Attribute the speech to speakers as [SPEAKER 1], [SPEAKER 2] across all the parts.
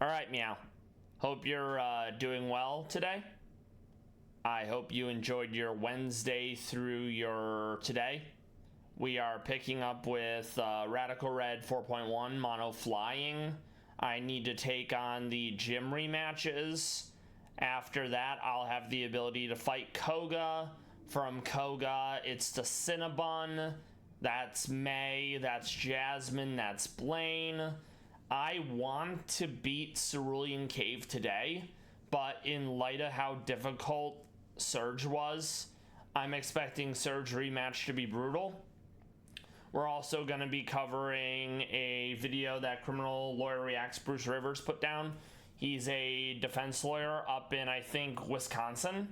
[SPEAKER 1] All right, Meow. Hope you're doing well today. I hope you enjoyed your Wednesday through your today. We are picking up with Radical Red 4.1 Mono Flying. I need to take on the gym rematches. After that, I'll have the ability to fight Koga. From Koga, it's the Cinnabon. That's May. That's Jasmine. That's Blaine. I want to beat Cerulean Cave today, but in light of how difficult Surge was, I'm expecting Surge rematch to be brutal. We're also going to be covering a video that Criminal Lawyer Reacts Bruce Rivers put down. He's a defense lawyer up in, I think, Wisconsin,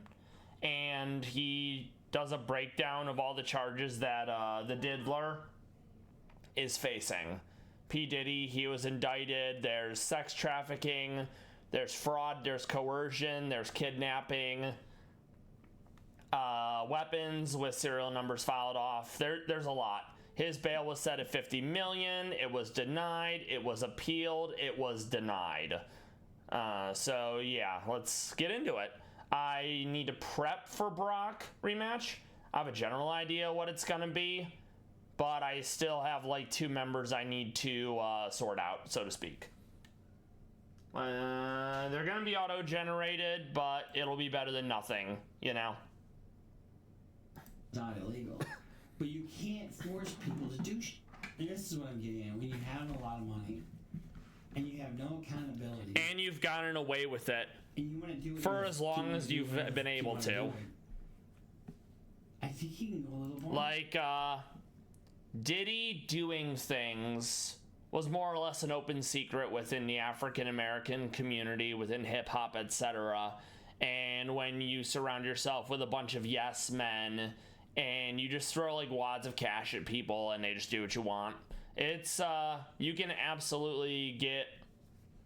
[SPEAKER 1] and he does a breakdown of all the charges that the Diddler is facing. P. Diddy, he was indicted. There's sex trafficking, there's fraud, there's coercion, there's kidnapping, weapons with serial numbers filed off. There's a lot. His bail was set at $50 million. It was denied. It was appealed. It was denied. So yeah, let's get into it. I need to prep for Brock rematch. I have a general idea what it's gonna be, but I still have like 2 members I need to sort out, so to speak. They're gonna be auto-generated, but it'll be better than nothing, you know?
[SPEAKER 2] Not illegal, but you can't force people to do shit. And this is what I'm getting at. When you have a lot of money and you have no accountability,
[SPEAKER 1] and you've gotten away with it
[SPEAKER 2] and you want to do it
[SPEAKER 1] for as long as you've been able to.
[SPEAKER 2] I think he can go a little more.
[SPEAKER 1] Like, Diddy doing things was more or less an open secret within the African American community, within hip hop, etc. And when you surround yourself with a bunch of yes men and you just throw like wads of cash at people and they just do what you want, it's you can absolutely get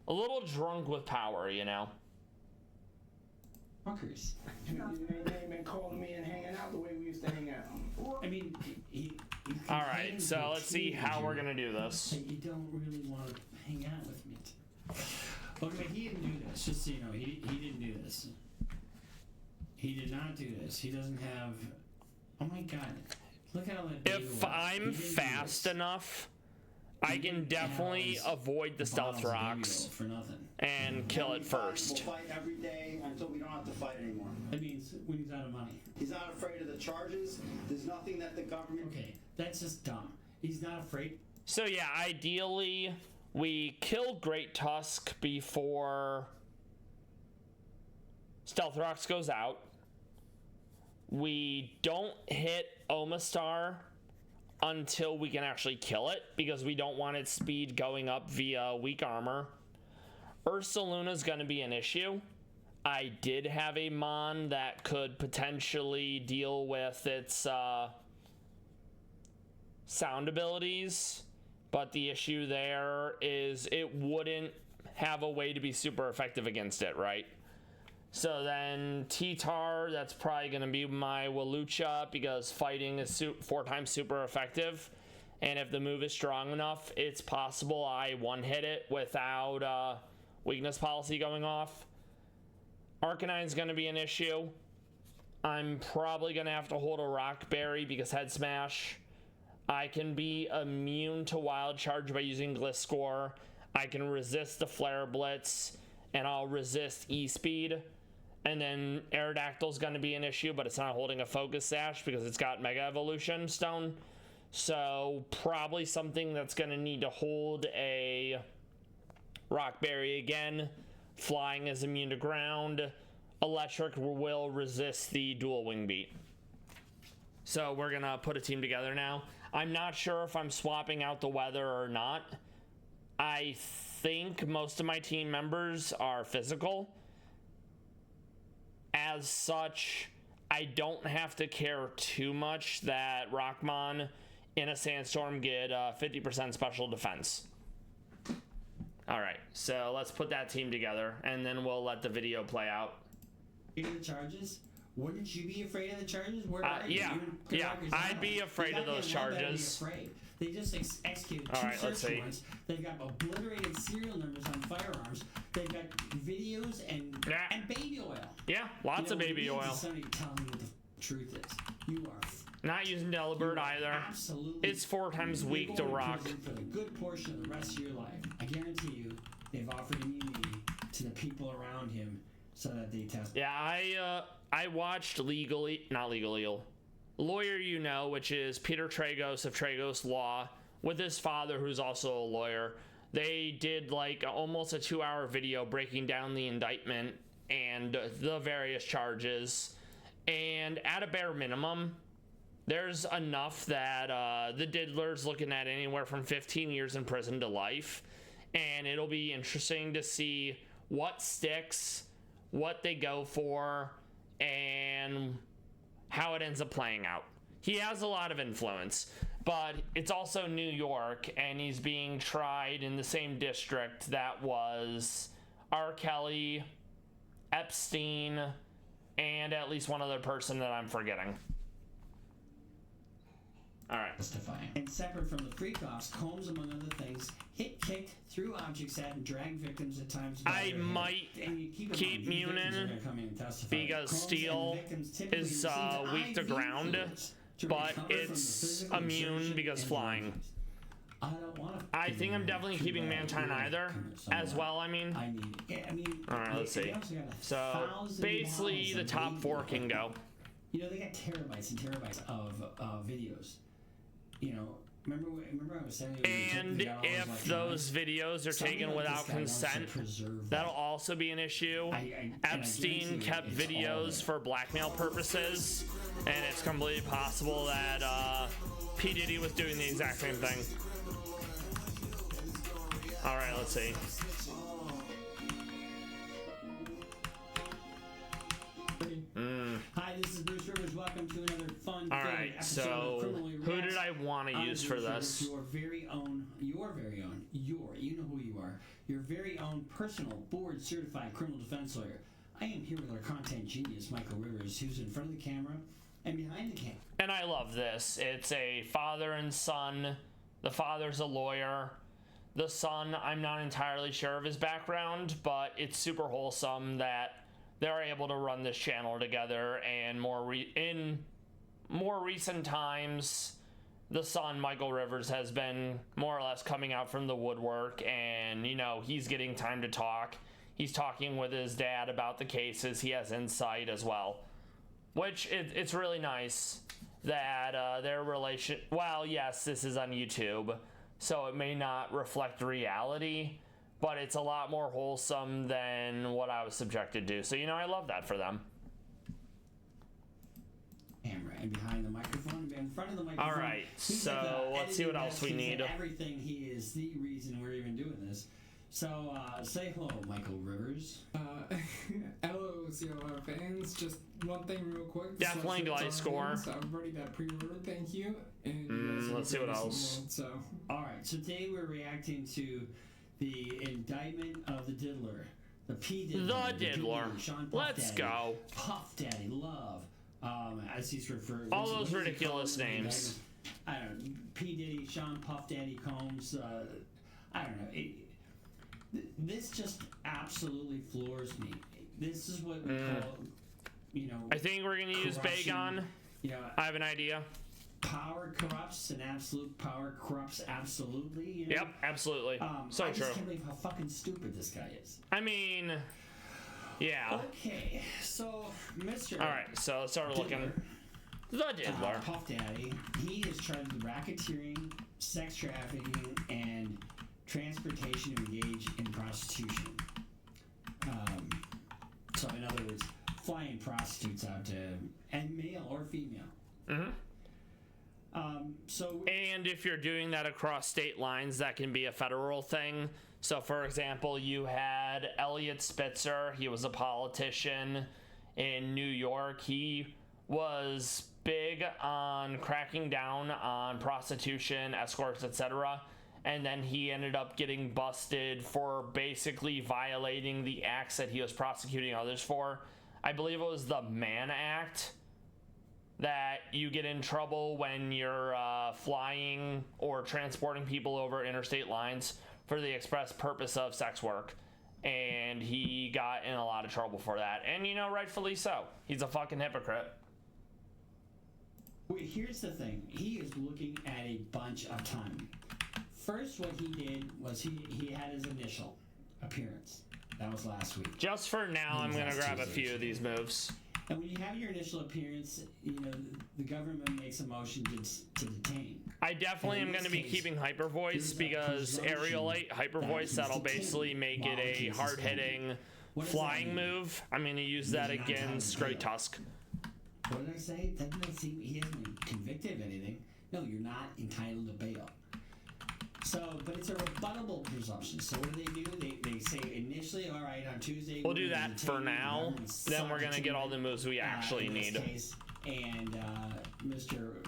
[SPEAKER 1] a little drunk with power, you know.
[SPEAKER 2] Fuckers.
[SPEAKER 3] They been calling me and hanging out the way we used to hang out.
[SPEAKER 2] I mean,
[SPEAKER 1] all right, so let's see how we're gonna do this.
[SPEAKER 2] You don't really want to hang out with me. Okay, he didn't do this. Just so you know, he didn't do this. He did not do this. He doesn't have. Oh my God! Look how that.
[SPEAKER 1] If I'm fast enough, I can definitely avoid the stealth rocks
[SPEAKER 2] for nothing
[SPEAKER 1] and kill it first.
[SPEAKER 3] We'll fight every day until we don't have to fight anymore.
[SPEAKER 2] That means when he's out of money.
[SPEAKER 3] He's not afraid of the charges. There's nothing that the government.
[SPEAKER 2] Okay, that's just dumb. He's not afraid.
[SPEAKER 1] So yeah, ideally we kill Great Tusk before Stealth Rocks goes out. We don't hit Omastar until we can actually kill it, because we don't want its speed going up via weak armor. Ursaluna is going to be an issue. I did have a Mon that could potentially deal with its sound abilities, but the issue there is it wouldn't have a way to be super effective against it, right? So then T-Tar, that's probably going to be my Walucha, because fighting is 4 times super effective. And if the move is strong enough, it's possible I one-hit it without weakness policy going off. Arcanine's going to be an issue. I'm probably going to have to hold a Rock Berry because Head Smash. I can be immune to Wild Charge by using Gliscor. I can resist the Flare Blitz, and I'll resist E-Speed. And then Aerodactyl's going to be an issue, but it's not holding a Focus Sash because it's got Mega Evolution Stone. So probably something that's going to need to hold a Rock Berry again. Flying is immune to ground. Electric will resist the dual Wing Beat. So we're going to put a team together now. I'm not sure if I'm swapping out the weather or not. I think most of my team members are physical. As such, I don't have to care too much that Rockmon in a Sandstorm get 50% special defense. All right, so let's put that team together, and then we'll let the video play out.
[SPEAKER 2] The charges? Wouldn't you be afraid of the charges?
[SPEAKER 1] Yeah, I'd be afraid of those charges.
[SPEAKER 2] They just executed
[SPEAKER 1] all
[SPEAKER 2] two
[SPEAKER 1] right, let's
[SPEAKER 2] search
[SPEAKER 1] see.
[SPEAKER 2] warrants. They've got obliterated serial numbers on firearms. They've got videos and baby oil.
[SPEAKER 1] Yeah, lots of baby oil.
[SPEAKER 2] Somebody tell me what the truth is. You are
[SPEAKER 1] not using Delibird either.
[SPEAKER 2] Absolutely.
[SPEAKER 1] It's 4 times a week to rock.
[SPEAKER 2] For the good portion of the rest of your life. I guarantee you, they've offered immunity to the people around him so that they test.
[SPEAKER 1] Yeah, I watched not legally, Lawyer You Know, which is Peter Tragos of Tragos Law, with his father, who's also a lawyer. They did like almost a 2-hour video breaking down the indictment and the various charges. And at a bare minimum, there's enough that the diddler's looking at anywhere from 15 years in prison to life. And it'll be interesting to see what sticks, what they go for, and how it ends up playing out. He has a lot of influence, but it's also New York, and he's being tried in the same district that was R. Kelly, Epstein, and at least one other person that I'm forgetting. All right.
[SPEAKER 2] Testifying. And separate from the freak-offs, Combs, among other things, hit, kicked, threw objects at, and dragged victims at times.
[SPEAKER 1] I might keep Munin because Steel is weak to ground, but it's immune because flying. I think I'm definitely keeping Mantine either as well. I mean, all right, let's see. So basically, the top 4 can go.
[SPEAKER 2] You know, they got terabytes and terabytes of videos. You know, remember I was saying.
[SPEAKER 1] And if those videos are taken without consent, that'll also be an issue. Epstein kept videos for blackmail purposes, and it's completely possible that P. Diddy was doing the exact same thing. All right, let's see.
[SPEAKER 2] Hi, this is Bruce Rivers. Welcome to another fun.
[SPEAKER 1] All right, so who did I want to use for this?
[SPEAKER 2] Your very own, you know who you are, your very own personal board certified criminal defense lawyer. I am here with our content genius, Michael Rivers, who's in front of the camera and behind the camera.
[SPEAKER 1] And I love this. It's a father and son. The father's a lawyer. The son, I'm not entirely sure of his background, but it's super wholesome that they're able to run this channel together. And in more recent times, the son, Michael Rivers, has been more or less coming out from the woodwork, and, you know, he's getting time to talk. He's talking with his dad about the cases. He has insight as well, which it's really nice that their relation, well, yes, this is on YouTube, so it may not reflect reality, but it's a lot more wholesome than what I was subjected to. So, you know, I love that for them.
[SPEAKER 2] Camera and behind the microphone, in front of the microphone.
[SPEAKER 1] All right, so let's see what else we need.
[SPEAKER 2] Everything. He is the reason we're even doing this. So, say hello, Michael Rivers.
[SPEAKER 4] Hello, CLR fans. Just one thing real quick.
[SPEAKER 1] Definitely glide score.
[SPEAKER 4] So everybody that pre-ordered, thank you. And
[SPEAKER 1] let's see what else.
[SPEAKER 2] So, all right. So today we're reacting to the indictment of the diddler, the P. Diddler.
[SPEAKER 1] The diddler.
[SPEAKER 2] Sean Puff
[SPEAKER 1] Let's
[SPEAKER 2] Daddy,
[SPEAKER 1] go.
[SPEAKER 2] Puff Daddy Love. As he's referred.
[SPEAKER 1] All those ridiculous names.
[SPEAKER 2] I don't know. P. Diddy, Sean Puff Daddy Combs. I don't know. This just absolutely floors me. This is what we call, you know.
[SPEAKER 1] I think we're gonna use Bagon.
[SPEAKER 2] You know,
[SPEAKER 1] I have an idea.
[SPEAKER 2] Power corrupts, and absolute power corrupts absolutely. You know?
[SPEAKER 1] Yep, absolutely. So
[SPEAKER 2] I
[SPEAKER 1] true.
[SPEAKER 2] just can't believe how fucking stupid this guy is.
[SPEAKER 1] I mean, yeah.
[SPEAKER 2] Okay, so Mr.
[SPEAKER 1] All right, so let's start looking. The diddler.
[SPEAKER 2] Puff Daddy. He is charged with racketeering, sex trafficking, and transportation to engage in prostitution. So in other words, flying prostitutes out to, and male or female.
[SPEAKER 1] Mm-hmm. And if you're doing that across state lines, that can be a federal thing. So, for example, you had Elliot Spitzer. He was a politician in New York. He was big on cracking down on prostitution, escorts, etc. And then he ended up getting busted for basically violating the acts that he was prosecuting others for. I believe it was the Mann Act, that you get in trouble when you're flying or transporting people over interstate lines for the express purpose of sex work. and he got in a lot of trouble for that. And, you know, rightfully so. He's a fucking hypocrite.
[SPEAKER 2] Wait, here's the thing. He is looking at a bunch of time. First, what he did was he had his initial appearance. That was last week.
[SPEAKER 1] Just for now, I'm going to grab a few of these moves.
[SPEAKER 2] And when you have your initial appearance, you know, the government makes a motion to detain.
[SPEAKER 1] I definitely am going to be keeping Hyper Voice because Aerialite Hyper Voice, that'll basically make it a hard-hitting flying move. I'm going to use that against Great Tusk.
[SPEAKER 2] What did I say? That doesn't seem, he hasn't been convicted of anything. No, you're not entitled to bail. So, but it's a rebuttable presumption. So what do? They say initially, all right, on Tuesday.
[SPEAKER 1] We'll do that for now. Then we're going to get all the moves we actually need.
[SPEAKER 2] Case, and Mr.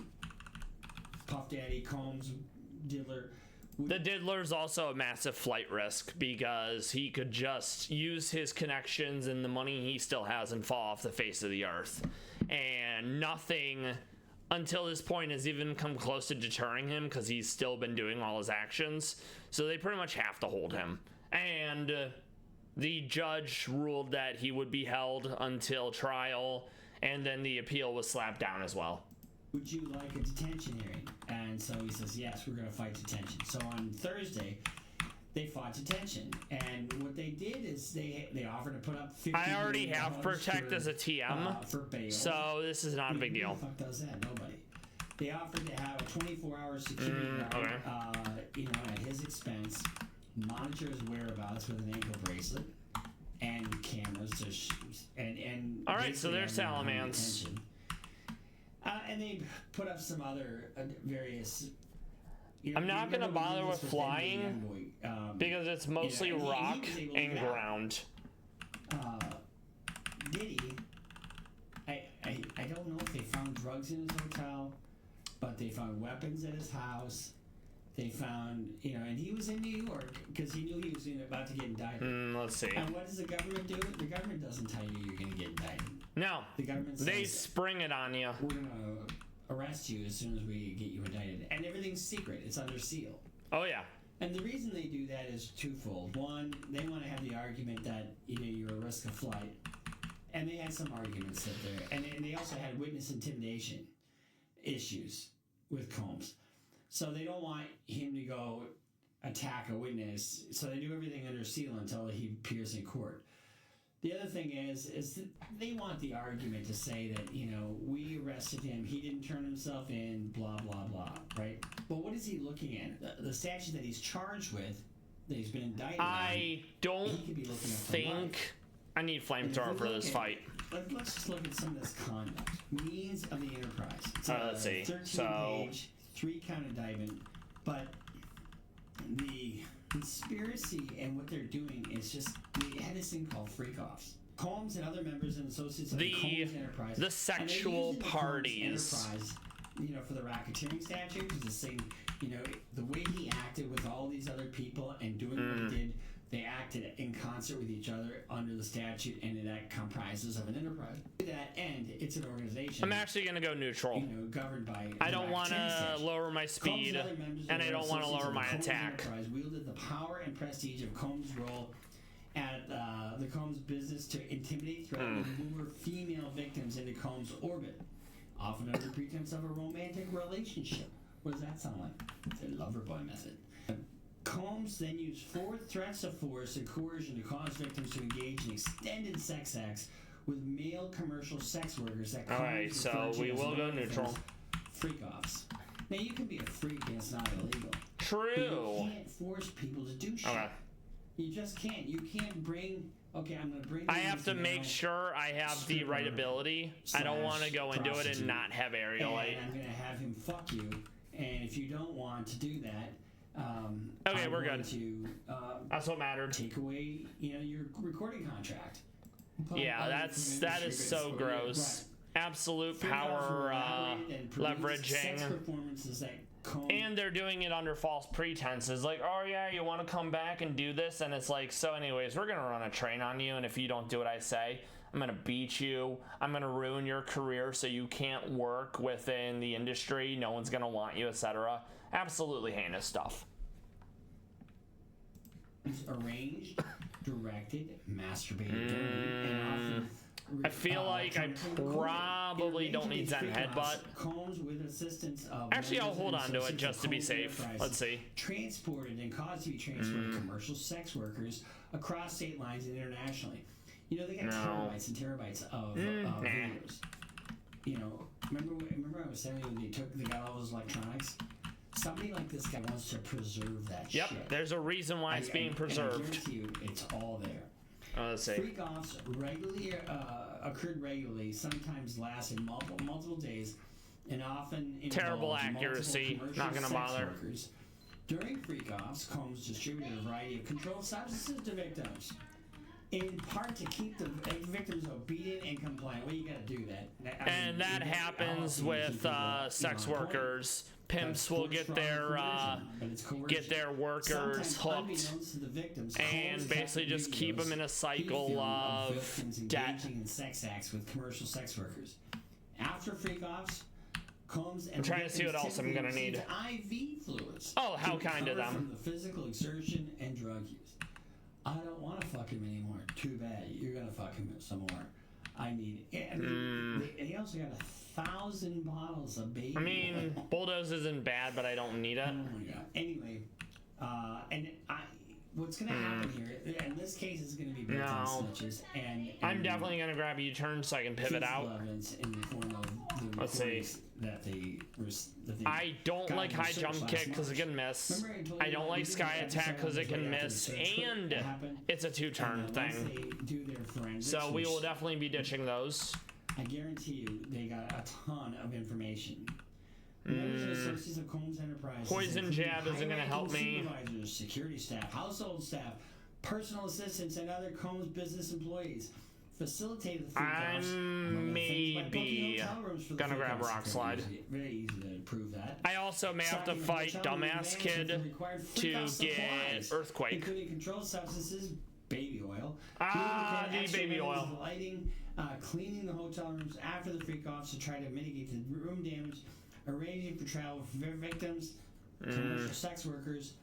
[SPEAKER 2] Puff Daddy Combs Diddler.
[SPEAKER 1] The Diddler's also a massive flight risk because he could just use his connections and the money he still has and fall off the face of the earth. And nothing until this point has even come close to deterring him because he's still been doing all his actions. So they pretty much have to hold him. And the judge ruled that he would be held until trial, and then the appeal was slapped down as well.
[SPEAKER 2] Would you like a detention hearing? And so he says, yes, we're going to fight detention. So on Thursday, they fought detention. And what they did is they offered to put up $50
[SPEAKER 1] I already have Protect
[SPEAKER 2] for,
[SPEAKER 1] as a TM,
[SPEAKER 2] for bail.
[SPEAKER 1] so this is not a big deal.
[SPEAKER 2] Who the fuck does that? Nobody. They offered to have a 24-hour security guard, you know, at his expense, monitor his whereabouts with an ankle bracelet and cameras to and
[SPEAKER 1] all right, so there's Salamance.
[SPEAKER 2] And they put up some other various. You know,
[SPEAKER 1] I'm not going to bother with flying because it's mostly rock and ground.
[SPEAKER 2] Diddy, I don't know if they found drugs in his hotel, but they found weapons at his house. They found, you know, and he was in New York because he knew he was about to get indicted.
[SPEAKER 1] Let's see.
[SPEAKER 2] And what does the government do? The government doesn't tell you you're going to get indicted.
[SPEAKER 1] No,
[SPEAKER 2] the government says,
[SPEAKER 1] they spring it on you.
[SPEAKER 2] We're going to arrest you as soon as we get you indicted. And everything's secret. It's under seal.
[SPEAKER 1] Oh, yeah.
[SPEAKER 2] And the reason they do that is twofold. One, they want to have the argument that, you know, you're a risk of flight. And they had some arguments that there. And they also had witness intimidation issues with Combs. So they don't want him to go attack a witness. So they do everything under seal until he appears in court. The other thing is that they want the argument to say that, you know, we arrested him, he didn't turn himself in, blah, blah, blah, right? But what is he looking at? The statute that he's charged with, that he's been indicted
[SPEAKER 1] I don't think I need Flamethrower for this fight.
[SPEAKER 2] Let's just look at some of this conduct. Means of the enterprise. It's
[SPEAKER 1] let's see.
[SPEAKER 2] 13-page, 3-count indictment, but the conspiracy and what they're doing is just, they had this thing called freak-offs. Combs and other members and associates of the Combs Enterprise.
[SPEAKER 1] The sexual parties.
[SPEAKER 2] Enterprise, you know, for the racketeering statute, because the same, you know, the way he acted with all these other people and doing what he did, they acted in concert with each other under the statute, and that comprises of an enterprise. To that end, it's an organization.
[SPEAKER 1] I'm actually going to go neutral.
[SPEAKER 2] You know, governed by.
[SPEAKER 1] I don't want to lower my speed, and I don't want to lower my attack.
[SPEAKER 2] Enterprise wielded the power and prestige of Combs' role at the Combs business to intimidate, threaten, and lure female victims into Combs' orbit, often under pretense of a romantic relationship. What does that sound like? The lover boy method. Combs then used 4 threats of force and coercion to cause victims to engage in extended sex acts with male commercial sex workers that Combs
[SPEAKER 1] Alright, so we will go neutral.
[SPEAKER 2] Freak-offs. Now, you can be a freak and it's not illegal.
[SPEAKER 1] True.
[SPEAKER 2] But you can't force people to do shit.
[SPEAKER 1] Okay.
[SPEAKER 2] You just can't. You can't bring... Okay, I'm going to bring...
[SPEAKER 1] I have to make sure I have the right ability. I don't want to go into it and not have Aerialite.
[SPEAKER 2] And I'm going to have him fuck you. And if you don't want to do that...
[SPEAKER 1] okay, we're good. That's what mattered.
[SPEAKER 2] Take away, you know, your recording contract.
[SPEAKER 1] Yeah, that is so gross. Right. Absolute power leveraging. And they're doing it under false pretenses. Like, oh yeah, you want to come back and do this? And it's like, so anyways, we're going to run a train on you. And if you don't do what I say, I'm going to beat you. I'm going to ruin your career so you can't work within the industry. No one's going to want you, etc. Absolutely heinous stuff.
[SPEAKER 2] Arranged directed, masturbated during, and often.
[SPEAKER 1] I feel like I probably don't need Zen Headbutt.
[SPEAKER 2] Combs with assistance of
[SPEAKER 1] Actually, I'll hold on to it
[SPEAKER 2] associates
[SPEAKER 1] just
[SPEAKER 2] of
[SPEAKER 1] to be
[SPEAKER 2] Combs
[SPEAKER 1] safe.
[SPEAKER 2] Enterprises
[SPEAKER 1] Let's see.
[SPEAKER 2] Transported and caused to be transferred commercial sex workers across state lines and internationally. You know, they got terabytes and terabytes of videos. You know, remember I was saying they got all those electronics? Somebody like this guy wants to preserve that shit.
[SPEAKER 1] Yep, there's a reason why it's being
[SPEAKER 2] And I
[SPEAKER 1] preserved.
[SPEAKER 2] guarantee you, it's all there.
[SPEAKER 1] Let's see.
[SPEAKER 2] Freak-offs occurred regularly, sometimes lasted multiple days, and often
[SPEAKER 1] Terrible
[SPEAKER 2] involved
[SPEAKER 1] accuracy,
[SPEAKER 2] multiple
[SPEAKER 1] not
[SPEAKER 2] commercial
[SPEAKER 1] gonna
[SPEAKER 2] sex
[SPEAKER 1] bother.
[SPEAKER 2] workers. During freak-offs, Combs distributed a variety of controlled substances to victims, in part to keep the victims obedient and compliant. Well, you gotta do that.
[SPEAKER 1] And that happens with sex workers. Pimps will get their workers hooked and basically just keep them in a cycle of debt.
[SPEAKER 2] Engaging in sex acts with commercial sex workers. After freak-offs, Combs and
[SPEAKER 1] I'm trying to see what else I'm gonna need.
[SPEAKER 2] IV fluids.
[SPEAKER 1] Oh, how kind of them.
[SPEAKER 2] From the physical exertion and drug use. I don't want to fuck him anymore. Too bad. You're gonna fuck him some more. I need. I mean, they also got 1,000 bottles of baby.
[SPEAKER 1] I mean,
[SPEAKER 2] oil.
[SPEAKER 1] Bulldoze isn't bad, but I don't need it.
[SPEAKER 2] Oh my god. Anyway, what's gonna happen here? In this case, it's gonna be built-in snitches, and
[SPEAKER 1] I'm definitely gonna grab a U-turn so I can pivot out.
[SPEAKER 2] Evidence in the form of the
[SPEAKER 1] Let's see.
[SPEAKER 2] that they
[SPEAKER 1] I don't like high jump kick because it can miss. I don't like sky attack because it can miss, and it's a two-turn thing. So we will definitely be ditching those.
[SPEAKER 2] I guarantee you, they got a ton of information. Members and associates of Combs Enterprises,
[SPEAKER 1] Poison jab isn't going to help me.
[SPEAKER 2] Supervisors, security staff, household staff, personal assistants, and other Combs business employees facilitated the freak-offs.
[SPEAKER 1] I'm maybe gonna grab Rock Slide.
[SPEAKER 2] Very easy to prove that.
[SPEAKER 1] I also may have to fight Dumbass Kid to get Earthquake.
[SPEAKER 2] Including controlled substances, baby oil.
[SPEAKER 1] The baby oil.
[SPEAKER 2] Lighting, cleaning the hotel rooms after the freak-offs to try to mitigate the room damage, arranging for travel for victims, commercial sex workers,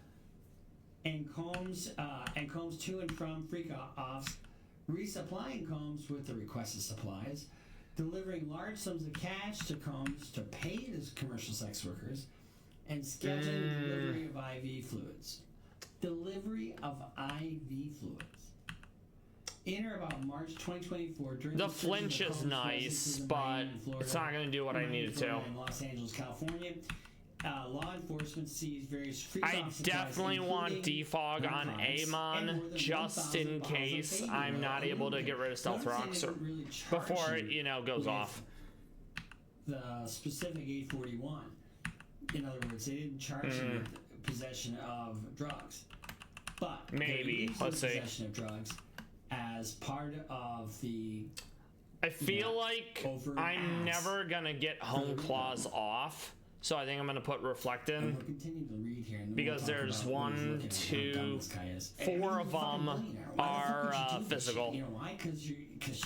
[SPEAKER 2] and Combs to and from freak-offs, resupplying Combs with the requested supplies, delivering large sums of cash to Combs to pay his commercial sex workers, and scheduling delivery of IV fluids. Delivery of IV fluids. In or about March 2024, during
[SPEAKER 1] the flinch is nice, but it's not going to do what I need it to.
[SPEAKER 2] In Los Angeles, California, law enforcement seized various
[SPEAKER 1] I definitely want defog on Amon just in case I'm not able to get rid of Stealth Rocks before it, goes off.
[SPEAKER 2] The specific 841. In other words, they didn't charge him with possession of drugs. But
[SPEAKER 1] maybe. Let's see.
[SPEAKER 2] Possession of drugs as part of the.
[SPEAKER 1] I feel like I'm never gonna get Home Claws off, so I think I'm gonna put Reflect in because there's 1, 2, 4 of them are physical.
[SPEAKER 2] You know why? Because you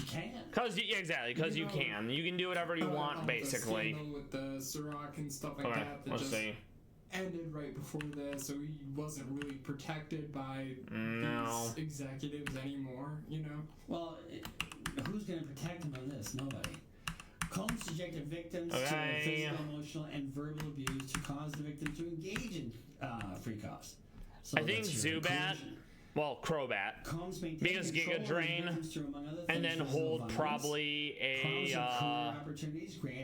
[SPEAKER 2] can.
[SPEAKER 1] Because you can. You can do whatever you want, basically.
[SPEAKER 4] With the Ciroc and stuff like
[SPEAKER 1] Okay,
[SPEAKER 4] that
[SPEAKER 1] let's
[SPEAKER 4] just
[SPEAKER 1] see.
[SPEAKER 4] ended right before this, so he wasn't really protected by these executives anymore,
[SPEAKER 2] Well, who's going to protect him on this? Nobody. Combs subjected victims to physical, emotional, and verbal abuse to cause the victim to engage in freak-offs. So
[SPEAKER 1] I think Zubat, Crobat, because Giga Drain, and then hold probably a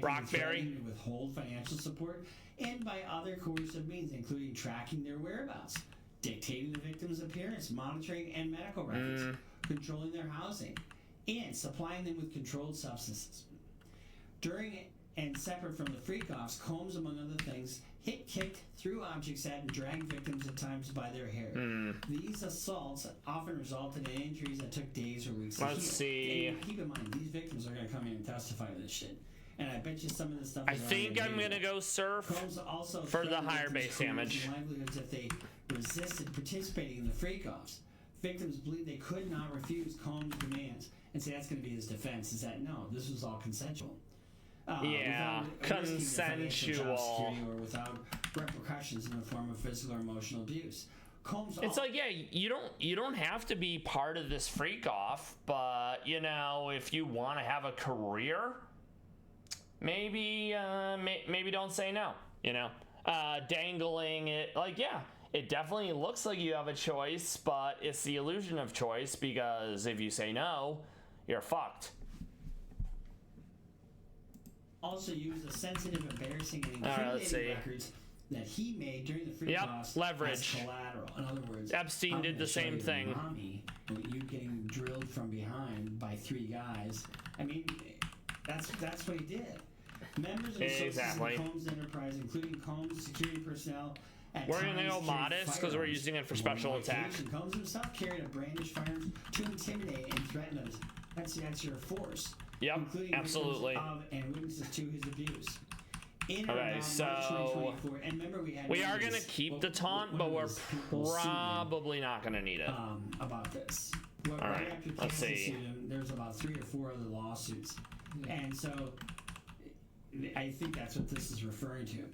[SPEAKER 1] Rockberry.
[SPEAKER 2] Withhold financial support and by other coercive means, including tracking their whereabouts, dictating the victim's appearance, monitoring and medical records, controlling their housing, and supplying them with controlled substances. During and separate from the freak-offs, Combs, among other things, hit, kicked, threw objects at, and dragged victims at times by their hair. These assaults often resulted in injuries that took days or weeks to heal.
[SPEAKER 1] Let's see.
[SPEAKER 2] And keep in mind, these victims are going to come in and testify to this shit. And I bet you some of this stuff.
[SPEAKER 1] I think I'm gonna go Surf for the higher base damage.
[SPEAKER 2] Livelihoods if they resisted participating in the freak-offs. Victims believe they could not refuse Combs' demands, and say that's going to be his defense. Is that no? This was all consensual.
[SPEAKER 1] Consensual.
[SPEAKER 2] Or without repercussions in the form of physical or emotional abuse. Combs.
[SPEAKER 1] It's like, yeah, you don't have to be part of this freak off, but you know, if you want to have a career, maybe maybe don't say no. You know, dangling it, like, yeah, it definitely looks like you have a choice, but it's the illusion of choice, because if you say no, you're fucked.
[SPEAKER 2] Also use the sensitive, embarrassing, and
[SPEAKER 1] let's see.
[SPEAKER 2] incriminating records that he made during the free
[SPEAKER 1] Yep,
[SPEAKER 2] toss
[SPEAKER 1] leverage.
[SPEAKER 2] as collateral. In other words,
[SPEAKER 1] Epstein
[SPEAKER 2] I'm
[SPEAKER 1] did
[SPEAKER 2] gonna
[SPEAKER 1] the
[SPEAKER 2] show
[SPEAKER 1] same
[SPEAKER 2] you
[SPEAKER 1] thing.
[SPEAKER 2] Mommy, you getting drilled from behind by 3 guys. I mean, that's what he did. Members of the
[SPEAKER 1] Exactly.
[SPEAKER 2] Combs Enterprise, including Combs security personnel, at
[SPEAKER 1] We're gonna
[SPEAKER 2] times
[SPEAKER 1] go
[SPEAKER 2] carried
[SPEAKER 1] modest because we're
[SPEAKER 2] firearms.
[SPEAKER 1] using it for
[SPEAKER 2] On
[SPEAKER 1] special
[SPEAKER 2] one
[SPEAKER 1] attack.
[SPEAKER 2] occasion, Combs himself carried a brandished firearm to intimidate and threaten others. That's your force.
[SPEAKER 1] Yep,
[SPEAKER 2] Including
[SPEAKER 1] absolutely.
[SPEAKER 2] victims of and witnesses to his abuse. In
[SPEAKER 1] Okay,
[SPEAKER 2] around
[SPEAKER 1] so
[SPEAKER 2] March 2024, and remember
[SPEAKER 1] we are
[SPEAKER 2] one of
[SPEAKER 1] gonna
[SPEAKER 2] these-
[SPEAKER 1] keep
[SPEAKER 2] one-
[SPEAKER 1] the taunt,
[SPEAKER 2] one
[SPEAKER 1] but
[SPEAKER 2] of
[SPEAKER 1] we're
[SPEAKER 2] these people sued him,
[SPEAKER 1] probably not gonna need it.
[SPEAKER 2] about this. Well,
[SPEAKER 1] All
[SPEAKER 2] right
[SPEAKER 1] right,
[SPEAKER 2] after
[SPEAKER 1] let's
[SPEAKER 2] Kansas
[SPEAKER 1] see.
[SPEAKER 2] sued him, there's about 3 or 4 other lawsuits, and so I think that's what this is referring to.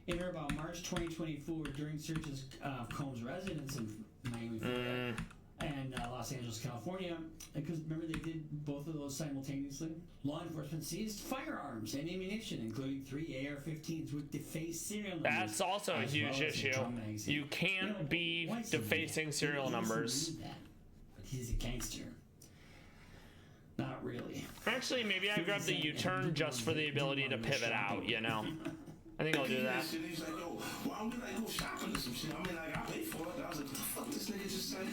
[SPEAKER 2] In or about March 2024, during searches of Combs' residence in Miami, Florida, and Los Angeles, California, because remember they did both of those simultaneously. Law enforcement seized firearms and ammunition, including 3 AR-15s with defaced serial numbers.
[SPEAKER 1] That's also a
[SPEAKER 2] as
[SPEAKER 1] huge
[SPEAKER 2] well as a
[SPEAKER 1] issue.
[SPEAKER 2] drum magazine.
[SPEAKER 1] You can't be
[SPEAKER 2] why does he do
[SPEAKER 1] defacing
[SPEAKER 2] that?
[SPEAKER 1] serial
[SPEAKER 2] He doesn't
[SPEAKER 1] numbers.
[SPEAKER 2] need that, but he's a gangster. Not really.
[SPEAKER 1] Actually, maybe I grabbed the U-turn just for the ability to pivot out, you know? I think I'll do that.
[SPEAKER 3] He's like, yo, why don't we like go shopping or some shit? I mean, like, I paid for it. I was like, what the fuck this nigga just said?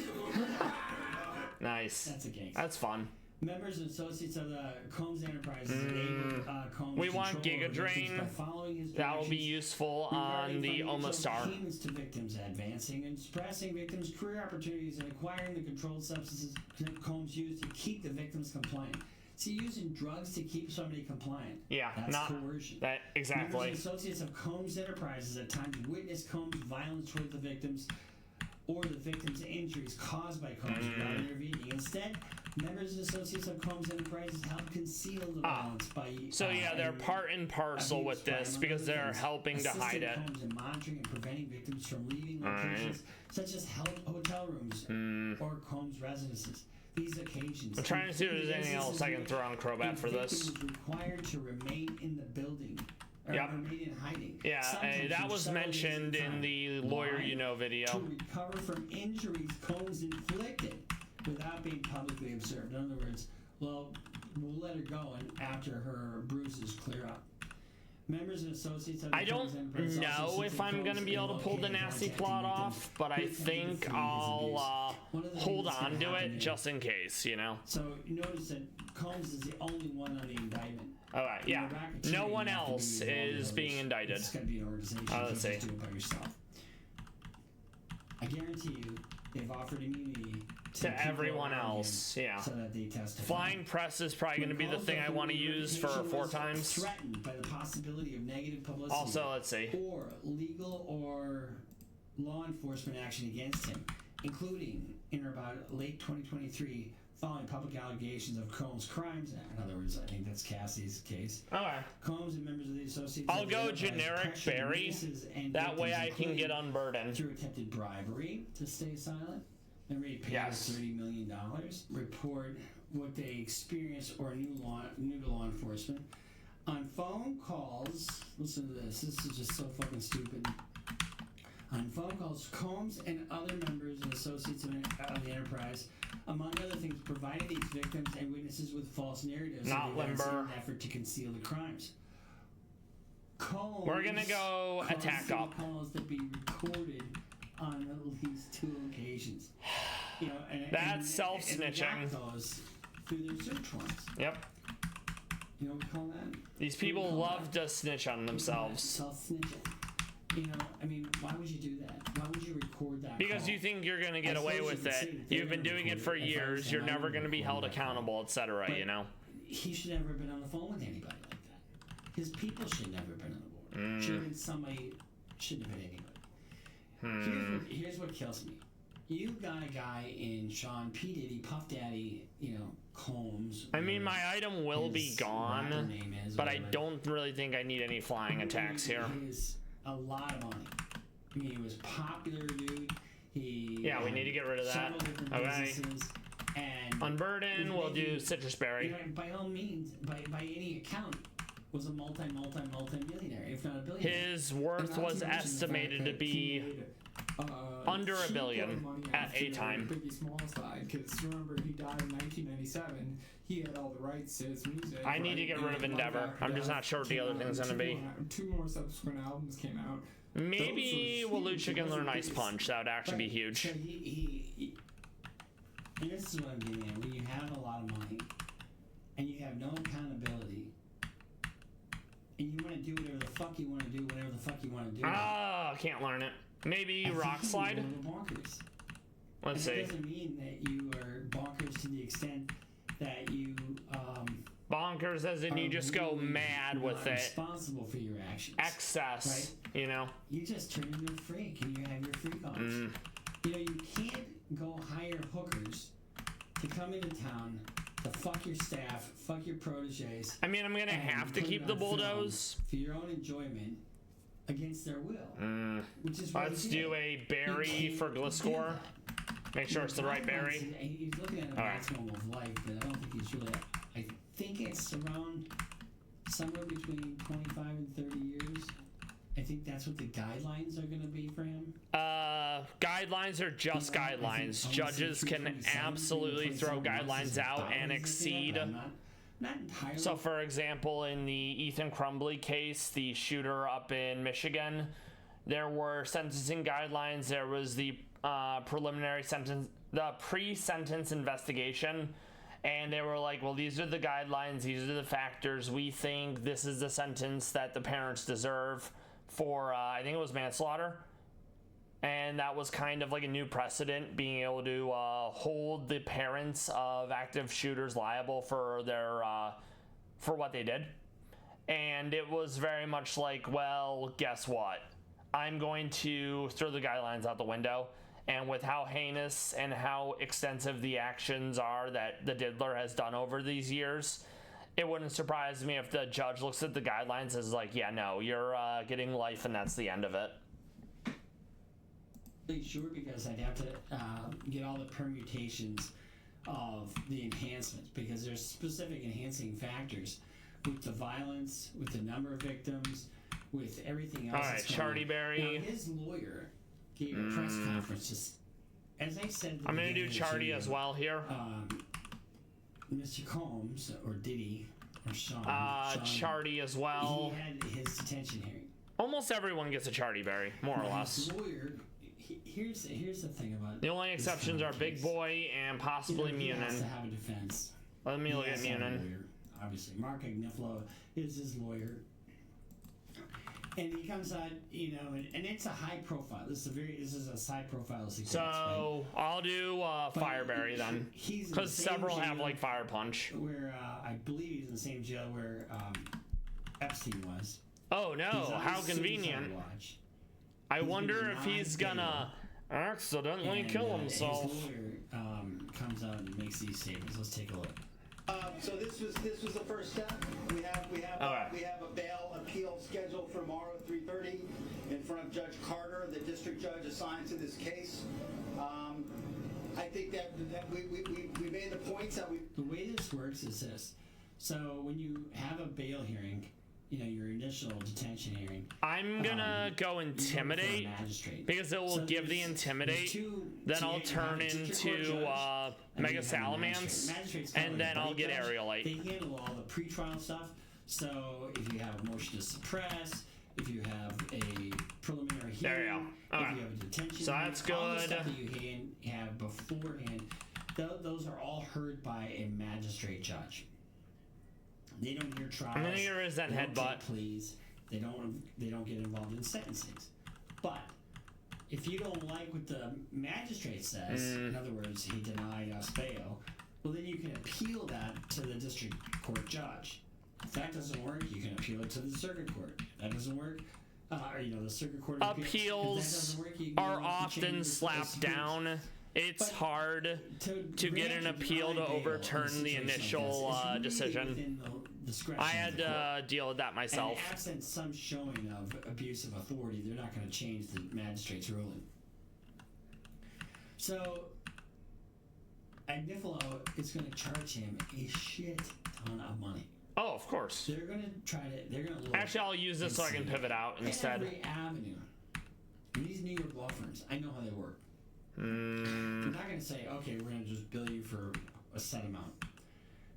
[SPEAKER 1] Nice.
[SPEAKER 2] That's a gangster.
[SPEAKER 1] That's fun.
[SPEAKER 2] Members and associates of the Combs Enterprises enabled Combs
[SPEAKER 1] We want
[SPEAKER 2] control over
[SPEAKER 1] Giga
[SPEAKER 2] victims
[SPEAKER 1] Drain.
[SPEAKER 2] by following his
[SPEAKER 1] That'll be
[SPEAKER 2] directions
[SPEAKER 1] useful on
[SPEAKER 2] regarding
[SPEAKER 1] the
[SPEAKER 2] financial
[SPEAKER 1] Omastar.
[SPEAKER 2] payments to victims, advancing and suppressing victims' career opportunities, and acquiring the controlled substances that Combs used to keep the victims compliant. See, using drugs to keep somebody compliant.
[SPEAKER 1] Yeah,
[SPEAKER 2] That's
[SPEAKER 1] not
[SPEAKER 2] coercion.
[SPEAKER 1] that exactly.
[SPEAKER 2] Members and associates of Combs Enterprises at times witnessed Combs' violence toward the victims or the victims' injuries caused by Combs without intervening. Instead, members and associates of Combs Enterprises help conceal the violence by.
[SPEAKER 1] So yeah, they're part and parcel with this because they're helping to hide it.
[SPEAKER 2] Combs in monitoring and preventing victims from leaving locations such as hotel rooms or Combs residences. These occasions.
[SPEAKER 1] I'm trying to see if there's anything else I can throw on Crobat for this.
[SPEAKER 2] Was required to remain in the building. Or
[SPEAKER 1] Yep.
[SPEAKER 2] remain in hiding.
[SPEAKER 1] Yeah,
[SPEAKER 2] Sometimes
[SPEAKER 1] that
[SPEAKER 2] for
[SPEAKER 1] was
[SPEAKER 2] several days at
[SPEAKER 1] mentioned
[SPEAKER 2] a
[SPEAKER 1] in
[SPEAKER 2] time.
[SPEAKER 1] the Lawyer
[SPEAKER 2] Why?
[SPEAKER 1] You Know
[SPEAKER 2] To
[SPEAKER 1] video.
[SPEAKER 2] recover from injuries Combs inflicted without being publicly observed. In other words, well, we'll let her go and after her bruises clear up. Members and associates of the
[SPEAKER 1] I
[SPEAKER 2] Combs
[SPEAKER 1] don't
[SPEAKER 2] Enterprise
[SPEAKER 1] know
[SPEAKER 2] also
[SPEAKER 1] if
[SPEAKER 2] seek
[SPEAKER 1] I'm gonna
[SPEAKER 2] Combs
[SPEAKER 1] be able to pull the
[SPEAKER 2] locating,
[SPEAKER 1] nasty
[SPEAKER 2] contacting
[SPEAKER 1] plot
[SPEAKER 2] victims
[SPEAKER 1] off, but I
[SPEAKER 2] with
[SPEAKER 1] think
[SPEAKER 2] evidence of his
[SPEAKER 1] I'll
[SPEAKER 2] abuse. One of the
[SPEAKER 1] hold
[SPEAKER 2] things that
[SPEAKER 1] on to
[SPEAKER 2] happened
[SPEAKER 1] it
[SPEAKER 2] here-
[SPEAKER 1] just in case, you know?
[SPEAKER 2] So you notice that Combs is the only one on the indictment.
[SPEAKER 1] Alright, yeah.
[SPEAKER 2] The racketeering
[SPEAKER 1] No one
[SPEAKER 2] you have to be
[SPEAKER 1] else
[SPEAKER 2] involved in
[SPEAKER 1] is
[SPEAKER 2] others.
[SPEAKER 1] being indicted.
[SPEAKER 2] It's got to be an organization.
[SPEAKER 1] Oh,
[SPEAKER 2] You
[SPEAKER 1] let's
[SPEAKER 2] can't just
[SPEAKER 1] see.
[SPEAKER 2] do it by yourself. I guarantee you, they've offered immunity to
[SPEAKER 1] To
[SPEAKER 2] people
[SPEAKER 1] everyone
[SPEAKER 2] around him
[SPEAKER 1] else, yeah.
[SPEAKER 2] so that they testify.
[SPEAKER 1] Flying press is probably going to be the thing I want to use for 4 times.
[SPEAKER 2] Threatened by the possibility of negative publicity.
[SPEAKER 1] Also, let's see.
[SPEAKER 2] Or legal or law enforcement action against him, including in or about late 2023, following public allegations of Combs' crimes. In other words, I think that's Cassie's case.
[SPEAKER 1] Okay.
[SPEAKER 2] Combs and members of the associations.
[SPEAKER 1] I'll
[SPEAKER 2] of the
[SPEAKER 1] go
[SPEAKER 2] enterprise
[SPEAKER 1] generic
[SPEAKER 2] pressured
[SPEAKER 1] Barry.
[SPEAKER 2] witnesses and
[SPEAKER 1] That way
[SPEAKER 2] victims,
[SPEAKER 1] I can get
[SPEAKER 2] including
[SPEAKER 1] unburdened.
[SPEAKER 2] through attempted bribery to stay silent. Remember, he paid
[SPEAKER 1] Yes.
[SPEAKER 2] $30 million. Report what they experienced or knew to law enforcement. On phone calls, listen to this. This is just so fucking stupid. On phone calls, Combs and other members and associates of the enterprise, among other things, provided these victims and witnesses with false narratives
[SPEAKER 1] Not
[SPEAKER 2] of the events in
[SPEAKER 1] limber.
[SPEAKER 2] an effort to conceal the crimes. Combs
[SPEAKER 1] We're gonna go
[SPEAKER 2] caused
[SPEAKER 1] attack
[SPEAKER 2] city
[SPEAKER 1] up.
[SPEAKER 2] calls to be recorded on at least 2 occasions. You know,
[SPEAKER 1] That's
[SPEAKER 2] and
[SPEAKER 1] self-snitching.
[SPEAKER 2] they got those through their search warrants.
[SPEAKER 1] Yep.
[SPEAKER 2] You know what we call that?
[SPEAKER 1] These people love to snitch on themselves.
[SPEAKER 2] Self-snitching. You know, I mean, why would you do that? Why would you record that
[SPEAKER 1] Because
[SPEAKER 2] call?
[SPEAKER 1] you think you're going to get
[SPEAKER 2] I
[SPEAKER 1] away
[SPEAKER 2] suppose
[SPEAKER 1] with
[SPEAKER 2] you could say
[SPEAKER 1] it.
[SPEAKER 2] that they're
[SPEAKER 1] You've been
[SPEAKER 2] gonna
[SPEAKER 1] doing it
[SPEAKER 2] record
[SPEAKER 1] for
[SPEAKER 2] it. If I was
[SPEAKER 1] years.
[SPEAKER 2] saying
[SPEAKER 1] You're
[SPEAKER 2] I
[SPEAKER 1] never
[SPEAKER 2] would
[SPEAKER 1] going to be
[SPEAKER 2] record
[SPEAKER 1] held
[SPEAKER 2] that call.
[SPEAKER 1] accountable, etc.,
[SPEAKER 2] But
[SPEAKER 1] you know?
[SPEAKER 2] He should never have been on the phone with anybody like that. His people should never have been on the board. Should have been somebody, shouldn't have been anybody. Here's what kills me. You got a guy in Sean P. Diddy, Puff Daddy, you know, Combs.
[SPEAKER 1] I mean, my item will be
[SPEAKER 2] his rapper
[SPEAKER 1] gone,
[SPEAKER 2] name is,
[SPEAKER 1] but I
[SPEAKER 2] whatever.
[SPEAKER 1] don't really think I need any flying attacks here.
[SPEAKER 2] He is a lot of money. I mean, he was popular, dude.
[SPEAKER 1] Yeah, we need to get rid of that.
[SPEAKER 2] several different
[SPEAKER 1] Okay.
[SPEAKER 2] businesses, and
[SPEAKER 1] Unburden, we'll do citrus berry.
[SPEAKER 2] by all means, by any account, was a multi-millionaire, if not a billionaire.
[SPEAKER 1] His worth
[SPEAKER 4] Not
[SPEAKER 1] was
[SPEAKER 4] to mention the fact
[SPEAKER 1] estimated to
[SPEAKER 4] that
[SPEAKER 1] be
[SPEAKER 4] he made,
[SPEAKER 1] under a
[SPEAKER 4] shitload
[SPEAKER 1] billion
[SPEAKER 4] of money
[SPEAKER 1] at
[SPEAKER 4] after
[SPEAKER 1] a time.
[SPEAKER 4] Biggie Smalls died, because remember, he died in 1997. He had all the rights to his music.
[SPEAKER 1] I need to get rid of
[SPEAKER 4] And
[SPEAKER 1] Endeavor.
[SPEAKER 4] after
[SPEAKER 1] I'm just
[SPEAKER 4] that
[SPEAKER 1] not sure what the
[SPEAKER 4] came
[SPEAKER 1] other
[SPEAKER 4] out,
[SPEAKER 1] thing's gonna be.
[SPEAKER 4] Two more subsequent albums came out.
[SPEAKER 1] Maybe
[SPEAKER 4] Those were
[SPEAKER 1] Walucha
[SPEAKER 4] huge.
[SPEAKER 1] can
[SPEAKER 4] Those
[SPEAKER 1] learn
[SPEAKER 4] were
[SPEAKER 1] Ice
[SPEAKER 4] biggest.
[SPEAKER 1] Punch. That would actually be huge.
[SPEAKER 2] So he and this is what I'm getting at. When you have a lot of money and you have no accountability, and you want to do whatever the fuck you want to do, whatever the fuck you want to do.
[SPEAKER 1] Ah, can't learn it. Maybe
[SPEAKER 2] I think
[SPEAKER 1] Rock
[SPEAKER 2] you
[SPEAKER 1] Slide.
[SPEAKER 2] go a little bonkers.
[SPEAKER 1] Let's
[SPEAKER 2] And
[SPEAKER 1] see.
[SPEAKER 2] that doesn't mean that you are bonkers to the extent that you
[SPEAKER 1] Bonkers as in you
[SPEAKER 2] are
[SPEAKER 1] just go
[SPEAKER 2] really
[SPEAKER 1] mad
[SPEAKER 2] not
[SPEAKER 1] with it.
[SPEAKER 2] responsible for your actions.
[SPEAKER 1] Excess, you know?
[SPEAKER 2] You just turn into a freak and you have your freak offs.
[SPEAKER 1] Mm.
[SPEAKER 2] You know, you can't go hire hookers to come into town to fuck your staff, fuck your proteges.
[SPEAKER 1] I mean, I'm gonna
[SPEAKER 2] and
[SPEAKER 1] have to
[SPEAKER 2] put
[SPEAKER 1] keep
[SPEAKER 2] it
[SPEAKER 1] the
[SPEAKER 2] on film
[SPEAKER 1] bulldoze.
[SPEAKER 2] for your own enjoyment against their will. Which is what
[SPEAKER 1] Let's
[SPEAKER 2] he did.
[SPEAKER 1] do a
[SPEAKER 2] You
[SPEAKER 1] berry
[SPEAKER 2] can't
[SPEAKER 1] for
[SPEAKER 2] do
[SPEAKER 1] Gliscor.
[SPEAKER 2] that.
[SPEAKER 1] Make sure it's the right berry.
[SPEAKER 2] He's looking at a
[SPEAKER 1] All right.
[SPEAKER 2] maximum of life, but I don't think he's really. I think it's around somewhere between 25 and 30 years. I think that's what the guidelines are going to be for him.
[SPEAKER 1] Guidelines are just
[SPEAKER 2] You know, I think-
[SPEAKER 1] guidelines.
[SPEAKER 2] I wanna say
[SPEAKER 1] Judges can
[SPEAKER 2] 327,
[SPEAKER 1] absolutely throw
[SPEAKER 2] 327
[SPEAKER 1] guidelines
[SPEAKER 2] months
[SPEAKER 1] out
[SPEAKER 2] is
[SPEAKER 1] and
[SPEAKER 2] about
[SPEAKER 1] exceed.
[SPEAKER 2] but I'm not entirely.
[SPEAKER 1] So, for example, in the Ethan Crumbly case, the shooter up in Michigan, there were sentencing guidelines. There was the preliminary sentence, the pre-sentence investigation, and they were like, well, these are the guidelines, these are the factors. We think this is the sentence that the parents deserve for, I think it was manslaughter. And that was kind of like a new precedent, being able to hold the parents of active shooters liable for their for what they did. And it was very much like, well, guess what? I'm going to throw the guidelines out the window. And with how heinous and how extensive the actions are that the diddler has done over these years, it wouldn't surprise me if the judge looks at the guidelines and is like, yeah, no, you're getting life and that's the end of it.
[SPEAKER 2] Sure, because I'd have to get all the permutations of the enhancements, because there's specific enhancing factors with the violence, with the number of victims, with everything else.
[SPEAKER 1] All right,
[SPEAKER 2] that's going on.
[SPEAKER 1] Charty Berry.
[SPEAKER 2] Now, his lawyer gave a press conference. Just as I said, at the
[SPEAKER 1] I'm going to do
[SPEAKER 2] beginning of the
[SPEAKER 1] Charty
[SPEAKER 2] video,
[SPEAKER 1] as well here.
[SPEAKER 2] Mr. Combs or Diddy or Sean.
[SPEAKER 1] Charty as well.
[SPEAKER 2] He had his detention hearing.
[SPEAKER 1] Almost everyone gets a Charty Berry, more or
[SPEAKER 2] Now,
[SPEAKER 1] less.
[SPEAKER 2] his lawyer. Here's the thing about
[SPEAKER 1] The only
[SPEAKER 2] this
[SPEAKER 1] exceptions
[SPEAKER 2] kind
[SPEAKER 1] are
[SPEAKER 2] of
[SPEAKER 1] Big
[SPEAKER 2] case.
[SPEAKER 1] Boy and possibly
[SPEAKER 2] He has to
[SPEAKER 1] Munin.
[SPEAKER 2] have a defense.
[SPEAKER 1] Let me
[SPEAKER 2] He
[SPEAKER 1] look at
[SPEAKER 2] has to have a
[SPEAKER 1] Munin.
[SPEAKER 2] lawyer, obviously, Mark Agnifilo is his lawyer, and he comes out, you know, and it's a high profile. This is as high profile as he gets.
[SPEAKER 1] So I'll do
[SPEAKER 2] But
[SPEAKER 1] Fireberry then,
[SPEAKER 2] He's in
[SPEAKER 1] because
[SPEAKER 2] the same
[SPEAKER 1] several have
[SPEAKER 2] jail
[SPEAKER 1] like Fire Punch.
[SPEAKER 2] where I believe he's in the same jail where Epstein was.
[SPEAKER 1] Oh no!
[SPEAKER 2] He's on
[SPEAKER 1] How
[SPEAKER 2] suicide
[SPEAKER 1] convenient.
[SPEAKER 2] watch.
[SPEAKER 1] I
[SPEAKER 2] He's been
[SPEAKER 1] wonder if
[SPEAKER 2] denied
[SPEAKER 1] he's
[SPEAKER 2] bail.
[SPEAKER 1] gonna accidentally
[SPEAKER 2] And,
[SPEAKER 1] kill himself.
[SPEAKER 2] His lawyer comes out and makes these statements. Let's take a look.
[SPEAKER 5] So this was the first step. We have
[SPEAKER 1] Alright.
[SPEAKER 5] we have a bail appeal scheduled for tomorrow at 3:30 in front of Judge Carter, the district judge assigned to this case. I think that we made the points that we.
[SPEAKER 2] The way this works is this. So when you have a bail hearing, you know, your initial detention hearing,
[SPEAKER 1] I'm gonna go
[SPEAKER 2] you go
[SPEAKER 1] intimidate
[SPEAKER 2] for a magistrate.
[SPEAKER 1] because it will
[SPEAKER 2] So
[SPEAKER 1] give the
[SPEAKER 2] there's
[SPEAKER 1] intimidate.
[SPEAKER 2] two-
[SPEAKER 1] Then
[SPEAKER 2] so
[SPEAKER 1] I'll
[SPEAKER 2] you have
[SPEAKER 1] turn
[SPEAKER 2] a district court
[SPEAKER 1] into
[SPEAKER 2] judge, and then
[SPEAKER 1] Mega
[SPEAKER 2] you have a
[SPEAKER 1] Salamance,
[SPEAKER 2] magistrate. Magistrate's kinda
[SPEAKER 1] and
[SPEAKER 2] like
[SPEAKER 1] then
[SPEAKER 2] a
[SPEAKER 1] I'll get
[SPEAKER 2] judge.
[SPEAKER 1] Aerialite.
[SPEAKER 2] They handle all the pretrial stuff. So if you have a motion to suppress, if you have a preliminary hearing,
[SPEAKER 1] There you go.
[SPEAKER 2] if
[SPEAKER 1] Alright.
[SPEAKER 2] you have a detention
[SPEAKER 1] So
[SPEAKER 2] hearing,
[SPEAKER 1] that's
[SPEAKER 2] all the
[SPEAKER 1] good.
[SPEAKER 2] stuff that you have beforehand, those are all heard by a magistrate judge. They don't hear trials.
[SPEAKER 1] I'm gonna get rid of that
[SPEAKER 2] they don't
[SPEAKER 1] headbutt.
[SPEAKER 2] take pleas. They don't get involved in sentencings. But if you don't like what the magistrate says, in other words, he denied us bail, well then you can appeal that to the district court judge. If that doesn't work, you can appeal it to the circuit court. If that doesn't work, or the circuit court of appeals. If that
[SPEAKER 1] Appeals
[SPEAKER 2] doesn't work, you
[SPEAKER 1] are
[SPEAKER 2] go up to
[SPEAKER 1] often
[SPEAKER 2] chambers of
[SPEAKER 1] slapped
[SPEAKER 2] appeals.
[SPEAKER 1] down. It's
[SPEAKER 2] But
[SPEAKER 1] hard to get an
[SPEAKER 2] grant or
[SPEAKER 1] appeal
[SPEAKER 2] deny
[SPEAKER 1] to
[SPEAKER 2] bail in a
[SPEAKER 1] overturn the
[SPEAKER 2] situation like
[SPEAKER 1] initial
[SPEAKER 2] this is really
[SPEAKER 1] decision.
[SPEAKER 2] within the discretion
[SPEAKER 1] I
[SPEAKER 2] of
[SPEAKER 1] had
[SPEAKER 2] the court.
[SPEAKER 1] to deal with that myself.
[SPEAKER 2] And absent some showing of abuse of authority, they're not going to change the magistrate's ruling. So, Agnifilo is going to charge him a shit ton of money.
[SPEAKER 1] Oh, of course.
[SPEAKER 2] They're going to try to. They're going to look.
[SPEAKER 1] Actually, I'll use this so I can pivot out instead.
[SPEAKER 2] Every avenue. These New York law firms, I know how they work. They're not going to say, okay, we're going to just bill you for a set amount.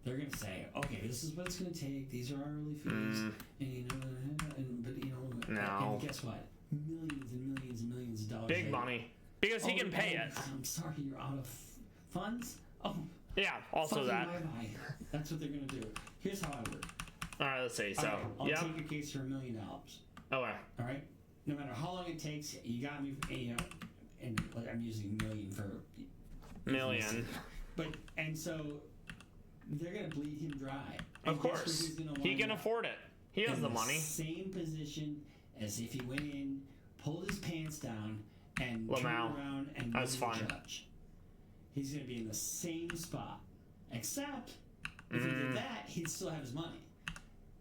[SPEAKER 2] They're going to say, okay, this is what it's going to take. These are our early fees, and and guess what? Millions and millions and millions of dollars.
[SPEAKER 1] Big money. Because he can pay it.
[SPEAKER 2] I'm sorry, you're out of funds? Oh.
[SPEAKER 1] Yeah, also that.
[SPEAKER 2] That's what they're going to do. Here's how I work.
[SPEAKER 1] All right, let's see. So,
[SPEAKER 2] I'll take your case for $1 million.
[SPEAKER 1] Okay.
[SPEAKER 2] All right? No matter how long it takes, you got me, and I'm using million for...
[SPEAKER 1] Million.
[SPEAKER 2] And so, they're going to bleed him dry.
[SPEAKER 1] Of course. He can afford it. He has the money.
[SPEAKER 2] Same position as if he went in, pulled his pants down, and turned around and
[SPEAKER 1] That's
[SPEAKER 2] was
[SPEAKER 1] fun.
[SPEAKER 2] the judge. He's going to be in the same spot. Except, if he did that, he'd still have his money.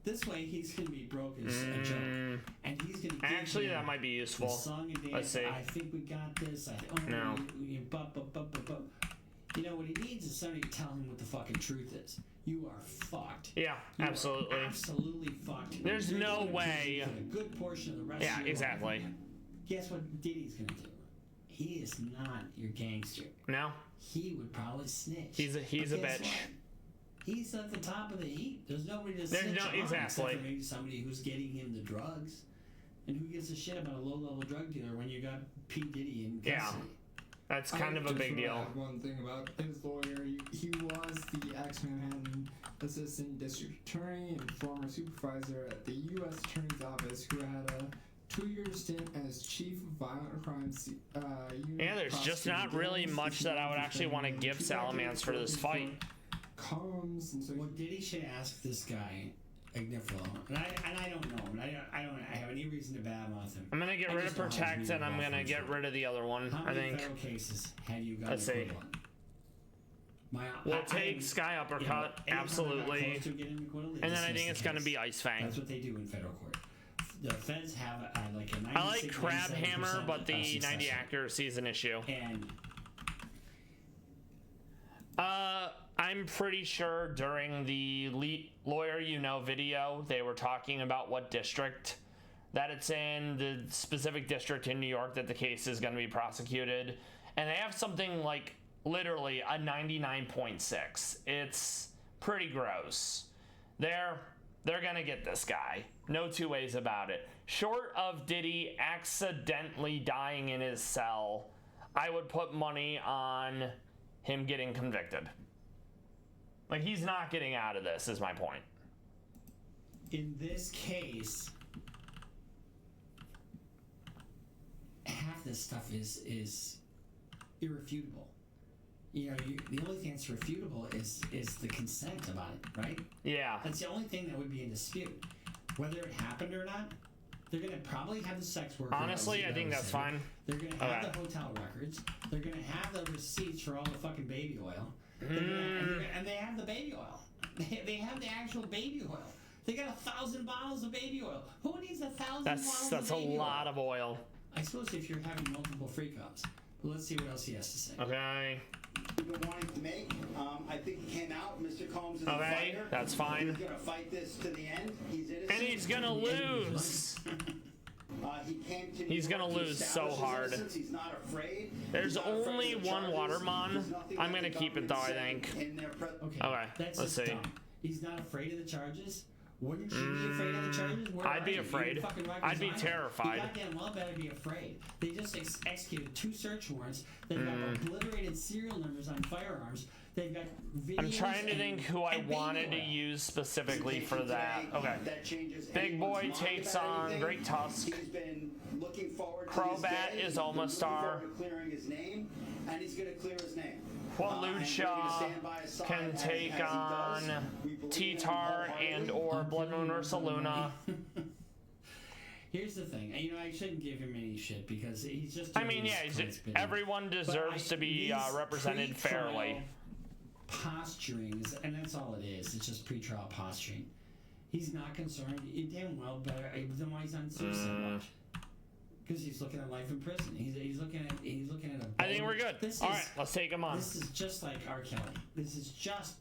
[SPEAKER 2] This way, he's going to be broke as a joke. And he's going to
[SPEAKER 1] Actually, that might be useful.
[SPEAKER 2] Song and dance.
[SPEAKER 1] Let's see.
[SPEAKER 2] I think we got this.
[SPEAKER 1] No.
[SPEAKER 2] You know, what he needs is somebody to tell him what the fucking truth is. You are fucked.
[SPEAKER 1] Yeah,
[SPEAKER 2] You
[SPEAKER 1] absolutely.
[SPEAKER 2] are absolutely fucked.
[SPEAKER 1] There's
[SPEAKER 2] You're
[SPEAKER 1] no
[SPEAKER 2] gonna
[SPEAKER 1] way.
[SPEAKER 2] for a good portion of the rest
[SPEAKER 1] Yeah,
[SPEAKER 2] of your
[SPEAKER 1] exactly.
[SPEAKER 2] life. Guess what Diddy's going to do? He is not your gangster.
[SPEAKER 1] No?
[SPEAKER 2] He would probably snitch.
[SPEAKER 1] He's a
[SPEAKER 2] But
[SPEAKER 1] bitch.
[SPEAKER 2] guess what? He's at the top of the heap. There's nobody to
[SPEAKER 1] There's
[SPEAKER 2] snitch
[SPEAKER 1] no-
[SPEAKER 2] on
[SPEAKER 1] exactly.
[SPEAKER 2] except for maybe somebody who's getting him the drugs. And who gives a shit about a low-level drug dealer when you got P. Diddy in custody?
[SPEAKER 1] Yeah. That's kind of a big deal.
[SPEAKER 4] Add one thing about his lawyer. He was the ex-Manhattan assistant district attorney and former supervisor at the U.S. Attorney's Office, who had a 2-year stint as chief of violent crimes unit.
[SPEAKER 1] Yeah, there's just not really much that I would actually want to give Salamance for this fight.
[SPEAKER 4] Columns and so.
[SPEAKER 2] What Diddy should ask this guy, Agnifilo, and I don't know him, and I don't have any reason to badmouth him.
[SPEAKER 1] I'm going to get
[SPEAKER 2] I
[SPEAKER 1] rid
[SPEAKER 2] just
[SPEAKER 1] of
[SPEAKER 2] know how
[SPEAKER 1] Protect
[SPEAKER 2] he's
[SPEAKER 1] and I'm going to
[SPEAKER 2] involved
[SPEAKER 1] get
[SPEAKER 2] in
[SPEAKER 1] rid of the other one,
[SPEAKER 2] How
[SPEAKER 1] I
[SPEAKER 2] many
[SPEAKER 1] think.
[SPEAKER 2] federal cases have you got?
[SPEAKER 1] Let's see.
[SPEAKER 2] equivalent?
[SPEAKER 1] We'll take Sky Uppercut, absolutely. And then I think it's going to be Ice Fang.
[SPEAKER 2] That's what they do in federal court. The feds have like a 96,
[SPEAKER 1] I like Crab Hammer,
[SPEAKER 2] 97%
[SPEAKER 1] but the
[SPEAKER 2] success
[SPEAKER 1] 90
[SPEAKER 2] rate.
[SPEAKER 1] accuracy is an issue.
[SPEAKER 2] And
[SPEAKER 1] I'm pretty sure during the Lawyer You Know video, they were talking about what district that it's in, the specific district in New York that the case is going to be prosecuted. And they have something like literally a 99.6. It's pretty gross. They're going to get this guy. No two ways about it. Short of Diddy accidentally dying in his cell, I would put money on him getting convicted. Like, he's not getting out of this, is my point.
[SPEAKER 2] in this case, half this stuff is irrefutable. You know, the only thing that's refutable is the consent about it, right?
[SPEAKER 1] Yeah.
[SPEAKER 2] That's the only thing that would be in dispute. Whether it happened or not, they're going to probably have the sex worker.
[SPEAKER 1] Honestly, I think that's fine.
[SPEAKER 2] They're going to have the hotel records. They're going to have the receipts for all the fucking baby oil. And they have the baby oil. They have the actual baby oil. They got 1,000 bottles of baby oil. Who needs 1,000 bottles
[SPEAKER 1] That's
[SPEAKER 2] of
[SPEAKER 1] a
[SPEAKER 2] baby
[SPEAKER 1] lot
[SPEAKER 2] oil?
[SPEAKER 1] of oil.
[SPEAKER 2] I suppose if you're having multiple freak ups. But let's see what else he has to say.
[SPEAKER 1] Okay.
[SPEAKER 5] We've been wanting to make. I think he came out. Mr. Combs is a
[SPEAKER 1] Okay,
[SPEAKER 5] fighter.
[SPEAKER 1] that's fine.
[SPEAKER 5] He's gonna fight this to the end. He's innocent.
[SPEAKER 1] And he's gonna lose.
[SPEAKER 5] He's
[SPEAKER 1] gonna lose so hard.
[SPEAKER 5] He's not afraid.
[SPEAKER 1] There's
[SPEAKER 5] He's not afraid
[SPEAKER 1] only
[SPEAKER 5] of the
[SPEAKER 1] one
[SPEAKER 5] charges.
[SPEAKER 1] Watermon.
[SPEAKER 5] There's nothing
[SPEAKER 1] I'm
[SPEAKER 5] that
[SPEAKER 1] gonna
[SPEAKER 5] the
[SPEAKER 1] keep it though, I
[SPEAKER 5] government
[SPEAKER 1] think.
[SPEAKER 5] said in their
[SPEAKER 1] Okay,
[SPEAKER 2] That's
[SPEAKER 1] let's
[SPEAKER 2] just
[SPEAKER 1] see.
[SPEAKER 2] dumb. He's not afraid of the charges. Wouldn't you be afraid of the charges? Where
[SPEAKER 1] I'd
[SPEAKER 2] are
[SPEAKER 1] be
[SPEAKER 2] you?
[SPEAKER 1] afraid.
[SPEAKER 2] You fucking Rikers
[SPEAKER 1] I'd be
[SPEAKER 2] Island.
[SPEAKER 1] terrified.
[SPEAKER 2] You goddamn well better be afraid. They just executed 2 search warrants. They've got obliterated serial numbers on firearms. They've got videos.
[SPEAKER 1] I'm trying to think who I
[SPEAKER 2] and baby
[SPEAKER 1] wanted to
[SPEAKER 2] oil.
[SPEAKER 1] use specifically for that. Okay. Big Boy takes on Great Tusk.
[SPEAKER 5] He's been looking forward to
[SPEAKER 1] Crobat
[SPEAKER 5] this day.
[SPEAKER 1] is
[SPEAKER 5] He's been
[SPEAKER 1] almost
[SPEAKER 5] looking
[SPEAKER 1] star.
[SPEAKER 5] forward to clearing his name, and he's going to clear his name.
[SPEAKER 1] Well,
[SPEAKER 5] And we're
[SPEAKER 1] Lucha
[SPEAKER 5] gonna stand by his side
[SPEAKER 1] can
[SPEAKER 5] as
[SPEAKER 1] take
[SPEAKER 5] he does.
[SPEAKER 1] on
[SPEAKER 5] We believe in him
[SPEAKER 1] T-Tar
[SPEAKER 5] wholeheartedly.
[SPEAKER 1] and or Blood Moon Ursa Luna.
[SPEAKER 2] Here's the thing. You know, I shouldn't give him any shit because he's just.
[SPEAKER 1] I
[SPEAKER 2] doing
[SPEAKER 1] mean,
[SPEAKER 2] his
[SPEAKER 1] yeah,
[SPEAKER 2] clickbait.
[SPEAKER 1] everyone deserves to be
[SPEAKER 2] these
[SPEAKER 1] represented
[SPEAKER 2] pre-trial
[SPEAKER 1] fairly.
[SPEAKER 2] Posturings, and that's all it is. It's just pre-trial posturing. He's not concerned. You damn well better. Then why he's on suicide watch? Because he's looking at life in prison. He's looking at
[SPEAKER 1] I think we're good. All right, let's take him on.
[SPEAKER 2] This is just like R. Kelly. This is just.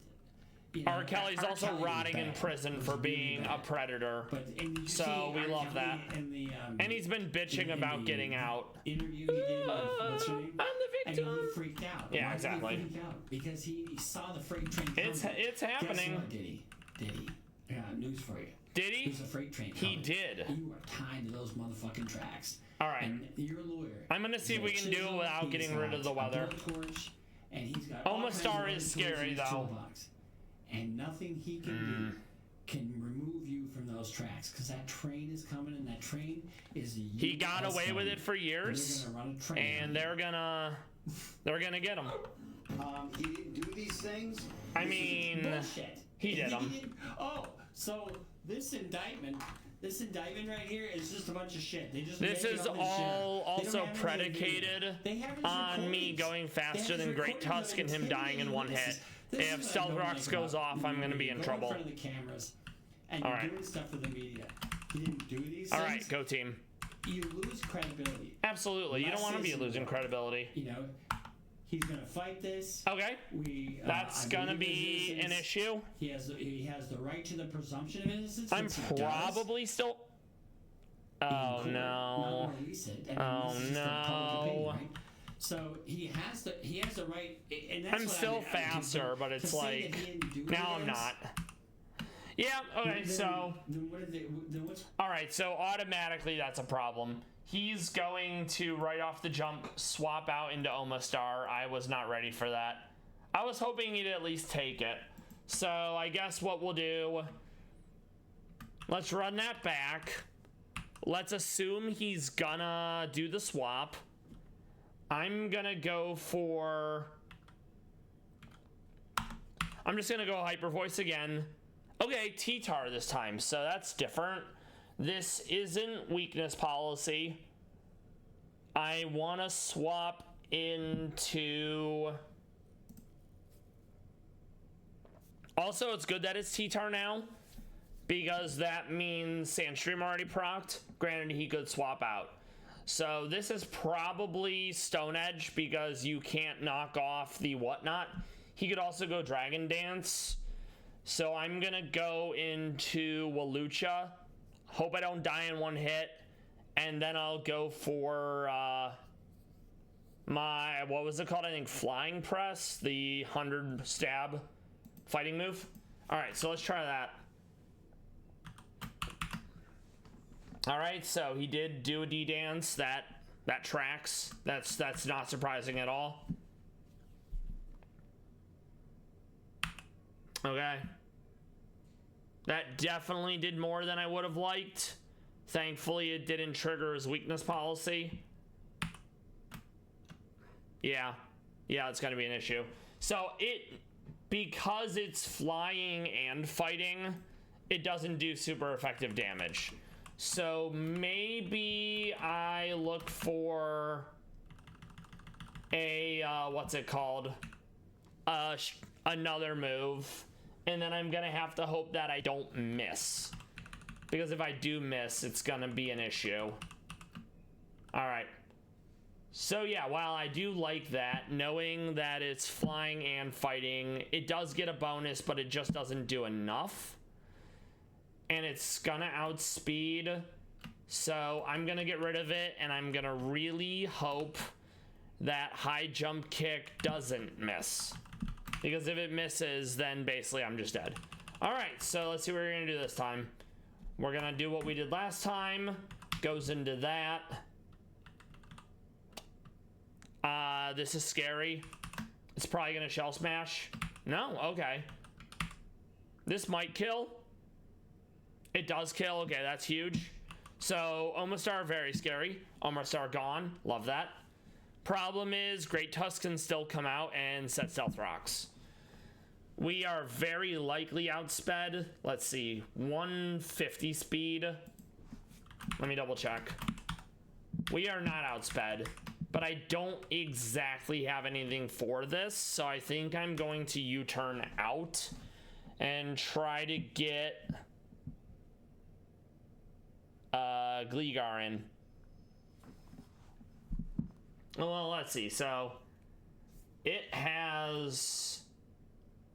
[SPEAKER 1] R. Kelly's also rotting in prison for being a predator. So we love that. And he's been bitching about getting out.
[SPEAKER 2] Interview he did with what's her name?
[SPEAKER 1] I'm the victim.
[SPEAKER 2] And he freaked out.
[SPEAKER 1] Yeah,
[SPEAKER 2] Why
[SPEAKER 1] exactly.
[SPEAKER 2] Did he freak out? Because he saw the freight train coming.
[SPEAKER 1] It's happening.
[SPEAKER 2] Guess what, Diddy? Yeah, news for you.
[SPEAKER 1] Did he?
[SPEAKER 2] There's a freight train
[SPEAKER 1] He
[SPEAKER 2] coming.
[SPEAKER 1] did.
[SPEAKER 2] You are tied to those motherfucking tracks.
[SPEAKER 1] All right.
[SPEAKER 2] And you're a lawyer.
[SPEAKER 1] I'm going to see if we can do it without getting rid of the weather.
[SPEAKER 2] Torch, and he's got all kinds of
[SPEAKER 1] Omastar is scary, though.
[SPEAKER 2] toolbox. And nothing he can do can remove you from those tracks, because that train is coming, and that train is the
[SPEAKER 1] He got away with it for years,
[SPEAKER 2] and they're gonna run a train
[SPEAKER 1] and they're gonna get him.
[SPEAKER 5] He didn't do these things.
[SPEAKER 1] I mean,
[SPEAKER 2] bullshit.
[SPEAKER 1] he did them.
[SPEAKER 2] Oh, so this indictment right here is just a bunch of shit. They just
[SPEAKER 1] This
[SPEAKER 2] made
[SPEAKER 1] is
[SPEAKER 2] all this shit
[SPEAKER 1] all
[SPEAKER 2] up. They don't
[SPEAKER 1] also
[SPEAKER 2] have any
[SPEAKER 1] predicated
[SPEAKER 2] They have his
[SPEAKER 1] on me
[SPEAKER 2] recordings.
[SPEAKER 1] going
[SPEAKER 2] They
[SPEAKER 1] faster
[SPEAKER 2] have his
[SPEAKER 1] than Great
[SPEAKER 2] recordings of
[SPEAKER 1] Tusk and him dying in one hit.
[SPEAKER 2] witnesses. This
[SPEAKER 1] If
[SPEAKER 2] is what I
[SPEAKER 1] Stealth
[SPEAKER 2] don't
[SPEAKER 1] Rocks
[SPEAKER 2] like
[SPEAKER 1] goes
[SPEAKER 2] about
[SPEAKER 1] off, I'm going to be in
[SPEAKER 2] go
[SPEAKER 1] trouble.
[SPEAKER 2] in front of the cameras, and
[SPEAKER 1] All
[SPEAKER 2] you're
[SPEAKER 1] right.
[SPEAKER 2] doing stuff for the media. He didn't do these
[SPEAKER 1] All
[SPEAKER 2] things.
[SPEAKER 1] right, go team.
[SPEAKER 2] You lose credibility.
[SPEAKER 1] Absolutely. You don't want to be losing credibility.
[SPEAKER 2] You know, he's gonna fight this.
[SPEAKER 1] Okay. That's
[SPEAKER 2] I
[SPEAKER 1] going to
[SPEAKER 2] believe
[SPEAKER 1] be
[SPEAKER 2] his
[SPEAKER 1] an
[SPEAKER 2] innocence.
[SPEAKER 1] issue.
[SPEAKER 2] He has the right to the presumption of innocence.
[SPEAKER 1] I'm
[SPEAKER 2] which he does.
[SPEAKER 1] probably still...
[SPEAKER 2] In
[SPEAKER 1] Oh,
[SPEAKER 2] court,
[SPEAKER 1] no.
[SPEAKER 2] not release it. I mean,
[SPEAKER 1] Oh,
[SPEAKER 2] this is just a public
[SPEAKER 1] no.
[SPEAKER 2] opinion, right? So he has the right, and that's
[SPEAKER 1] I'm
[SPEAKER 2] what
[SPEAKER 1] still
[SPEAKER 2] I mean,
[SPEAKER 1] faster, but
[SPEAKER 2] to
[SPEAKER 1] it's
[SPEAKER 2] say that
[SPEAKER 1] like...
[SPEAKER 2] he didn't do
[SPEAKER 1] Now I'm
[SPEAKER 2] this,
[SPEAKER 1] not. Yeah, okay,
[SPEAKER 2] then-
[SPEAKER 1] so...
[SPEAKER 2] then what did they? Then what's
[SPEAKER 1] Alright, so automatically that's a problem. He's going to, right off the jump, swap out into Omastar. I was not ready for that. I was hoping he'd at least take it. So I guess what we'll do... Let's run that back. Let's assume he's gonna do the swap. I'm gonna go for... I'm just gonna go Hyper Voice again. Okay, T-Tar this time, so that's different. This isn't weakness policy. I want to swap into... Also, it's good that it's T-Tar now, because that means Sandstream already procced. Granted, he could swap out. So this is probably Stone Edge, because you can't knock off the whatnot. He could also go Dragon Dance. So I'm going to go into Walucha. Hope I don't die in one hit. And then I'll go for my, what was it called? I think Flying Press, the 100 stab fighting move. All right, so let's try that. All right, so he did do a D-Dance. That tracks. That's not surprising at all. Okay. That definitely did more than I would have liked. Thankfully, it didn't trigger his weakness policy. Yeah, it's gonna be an issue. So because it's flying and fighting, it doesn't do super effective damage. So maybe I look for a, what's it called? Another move. And then I'm gonna have to hope that I don't miss. Because if I do miss, it's gonna be an issue. Alright. So yeah, while I do like that, knowing that it's flying and fighting, it does get a bonus, but it just doesn't do enough. And it's gonna outspeed. So I'm gonna get rid of it, and I'm gonna really hope that high jump kick doesn't miss. Because if it misses, then basically I'm just dead. Alright, so let's see what we're gonna do this time. We're gonna do what we did last time. Goes into that. This is scary. It's probably gonna shell smash. No? Okay. This might kill. It does kill. Okay, that's huge. So, Omastar, very scary. Omastar gone. Love that. Problem is, Great Tusk can still come out and set Stealth Rocks. We are very likely outsped. Let's see. 150 speed. Let me double check. We are not outsped. But I don't exactly have anything for this. So I think I'm going to U-turn out and try to get Gligar in. Well, let's see. So it has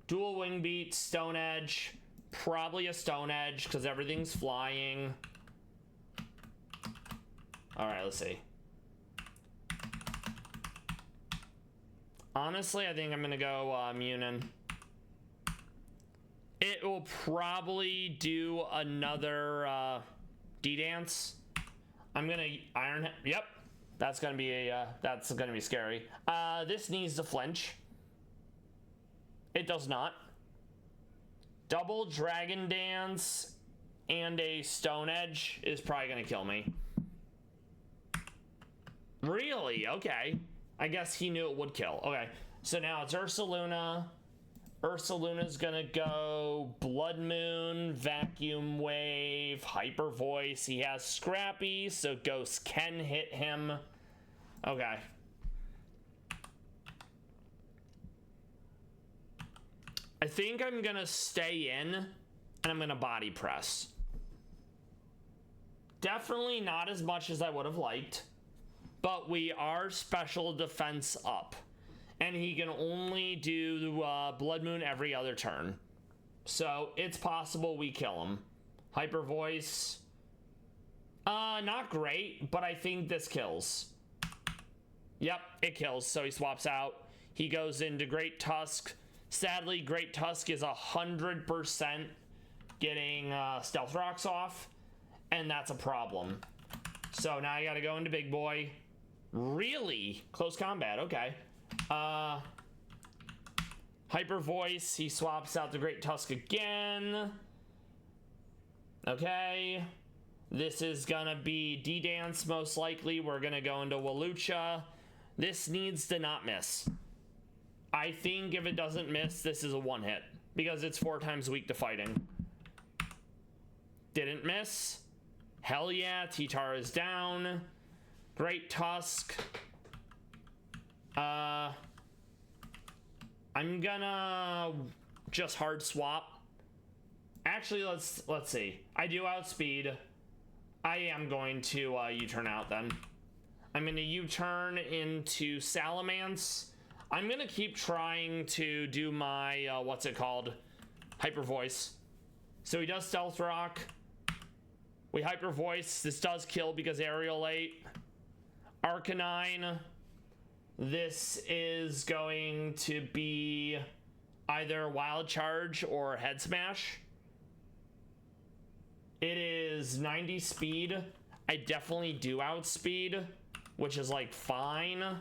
[SPEAKER 1] dual wing beat, stone edge, probably a stone edge because everything's flying. All right, let's see. Honestly, I think I'm gonna go Munin. It will probably do another D-dance. I'm gonna iron. Yep, that's gonna be scary. This needs to flinch. It does not. Double dragon dance and a stone edge is probably gonna kill me. Really? Okay. I guess he knew it would kill. Okay. So now it's Ursaluna. Ursaluna's gonna go Blood Moon, Vacuum Wave, Hyper Voice. He has Scrappy, so Ghost can hit him. Okay. I think I'm gonna stay in and I'm gonna body press. Definitely not as much as I would have liked, but we are special defense up. And he can only do Blood Moon every other turn. So it's possible we kill him. Hyper Voice. Not great, but I think this kills. Yep, it kills. So he swaps out. He goes into Great Tusk. Sadly, Great Tusk is 100% getting Stealth Rocks off. And that's a problem. So now I gotta go into Big Boy. Really? Close combat, okay. Hyper Voice, he swaps out the Great Tusk again. Okay. This is gonna be D-Dance most likely. We're gonna go into Walucha. This needs to not miss. I think if it doesn't miss, this is a one hit because it's 4 times weak to fighting. Didn't miss. Hell yeah, T-Tar is down. Great Tusk. I'm gonna just hard swap. Actually, let's see. I do outspeed. I am going to U-turn out then. I'm gonna U-turn into Salamence. I'm gonna keep trying to do my what's it called? Hyper Voice. So he does Stealth Rock. We Hyper Voice. This does kill because Aerial 8. Arcanine. This is going to be either Wild Charge or Head Smash. It is 90 speed. I definitely do outspeed, which is like fine. I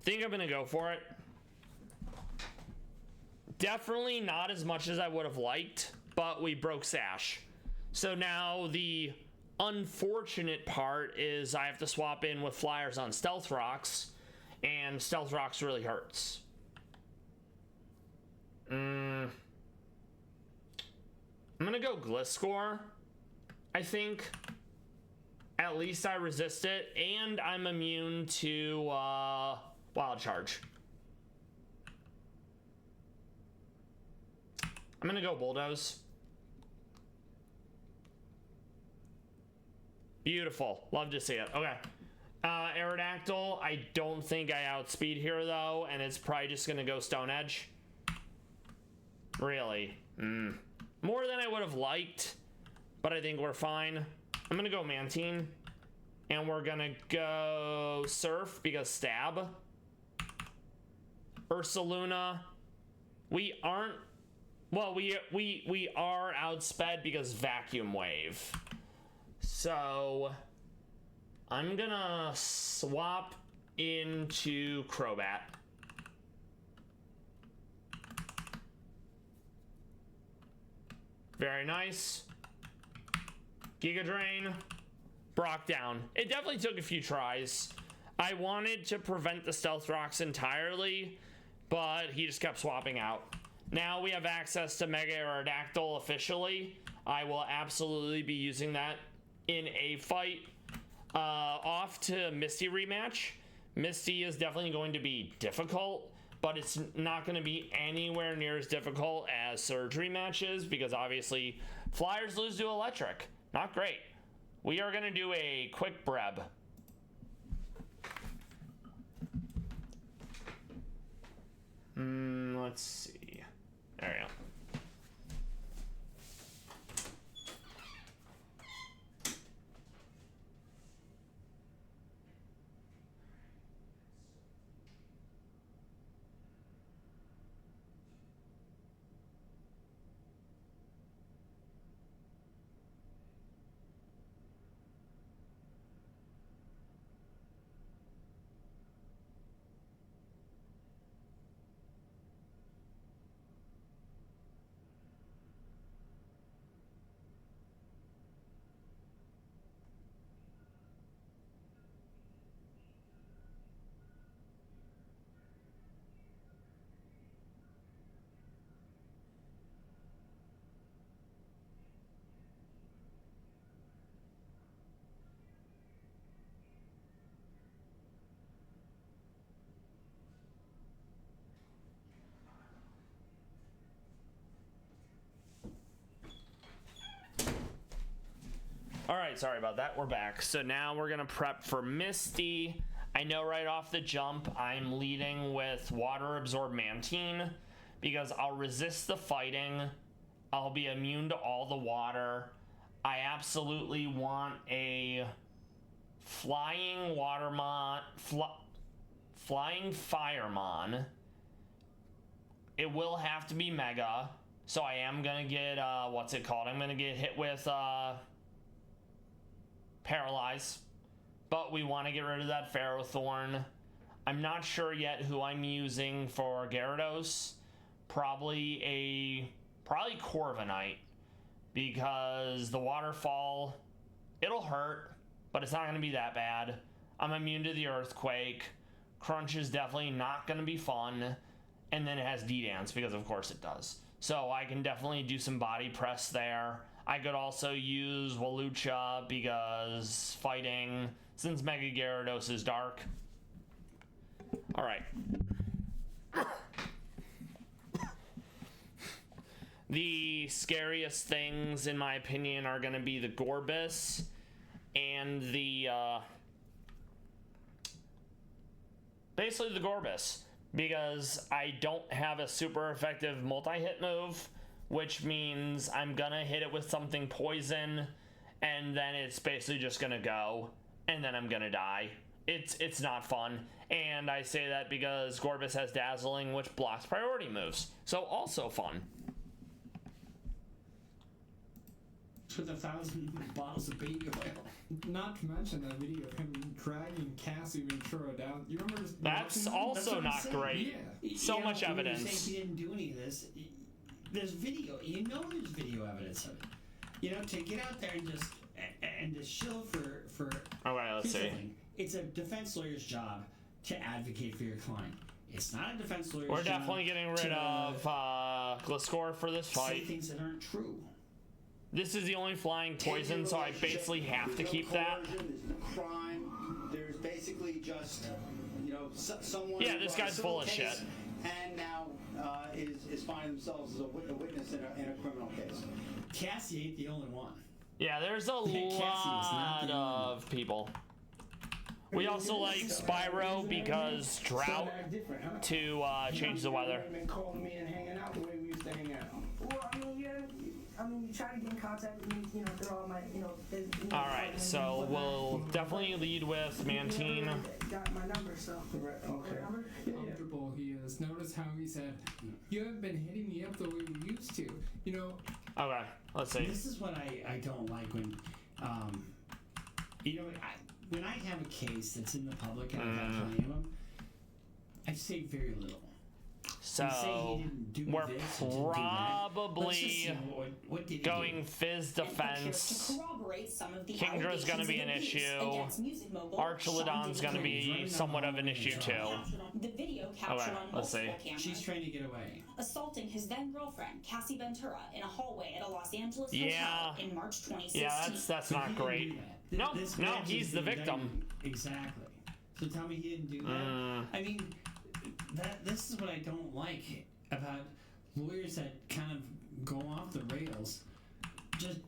[SPEAKER 1] think I'm gonna go for it. Definitely not as much as I would have liked, but we broke Sash. So now the unfortunate part is I have to swap in with Flyers on Stealth Rocks, and Stealth Rocks really hurts. I'm gonna go Gliscor, I think. At least I resist it, and I'm immune to Wild Charge. I'm gonna go Bulldoze. Beautiful. Love to see it. Okay. Aerodactyl, I don't think I outspeed here though, and it's probably just gonna go Stone Edge. Really? More than I would have liked, but I think we're fine. I'm gonna go Mantine, and we're gonna go Surf because Stab. Ursaluna. We aren't. Well, we are outsped because Vacuum Wave. So I'm gonna swap into Crobat. Very nice. Giga Drain. Brock down. It definitely took a few tries. I wanted to prevent the Stealth Rocks entirely, but he just kept swapping out. Now we have access to Mega Aerodactyl officially. I will absolutely be using that in a fight. Off to Misty rematch. Misty is definitely going to be difficult, but it's not going to be anywhere near as difficult as Surge rematches because obviously Flyers lose to Electric. Not great. We are going to do a quick Breb. sorry about that. We're back. So now we're gonna prep for Misty. I know right off the jump I'm leading with Water Absorb Mantine because I'll resist the fighting. I'll be immune to all the water. I absolutely want a flying Watermon, flying Firemon. It will have to be Mega, so I am gonna get what's it called? I'm gonna get hit with Paralyze, but we want to get rid of that Ferrothorn. I'm not sure yet who I'm using for Gyarados. Probably Corviknight, because the Waterfall, it'll hurt, but it's not going to be that bad. I'm immune to the Earthquake. Crunch is definitely not going to be fun. And then it has D-Dance, because of course it does. So I can definitely do some body press there. I could also use Walucha, because fighting, since Mega Gyarados is dark. Alright. The scariest things, in my opinion, are going to be the Gorbis and the, basically the Gorbis, because I don't have a super effective multi-hit move, which means I'm going to hit it with something poison, and then it's basically just going to go, and then I'm going to die. It's not fun, and I say that because Gorbis has Dazzling, which blocks priority moves, so also fun.
[SPEAKER 2] With 1,000 bottles of baby oil.
[SPEAKER 4] Not to mention that video of him dragging Cassie Ventura down. You remember this?
[SPEAKER 1] That's
[SPEAKER 4] watching
[SPEAKER 1] also
[SPEAKER 2] That's what I'm
[SPEAKER 1] not
[SPEAKER 2] saying.
[SPEAKER 1] great.
[SPEAKER 4] Yeah.
[SPEAKER 1] So much
[SPEAKER 2] when you're
[SPEAKER 1] evidence.
[SPEAKER 2] saying he didn't do any of this. There's video. You know there's video evidence of it. You know, to get out there and just shill for.
[SPEAKER 1] Alright, let's
[SPEAKER 2] here's the
[SPEAKER 1] see.
[SPEAKER 2] thing. It's a defense lawyer's job to advocate for your client. It's not a defense lawyer's
[SPEAKER 1] We're
[SPEAKER 2] job.
[SPEAKER 1] definitely getting rid
[SPEAKER 2] to,
[SPEAKER 1] of Gliscor for this
[SPEAKER 2] say
[SPEAKER 1] fight.
[SPEAKER 2] things that aren't true.
[SPEAKER 1] This is the only flying poison, so I basically have to keep that.
[SPEAKER 5] There's no crime. There's basically just, someone.
[SPEAKER 1] Yeah, this guy's full of shit.
[SPEAKER 5] And now is finding themselves as a witness in a criminal case.
[SPEAKER 2] Cassie ain't the only one.
[SPEAKER 1] Yeah, there's a
[SPEAKER 2] Cassie is not
[SPEAKER 1] lot
[SPEAKER 2] the only
[SPEAKER 1] of people. We also like Spyro because drought to change the weather.
[SPEAKER 6] Been calling me and hanging out the way we used to hang out.
[SPEAKER 7] Well, I mean, yeah, you try to get in contact with me, through all my,
[SPEAKER 1] Alright, so we'll definitely lead with Mantine.
[SPEAKER 7] Got my number, so.
[SPEAKER 6] Right, okay.
[SPEAKER 4] Comfortable he is. Notice how he said, "You haven't been hitting me up the way we used to." You know.
[SPEAKER 1] Okay, let's see.
[SPEAKER 2] This is what I don't like when, when I have a case that's in the public and I've had plenty of them, I say very little.
[SPEAKER 1] So
[SPEAKER 2] You say he didn't do
[SPEAKER 1] we're
[SPEAKER 2] this, he didn't do that. Let's just
[SPEAKER 1] probably
[SPEAKER 2] see what did he
[SPEAKER 1] going
[SPEAKER 2] do?
[SPEAKER 1] Fizz defense. Kingdra's gonna be an issue. Archelodon's gonna be somewhat of an issue too.
[SPEAKER 8] The video captured on
[SPEAKER 1] let's
[SPEAKER 8] multiple
[SPEAKER 1] see.
[SPEAKER 8] cameras.
[SPEAKER 2] She's trying to get away.
[SPEAKER 8] Assaulting his then girlfriend, Cassie Ventura, in a hallway at a Los Angeles
[SPEAKER 1] Yeah.
[SPEAKER 8] hotel in March 2016.
[SPEAKER 1] Yeah, that's
[SPEAKER 2] But
[SPEAKER 1] not
[SPEAKER 2] he didn't
[SPEAKER 1] great.
[SPEAKER 2] do that.
[SPEAKER 1] No,
[SPEAKER 2] This
[SPEAKER 1] no,
[SPEAKER 2] man
[SPEAKER 1] he's
[SPEAKER 2] just
[SPEAKER 1] the
[SPEAKER 2] indicted-
[SPEAKER 1] victim.
[SPEAKER 2] Exactly. So tell me he didn't do that. I mean, this is what I don't like about lawyers that kind of go off the rails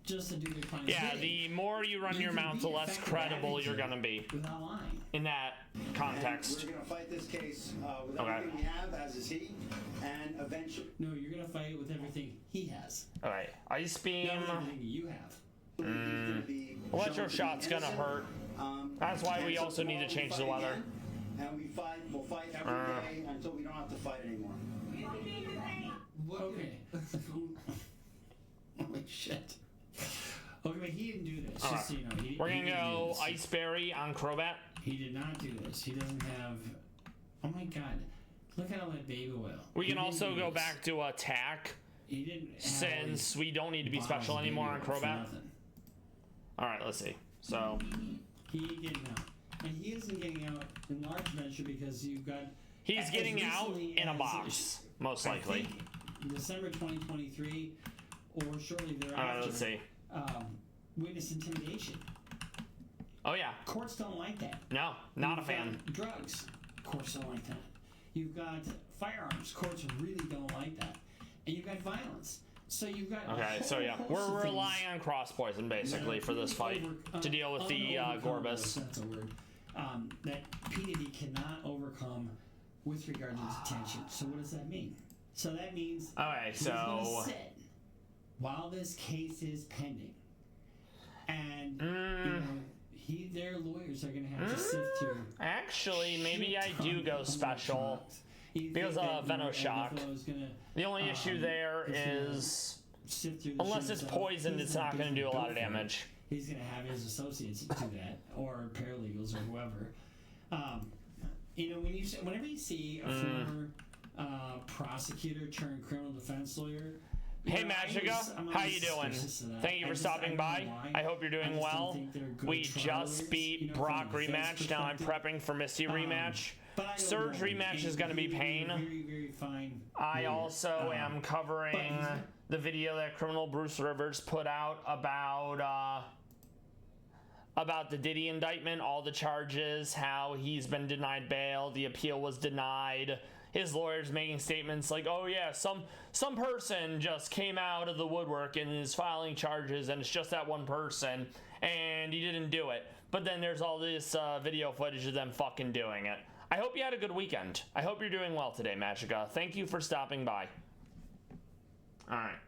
[SPEAKER 2] just to do their client's
[SPEAKER 1] Yeah,
[SPEAKER 2] bidding.
[SPEAKER 1] the more you run
[SPEAKER 2] You
[SPEAKER 1] your
[SPEAKER 2] can
[SPEAKER 1] mouth,
[SPEAKER 2] be
[SPEAKER 1] the
[SPEAKER 2] an
[SPEAKER 1] less
[SPEAKER 2] effective
[SPEAKER 1] credible you're
[SPEAKER 2] advocate
[SPEAKER 1] gonna be
[SPEAKER 2] without lying.
[SPEAKER 1] in that context.
[SPEAKER 5] And we're going to fight this case with
[SPEAKER 1] Okay.
[SPEAKER 5] everything we have, as is he, and eventually.
[SPEAKER 2] No, you're gonna fight with everything he has,
[SPEAKER 1] Alright, Ice Beam.
[SPEAKER 2] not with everything you have.
[SPEAKER 5] He's going to be
[SPEAKER 1] Electro
[SPEAKER 5] shown to be
[SPEAKER 1] Shot's gonna
[SPEAKER 5] innocent.
[SPEAKER 1] hurt. That's why we
[SPEAKER 5] And so
[SPEAKER 1] also need to
[SPEAKER 5] tomorrow
[SPEAKER 1] change
[SPEAKER 5] we
[SPEAKER 1] the
[SPEAKER 5] fight
[SPEAKER 1] weather.
[SPEAKER 5] again, and we'll fight every day until we don't have to fight anymore.
[SPEAKER 2] Okay. Holy shit. Okay, but he didn't do this.
[SPEAKER 1] Alright.
[SPEAKER 2] Just so you know, he
[SPEAKER 1] We're
[SPEAKER 2] he
[SPEAKER 1] gonna
[SPEAKER 2] didn't do
[SPEAKER 1] go
[SPEAKER 2] this.
[SPEAKER 1] Ice Berry on Crobat.
[SPEAKER 2] He did not do this. He doesn't have. Oh my god. Look at all that baby oil.
[SPEAKER 1] We
[SPEAKER 2] He
[SPEAKER 1] can
[SPEAKER 2] didn't
[SPEAKER 1] also
[SPEAKER 2] do
[SPEAKER 1] go
[SPEAKER 2] this.
[SPEAKER 1] back to attack
[SPEAKER 2] He didn't have all
[SPEAKER 1] since
[SPEAKER 2] these
[SPEAKER 1] we don't need to be
[SPEAKER 2] bottles
[SPEAKER 1] special
[SPEAKER 2] of baby
[SPEAKER 1] anymore on
[SPEAKER 2] oil for
[SPEAKER 1] Crobat.
[SPEAKER 2] nothing.
[SPEAKER 1] Alright, let's see. So,
[SPEAKER 2] He getting out. And he isn't getting out in large measure because you've got.
[SPEAKER 1] he's
[SPEAKER 2] as
[SPEAKER 1] getting out
[SPEAKER 2] recently
[SPEAKER 1] in a
[SPEAKER 2] as-
[SPEAKER 1] box, most
[SPEAKER 2] I
[SPEAKER 1] likely.
[SPEAKER 2] think December 2023 or shortly thereafter.
[SPEAKER 1] Alright, let's see.
[SPEAKER 2] Witness intimidation.
[SPEAKER 1] Oh yeah,
[SPEAKER 2] Courts don't like that.
[SPEAKER 1] no, not a
[SPEAKER 2] You've
[SPEAKER 1] fan.
[SPEAKER 2] got drugs. Courts don't like that. You've got firearms. Courts really don't like that. And you've got violence. So you've got
[SPEAKER 1] Okay, so yeah, we're relying on cross poison basically for this fight to deal with the Gorbis.
[SPEAKER 2] That's a word. That P. Diddy cannot overcome with regard to detention. So what does that mean? So that means
[SPEAKER 1] Okay,
[SPEAKER 2] he's gonna
[SPEAKER 1] so
[SPEAKER 2] sit while this case is pending, and you know, their lawyers are gonna have to sift through.
[SPEAKER 1] actually, maybe I do go special because of Venoshock. The only issue there is unless it's poisoned, it's not going to do a lot of damage.
[SPEAKER 2] He's going to have his associates do that, or paralegals, or whoever. You know, whenever you see a former prosecutor turned criminal defense lawyer.
[SPEAKER 1] Hey Magica, how you doing? Thank you for stopping by. I hope you're doing well. We just beat Brock rematch. Now I'm prepping for Misty rematch. Surge rematch is going to be pain.
[SPEAKER 2] Very fine.
[SPEAKER 1] I also am covering the video that criminal Bruce Rivers put out about the Diddy indictment, all the charges, how he's been denied bail, the appeal was denied. His lawyers making statements like, "Oh yeah, some person just came out of the woodwork and is filing charges, and it's just that one person, and he didn't do it." But then there's all this video footage of them fucking doing it. I hope you had a good weekend. I hope you're doing well today, Magica. Thank you for stopping by. All right.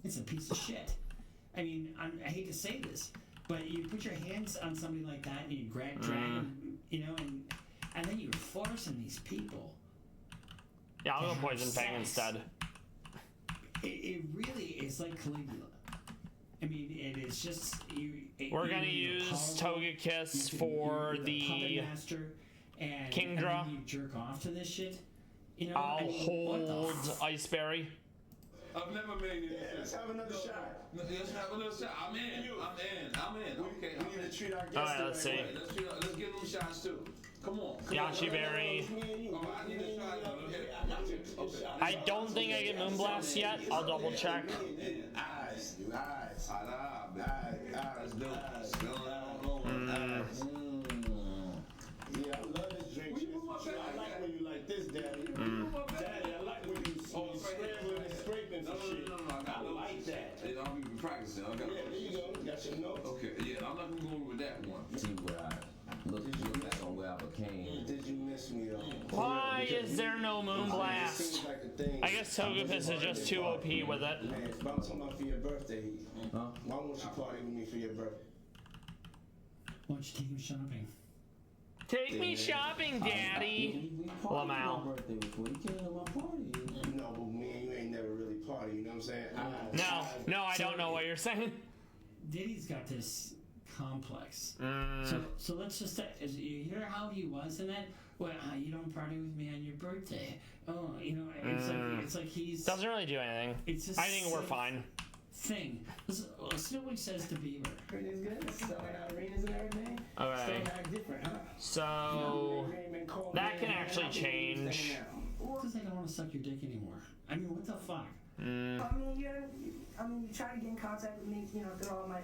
[SPEAKER 2] It's a piece of shit. I mean, I hate to say this, but you put your hands on somebody like that and you drag them, you know, and then you're forcing these people.
[SPEAKER 1] Yeah, I'll go Poison Fang instead.
[SPEAKER 2] It really is like Caligula. I mean, it is just
[SPEAKER 1] we're gonna use Togekiss for the
[SPEAKER 2] and
[SPEAKER 1] Kingdra.
[SPEAKER 2] And you jerk off to this shit. You know,
[SPEAKER 1] I'll hold Iceberry.
[SPEAKER 3] I've never made it.
[SPEAKER 6] Let's have another shot.
[SPEAKER 3] Let's have another shot. I'm in. Okay.
[SPEAKER 6] We need to treat our guests.
[SPEAKER 1] Alright, let's see.
[SPEAKER 3] Let's give them shots too. Come on.
[SPEAKER 1] Yachi Berry.
[SPEAKER 3] I need a shot.
[SPEAKER 1] I don't think I get Moonblast yet. I'll double check.
[SPEAKER 3] Eyes. Let's do it.
[SPEAKER 6] Yeah, I love this drink. I like when you like this, Daddy. Daddy, I like when you scrambling and scraping for shit.
[SPEAKER 3] No.
[SPEAKER 6] I like that.
[SPEAKER 3] I'll be practicing.
[SPEAKER 6] Yeah, there you go. Got your notes.
[SPEAKER 3] Okay, yeah, I'm not gonna go with that one.
[SPEAKER 9] See where I look back on where I became.
[SPEAKER 6] Did you miss me though?
[SPEAKER 1] Why is there no Moonblast? I guess Togepiss is just too OP with it.
[SPEAKER 6] Man, it's about talking about for your birthday. Why won't you party with me for your birthday?
[SPEAKER 2] Why don't you take him shopping?
[SPEAKER 1] Take me shopping, Daddy. Lamau.
[SPEAKER 9] Birthday before you came to my party.
[SPEAKER 6] No, but me and you ain't never really party, you know what I'm saying?
[SPEAKER 1] No, I don't know what you're saying.
[SPEAKER 2] Diddy's got this complex. So let's just say, you hear how he was in that? Well, you don't party with me on your birthday. Oh, you know, it's like he's
[SPEAKER 1] Doesn't really do anything.
[SPEAKER 2] It's just
[SPEAKER 1] I think we're fine.
[SPEAKER 2] Thing. Let's know what he says to Bieber.
[SPEAKER 6] Everything's good. Selling out arenas and everything.
[SPEAKER 1] Okay.
[SPEAKER 6] Still act different, huh?
[SPEAKER 1] So that can actually change.
[SPEAKER 2] Because I don't want to suck your dick anymore. I mean, what the fuck?
[SPEAKER 7] I mean, you try to get in contact with me, you know, through all my,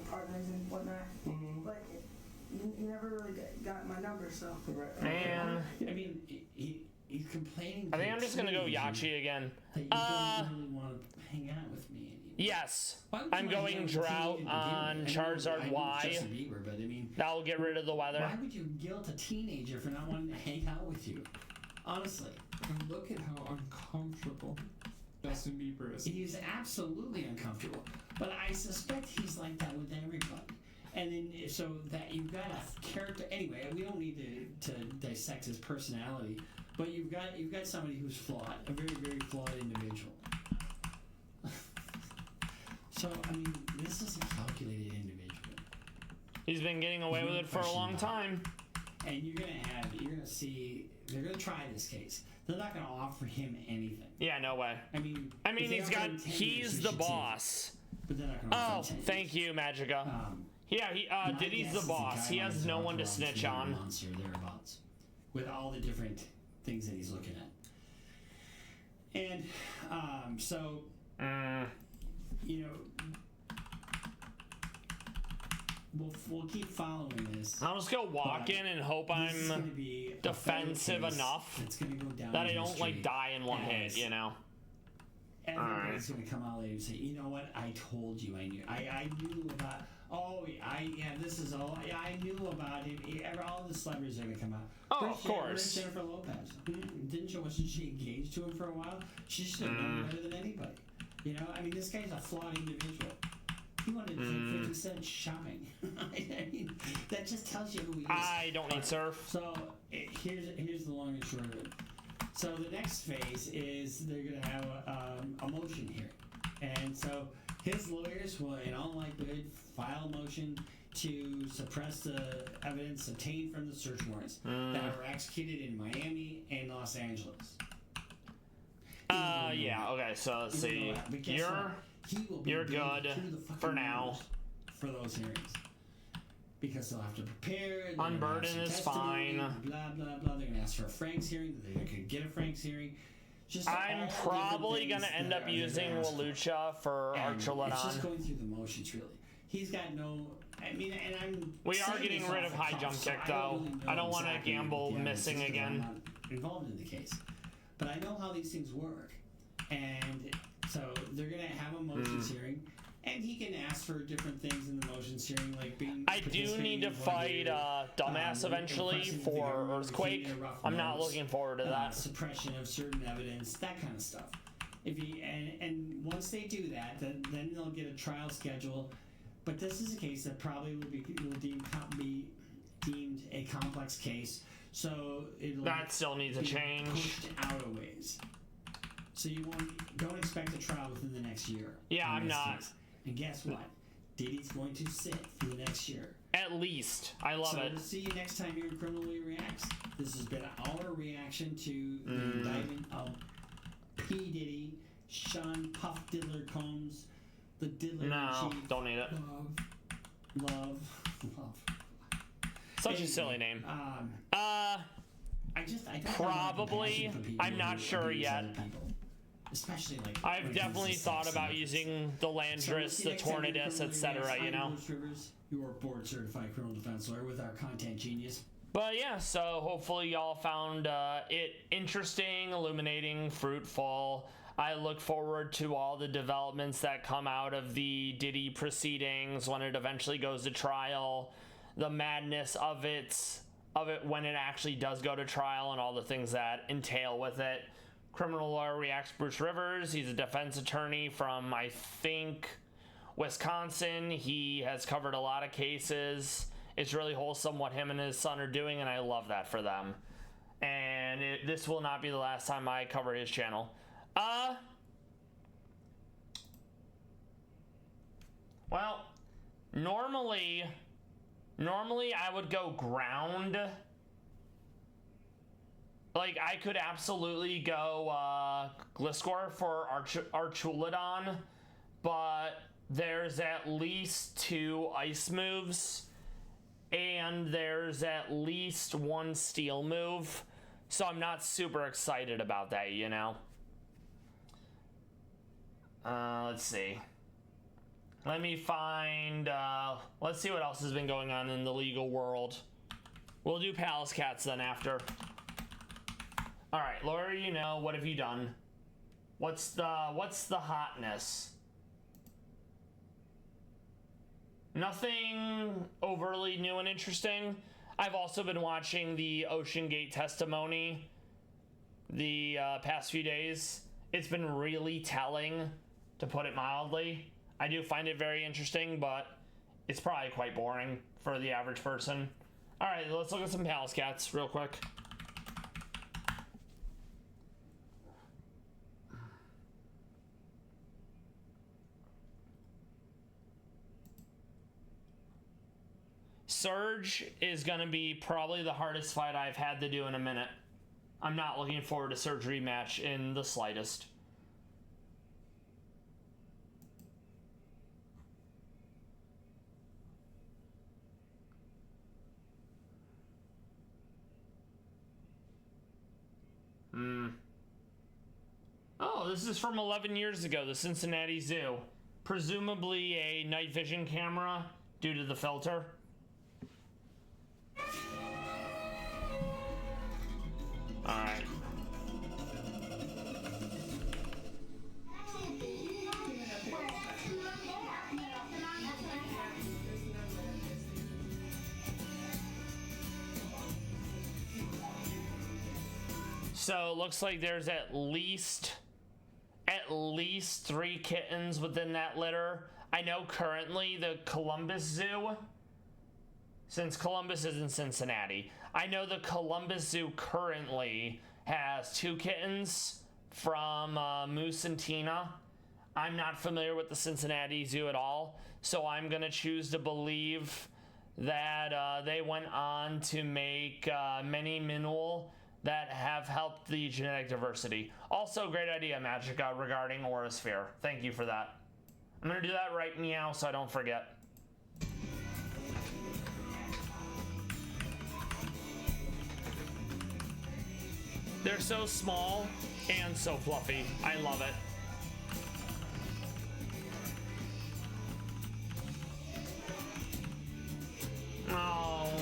[SPEAKER 7] partners and whatnot. But you never really got my number, so.
[SPEAKER 1] Man.
[SPEAKER 2] I mean, he's complaining.
[SPEAKER 1] I think I'm just gonna go Yachi again.
[SPEAKER 2] That you don't really want to hang out with me anymore.
[SPEAKER 1] Yes. I'm going Drought on Charizard Y.
[SPEAKER 2] Justin Bieber, but I mean,
[SPEAKER 1] That'll get rid of the weather.
[SPEAKER 2] why would you guilt a teenager for not wanting to hang out with you? Honestly.
[SPEAKER 4] And look at how uncomfortable Justin Bieber is.
[SPEAKER 2] He's absolutely uncomfortable. But I suspect he's like that with everybody. And then, so that you've got a character. Anyway, we don't need to dissect his personality. But you've got somebody who's flawed, a very, very flawed individual. So, I mean, this is a calculated individual.
[SPEAKER 1] He's been getting away with it for a long time.
[SPEAKER 2] And you're gonna see, they're gonna try this case. They're not gonna offer him anything.
[SPEAKER 1] Yeah, no way.
[SPEAKER 2] I mean,
[SPEAKER 1] he's the boss.
[SPEAKER 2] But they're not gonna offer him 10 years.
[SPEAKER 1] Thank you, Magica.
[SPEAKER 2] My
[SPEAKER 1] Diddy's
[SPEAKER 2] guess
[SPEAKER 1] the
[SPEAKER 2] is
[SPEAKER 1] boss. He
[SPEAKER 2] guy
[SPEAKER 1] has
[SPEAKER 2] is
[SPEAKER 1] no
[SPEAKER 2] off
[SPEAKER 1] one to
[SPEAKER 2] around
[SPEAKER 1] snitch
[SPEAKER 2] 3
[SPEAKER 1] on.
[SPEAKER 2] months or thereabouts, with all the different things that he's looking at. And so, you know, we'll keep following this.
[SPEAKER 1] I'll just go walk in and hope I'm defensive enough
[SPEAKER 2] It's gonna go down
[SPEAKER 1] that I
[SPEAKER 2] in
[SPEAKER 1] don't
[SPEAKER 2] history
[SPEAKER 1] die in one hit,
[SPEAKER 2] as
[SPEAKER 1] you know.
[SPEAKER 2] everybody's going to come out later and say, you know what? I told you I knew. I knew about. This is all. Yeah, I knew about him. All the celebrities are going to come out.
[SPEAKER 1] Oh, of course.
[SPEAKER 2] Jennifer Lopez. Wasn't she engaged to him for a while? She should have known better than anybody. You know, I mean, this guy's a flawed individual. He wanted to take 50 cents shopping. I mean, that just tells you who he is.
[SPEAKER 1] I don't need surf.
[SPEAKER 2] So here's the long and short of it. So the next phase is they're going to have a motion hearing. And so his lawyers will, in all likelihood, file a motion to suppress the evidence obtained from the search warrants that were executed in Miami and Los Angeles.
[SPEAKER 1] Yeah, okay, so let's see. You're good for now.
[SPEAKER 2] For those hearings. Because they'll have to prepare.
[SPEAKER 1] Unburden is fine.
[SPEAKER 2] Blah, blah, blah. They're going to ask for a Franks hearing. They could get a Franks hearing.
[SPEAKER 1] I'm probably going to end up using Walucha for Archuleta.
[SPEAKER 2] It's just going through the motions, really. He's got no... I mean, and I'm...
[SPEAKER 1] We are getting rid of high jump kick, though. I don't want to gamble missing again.
[SPEAKER 2] I'm not involved in the case. But I know how these things work. And so they're going to have a motions hearing. And he can ask for different things in the motions hearing, like being...
[SPEAKER 1] I do need to fight Dumbass eventually for Earthquake. I'm not looking forward to that.
[SPEAKER 2] Suppression of certain evidence, that kind of stuff. And once they do that, then they'll get a trial schedule. But this is a case that probably will be deemed a complex case. So
[SPEAKER 1] that still needs a change.
[SPEAKER 2] Pushed out a ways. So don't expect a trial within the next year.
[SPEAKER 1] Yeah, I'm not.
[SPEAKER 2] Case. And guess what? Diddy's going to sit for the next year.
[SPEAKER 1] At least. I love it.
[SPEAKER 2] So we'll see you next time here in Criminally Reacts. This has been our reaction to the indictment of P. Diddy, Sean Puff Diddler Combs, the Diddler
[SPEAKER 1] No,
[SPEAKER 2] Chief.
[SPEAKER 1] don't need it.
[SPEAKER 2] Love.
[SPEAKER 1] Such a silly name.
[SPEAKER 2] I
[SPEAKER 1] probably. I'm not sure yet.
[SPEAKER 2] Especially like
[SPEAKER 1] I've definitely thought about using the Landris, the Tornadus, etc. You know.
[SPEAKER 2] You are board certified criminal defense lawyer with our content genius.
[SPEAKER 1] But yeah, so hopefully y'all found it interesting, illuminating, fruitful. I look forward to all the developments that come out of the Diddy proceedings when it eventually goes to trial, the madness of it when it actually does go to trial, and all the things that entail with it. Criminal Lawyer Reacts Bruce Rivers. He's a defense attorney from, I think, Wisconsin. He has covered a lot of cases. It's really wholesome what him and his son are doing, and I love that for them. And this will not be the last time I cover his channel. Well, normally I would go ground. Like, I could absolutely go Gliscor for Archuleta, but there's at least 2 ice moves, and there's at least 1 steel move, so I'm not super excited about that, you know? Let's see. Let me find, let's see what else has been going on in the legal world. We'll do Pallas Cats then after. Alright, Laura, you know, what have you done? What's the hotness? Nothing overly new and interesting. I've also been watching the Ocean Gate testimony the past few days. It's been really telling, to put it mildly. I do find it very interesting, but it's probably quite boring for the average person. Alright, let's look at some Pallas Cats real quick. Surge is going to be probably the hardest fight I've had to do in a minute. I'm not looking forward to Surge rematch in the slightest. Oh, this is from 11 years ago, the Cincinnati Zoo. Presumably a night vision camera due to the filter. Alright. So it looks like there's at least 3 kittens within that litter. I know currently the Columbus Zoo, since Columbus is in Cincinnati, I know the Columbus Zoo currently has 2 kittens from Moose and Tina. I'm not familiar with the Cincinnati Zoo at all, so I'm gonna choose to believe that they went on to make many Meownwell that have helped the genetic diversity. Also, great idea, Magica, regarding Aurasphere. Thank you for that. I'm gonna do that right meow so I don't forget. They're so small and so fluffy. I love it. Oh.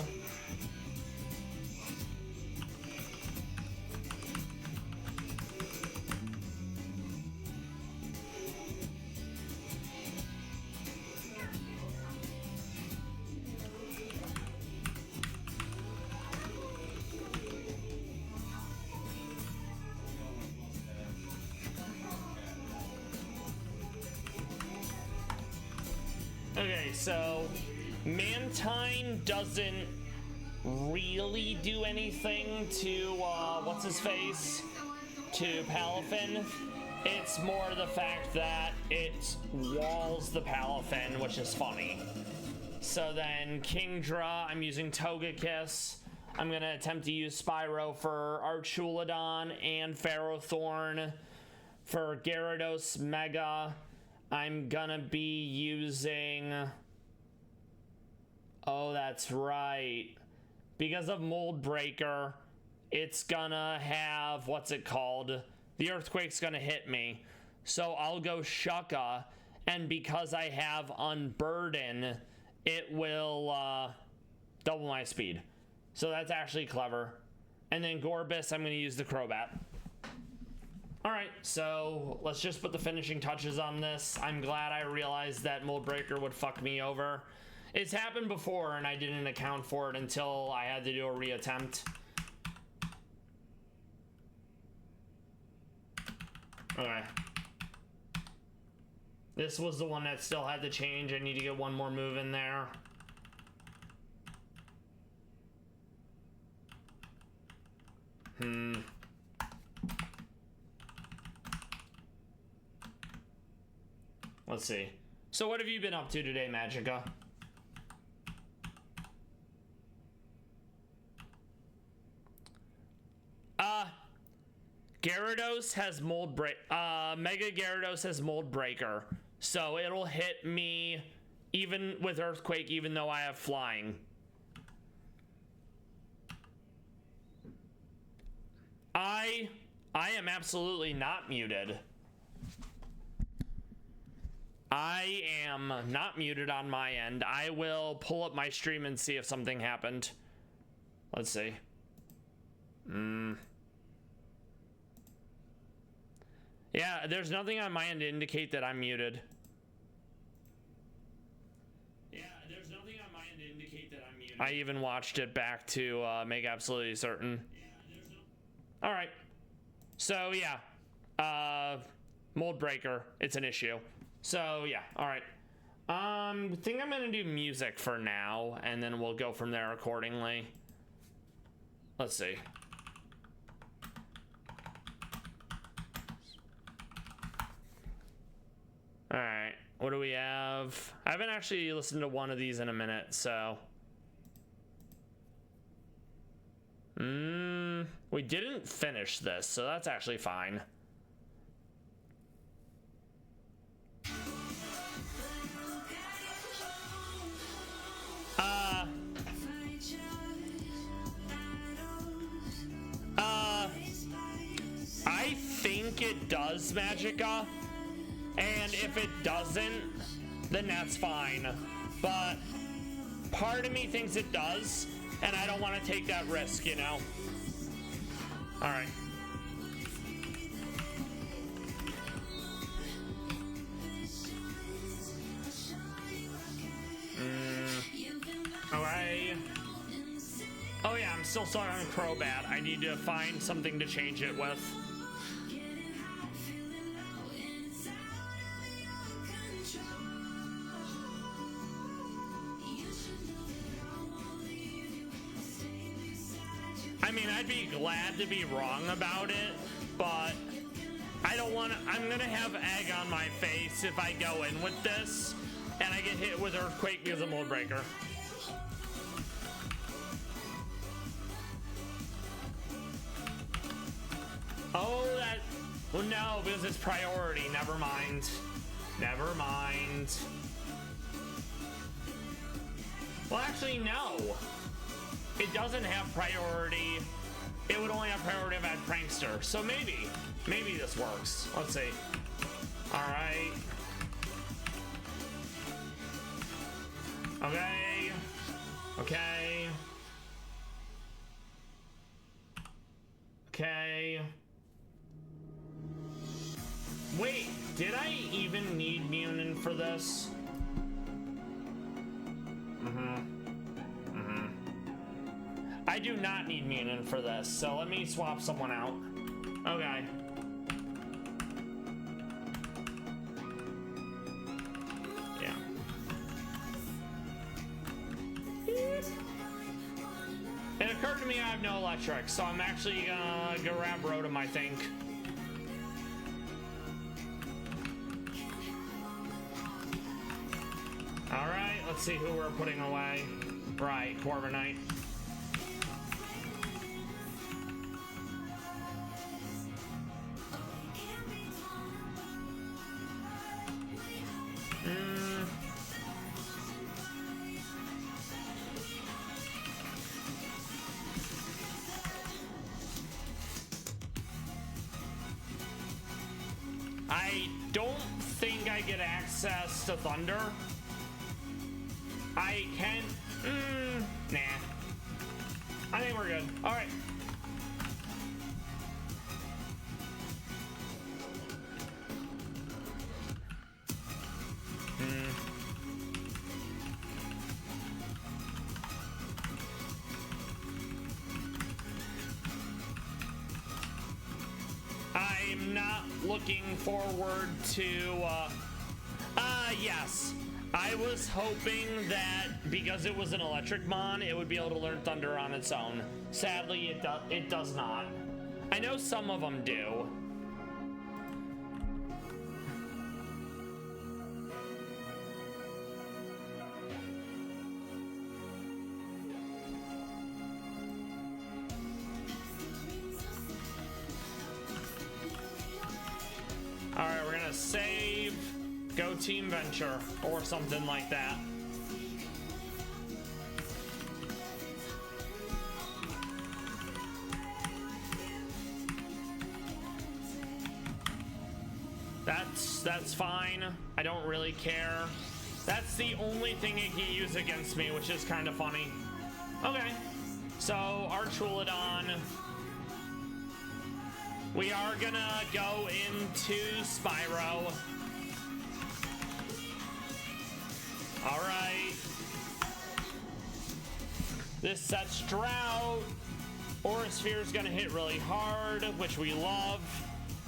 [SPEAKER 1] Okay, so Mantine doesn't really do anything to what's his face, to Palafin. It's more the fact that it walls the Palafin, which is funny. So then Kingdra, I'm using Togekiss. I'm gonna attempt to use Spyro for Archulodon and Ferrothorn. For Gyarados Mega, I'm gonna be using... Oh, that's right. Because of Mold Breaker, it's gonna have... What's it called? The Earthquake's gonna hit me. So I'll go Shucka, and because I have Unburden, it will double my speed. So that's actually clever. And then Gorbis, I'm gonna use the Crobat. Alright, so let's just put the finishing touches on this. I'm glad I realized that Mold Breaker would fuck me over. It's happened before and I didn't account for it until I had to do a reattempt. Okay. This was the one that still had to change. I need to get one more move in there. Let's see. So what have you been up to today, Magica? Gyarados has Mold Break. Mega Gyarados has Mold Breaker, so it'll hit me even with Earthquake, even though I have Flying. I am absolutely not muted. I am not muted on my end. I will pull up my stream and see if something happened. Let's see. Yeah, there's nothing on my end to indicate that I'm muted. Yeah, there's nothing on my end to indicate that I'm muted. I even watched it back to make absolutely certain. Yeah, there's no... All right. So yeah, Mold Breaker, it's an issue. So yeah, all right. I think I'm gonna do music for now, and then we'll go from there accordingly. Let's see. All right, what do we have? I haven't actually listened to one of these in a minute, so. We didn't finish this, so that's actually fine. I think it does, Magica, and if it doesn't, then that's fine. But part of me thinks it does, and I don't want to take that risk, you know? All right. All right. Oh yeah, I'm still stuck on Crobat. I need to find something to change it with. I mean, I'd be glad to be wrong about it, but I don't want to. I'm gonna have egg on my face if I go in with this and I get hit with Earthquake because of Mold Breaker. Oh, that. Well, no, because it's priority. Never mind. Never mind. Well, actually, no. It doesn't have priority. It would only have priority if I had Prankster. So maybe this works. Let's see. All right. Okay. Okay. Okay. Wait, did I even need Meownen for this? I do not need Meownen for this, so let me swap someone out. Okay. Yeah. It occurred to me I have no electric, so I'm actually gonna grab Rotom, I think. Alright, let's see who we're putting away. Right, Corviknight. I don't think I get access to Thunder. I can. Nah. I think we're good. All right. I'm not looking forward to. Yes. I was hoping that because it was an electric mon, it would be able to learn Thunder on its own. Sadly, it does not. I know some of them do. All right, we're gonna save. Go Team Venture, or something like that. That's fine. I don't really care. That's the only thing it can use against me, which is kind of funny. Okay, so Archulodon. We are gonna go into Spyro. All right. This sets Drought. Aura Sphere is gonna hit really hard, which we love.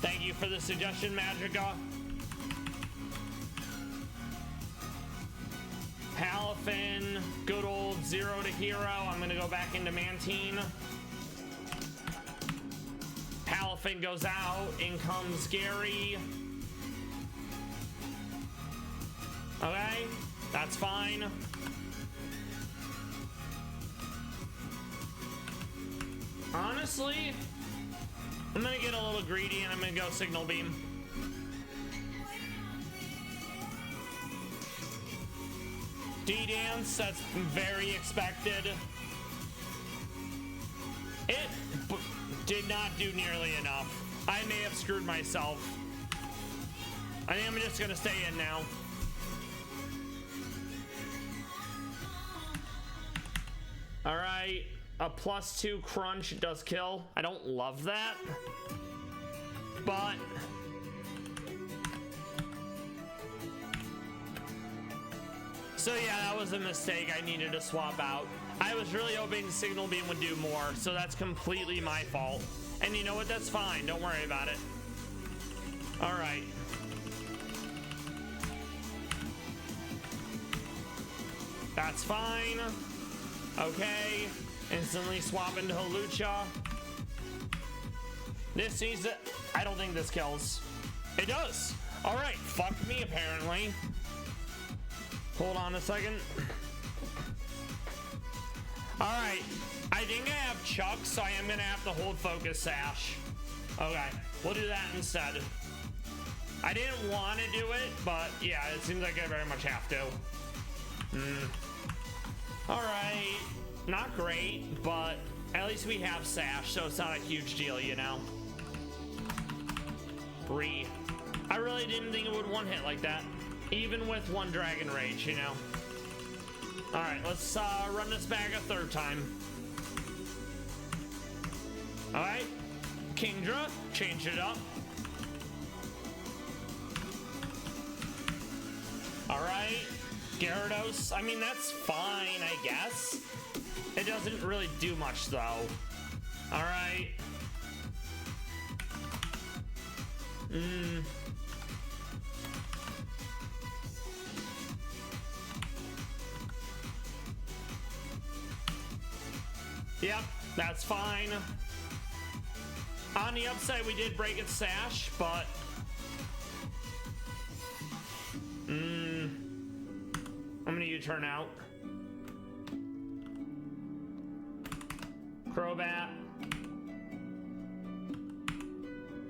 [SPEAKER 1] Thank you for the suggestion, Magica. Palafin, good old 0 to hero. I'm gonna go back into Mantine. Palafin goes out, in comes Gary. Okay. That's fine. Honestly, I'm gonna get a little greedy and I'm gonna go Signal Beam. D-Dance, that's very expected. It did not do nearly enough. I may have screwed myself. I think I'm just gonna stay in now. All right, a +2 crunch does kill. I don't love that, but So yeah, that was a mistake. I needed to swap out. I was really hoping Signal Beam would do more, so that's completely my fault. And you know what? That's fine. Don't worry about it. All right. That's fine. Okay. Instantly swap into Holucha. This needs to... I don't think this kills. It does. All right. Fuck me, apparently. Hold on a second. All right. I think I have Chuck, so I am going to have to hold Focus Sash. Okay. We'll do that instead. I didn't want to do it, but yeah, it seems like I very much have to. All right. Not great, but at least we have Sash, so it's not a huge deal, you know? Bree. I really didn't think it would one hit like that. Even with one Dragon Rage, you know? Alright, let's run this back a third time. Alright. Kingdra, change it up. Alright. Gyarados, I mean, that's fine, I guess. It doesn't really do much, though. Alright. Yep, that's fine. On the upside, we did break its Sash, but... I'm gonna U-turn out. Crobat.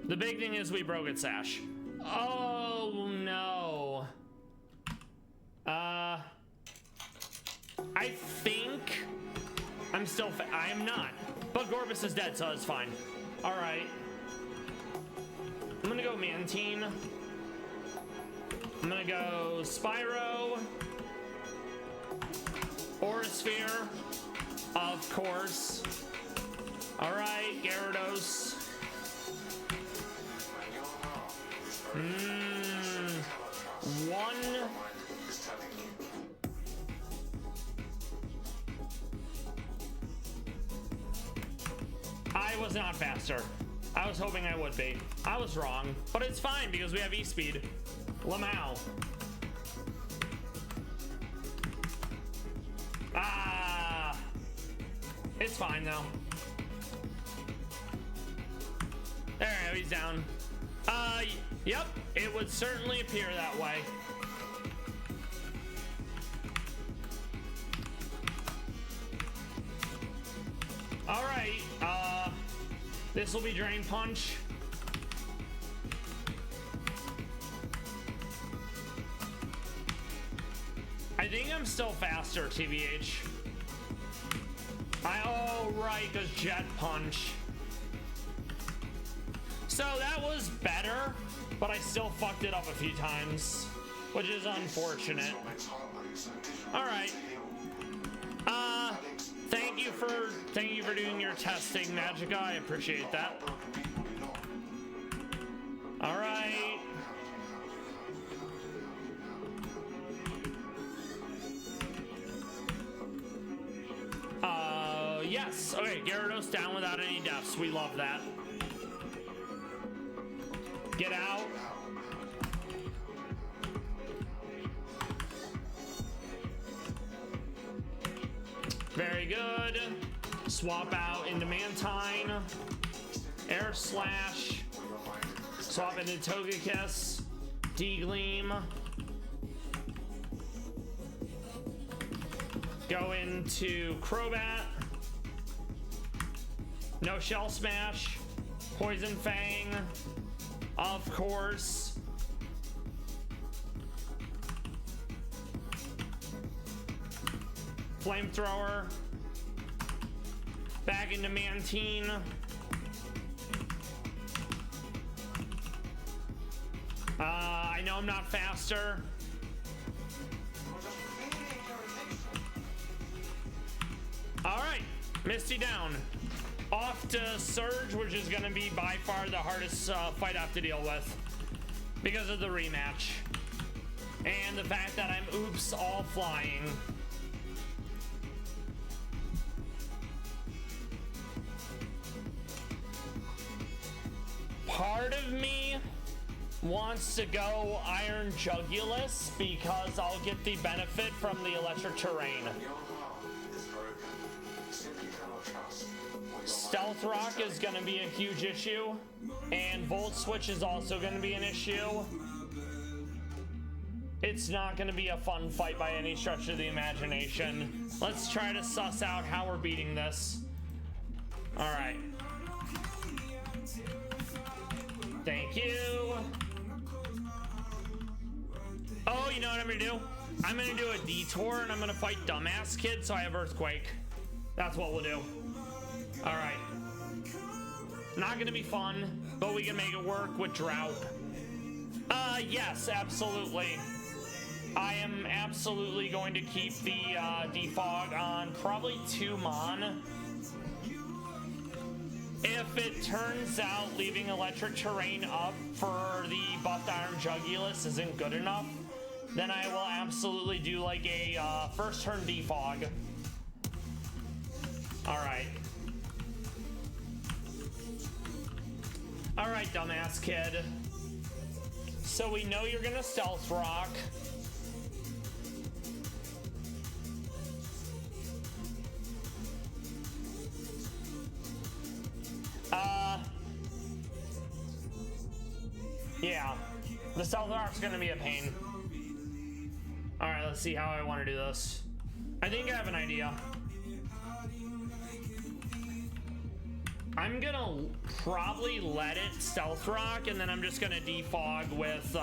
[SPEAKER 1] The big thing is we broke its Sash. Oh, no. I think... I'm still I am not. But Gorbis is dead, so it's fine. Alright. I'm gonna go Mantine. I'm gonna go Spyro. Aurasphere. Of course. Alright, Gyarados. One. I was not faster. I was hoping I would be. I was wrong, but it's fine because we have E-Speed. Lamau. Ah. It's fine though. There we go, he's down. Yep, it would certainly appear that way. All right, this will be Drain Punch. I think I'm still faster, TBH. Oh, right, because Jet Punch. So that was better, but I still fucked it up a few times, which is unfortunate. All right. Thank you for doing your testing, Magica. I appreciate that. All right. Yes. Okay, Gyarados down without any deaths. We love that. Get out. Very good. Swap out into Mantine. Air Slash. Swap into Togekiss. D-Gleam. Go into Crobat. No Shell Smash. Poison Fang. Of course. Flamethrower. Back into Mantine. I know I'm not faster. All right, Misty down. Off to Surge, which is going to be by far the hardest fight I have to deal with because of the rematch. And the fact that I'm oops all flying. Part of me wants to go Iron Jugulus because I'll get the benefit from the electric terrain. Stealth Rock is going to be a huge issue, and Volt Switch is also going to be an issue. It's not going to be a fun fight by any stretch of the imagination. Let's try to suss out how we're beating this. All right. Thank you. Oh, you know what I'm gonna do? I'm gonna do a detour and I'm gonna fight Dumbass Kid so I have Earthquake. That's what we'll do. All right. Not gonna be fun, but we can make it work with Drought. Yes, absolutely. I am absolutely going to keep the defog on probably 2 Mon. If it turns out leaving electric terrain up for the buffed Iron Jugulus isn't good enough, then I will absolutely do like a first turn defog. Alright. Alright, Dumbass Kid. So we know you're gonna Stealth Rock. Yeah, the Stealth Rock's gonna be a pain. All right, let's see how I want to do this. I think I have an idea. I'm gonna probably let it Stealth Rock, and then I'm just gonna defog with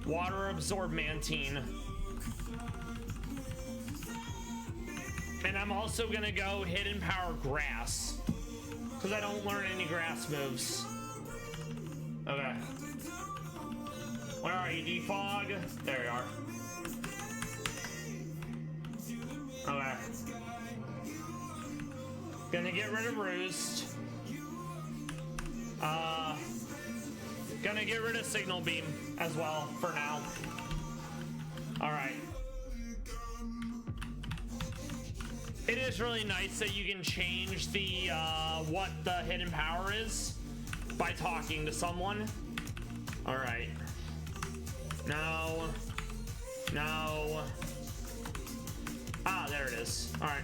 [SPEAKER 1] Water Absorb Mantine. And I'm also gonna go Hidden Power Grass, because I don't learn any grass moves. Okay. Where are you, defog? There you are. Okay. Gonna get rid of Roost. Gonna get rid of Signal Beam as well for now. Alright. It is really nice that you can change the what the hidden power is by talking to someone. Alright. No. No. Ah, there it is. Alright.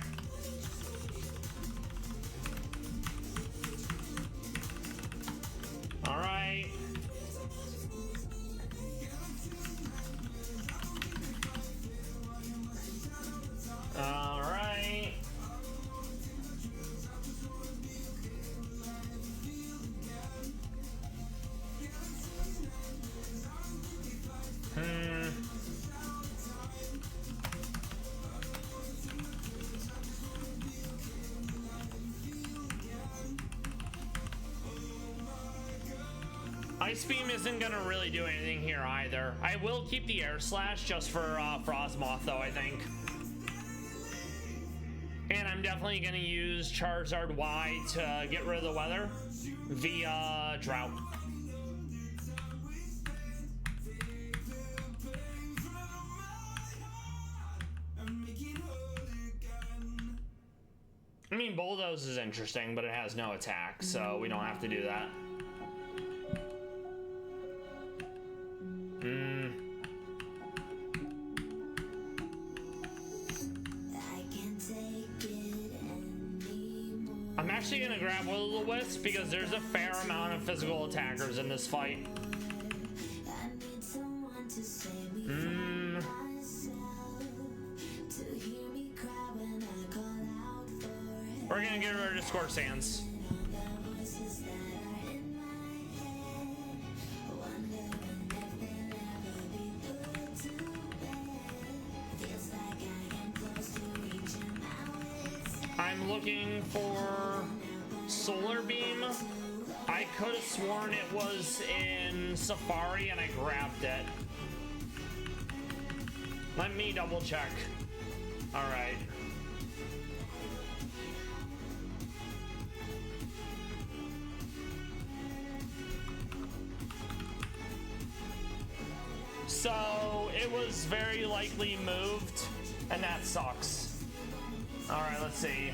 [SPEAKER 1] Alright. Alright. Ice Beam isn't gonna really do anything here either. I will keep the Air Slash just for Frostmoth though, I think. And I'm definitely gonna use Charizard Y to get rid of the weather via Drought. I mean, Bulldoze is interesting, but it has no attack, so we don't have to do that. I'm actually gonna grab Will-O-Wisp because there's a fair amount of physical attackers in this fight. We're gonna get rid of Scorch Sands. I'm looking for Solar Beam. I could have sworn it was in Safari and I grabbed it. Let me double check. All right. So it was very likely moved, and that sucks. All right, let's see.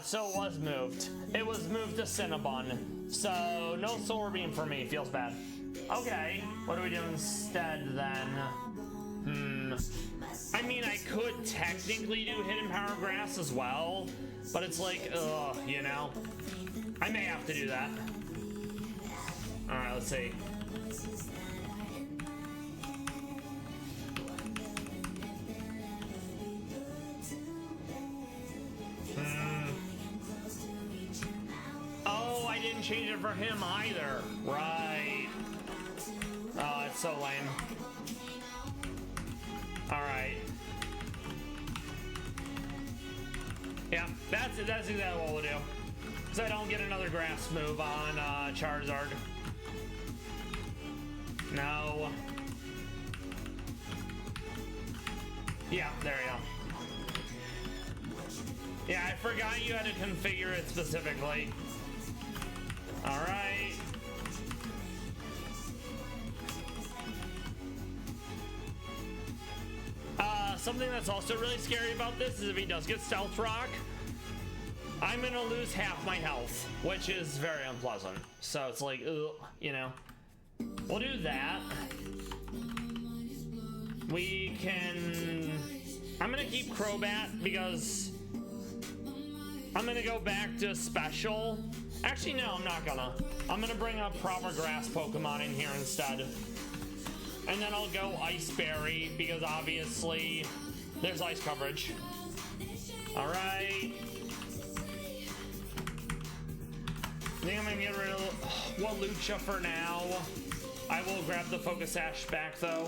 [SPEAKER 1] So it was moved. It was moved to Cinnabon. So no Solar Beam for me. Feels bad. Okay, what do we do instead then? I mean, I could technically do Hidden Power Grass as well, but it's like, ugh, you know? I may have to do that. Alright, let's see. Oh, I didn't change it for him either. Right. Oh, it's so lame. Alright. Yeah, that's exactly what we'll do. So I don't get another grass move on Charizard. No. Yeah, there you go. Yeah, I forgot you had to configure it specifically. Alright. Something that's also really scary about this is if he does get Stealth Rock, I'm gonna lose half my health, which is very unpleasant. So it's like, ugh, you know. We'll do that. We can... I'm gonna keep Crobat because I'm gonna go back to Special. Actually, no, I'm not gonna. I'm gonna bring a proper grass Pokemon in here instead. And then I'll go Ice Berry because obviously there's ice coverage. Alright. I think I'm gonna get rid of Walucha for now. I will grab the Focus Sash back though.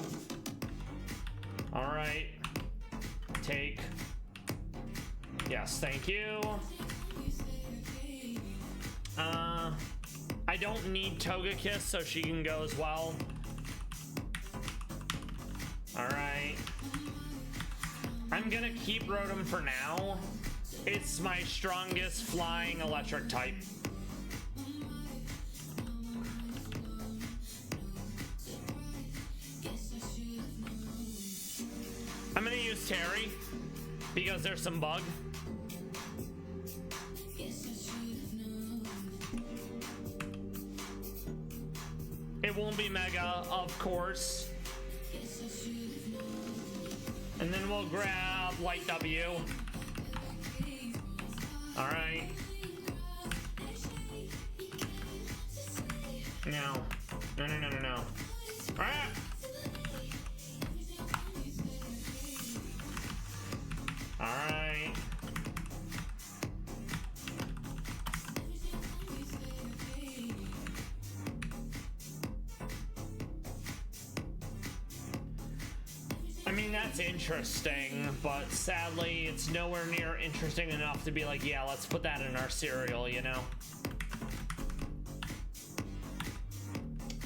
[SPEAKER 1] Alright. Take. Yes, thank you. I don't need Togekiss, so she can go as well. Alright. I'm gonna keep Rotom for now. It's my strongest flying electric type. I'm gonna use Terry because there's some bug. It won't be Mega, of course. And then we'll grab Light W. Alright. No. No. Alright. Alright. I mean, that's interesting, but sadly, it's nowhere near interesting enough to be like, yeah, let's put that in our cereal, you know?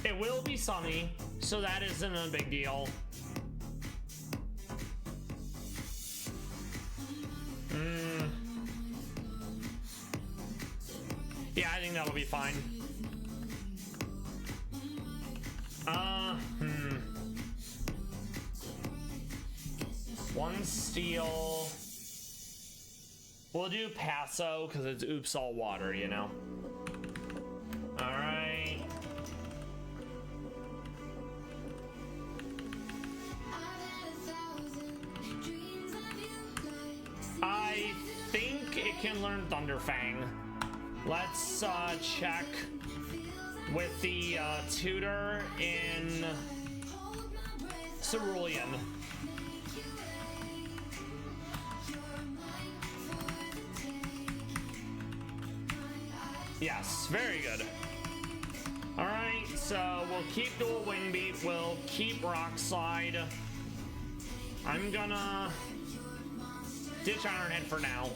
[SPEAKER 1] It will be sunny, so that isn't a big deal. Yeah, I think that'll be fine. One steel. We'll do Passo because it's oops all water, you know? Alright. I think it can learn Thunderfang. Let's check with the tutor in Cerulean. Yes, very good. Alright, so we'll keep Dual Wing Beat, we'll keep Rock Slide. I'm gonna ditch Iron Head for now.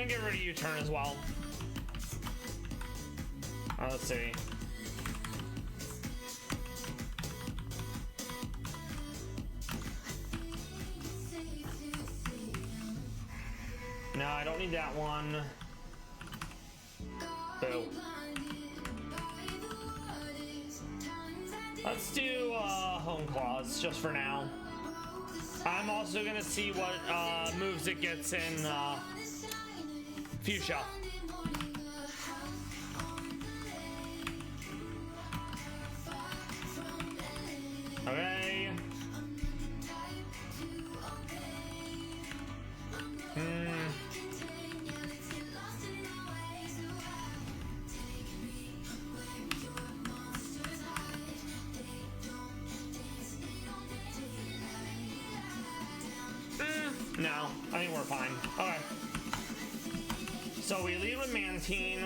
[SPEAKER 1] gonna get rid of U-turn as well. Let's see. No, I don't need that one. Boo. Let's do Home Claws just for now. I'm also gonna see what moves it gets in Fuchsia. Okay. No, I think we're fine. Okay. So we lead with Mantine.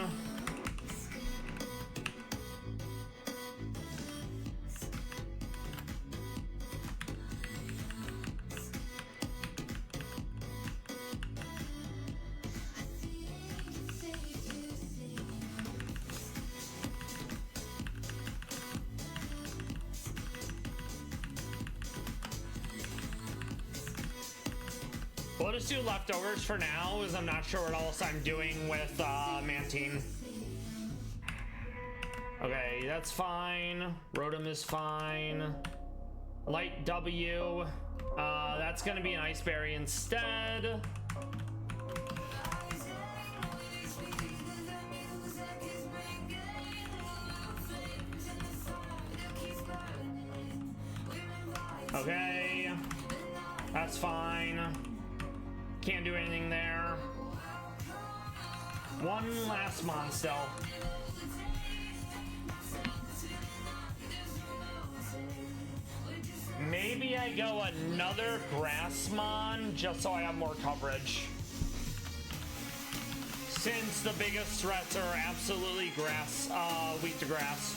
[SPEAKER 1] We'll just do leftovers for now, as I'm not sure what else I'm doing with Mantine. Okay, that's fine. Rotom is fine. Light W. That's gonna be an Ice Berry instead. Okay, that's fine. Can't do anything there. One last Monster. Maybe I go another Grassmon just so I have more coverage. Since the biggest threats are absolutely grass, weak to grass.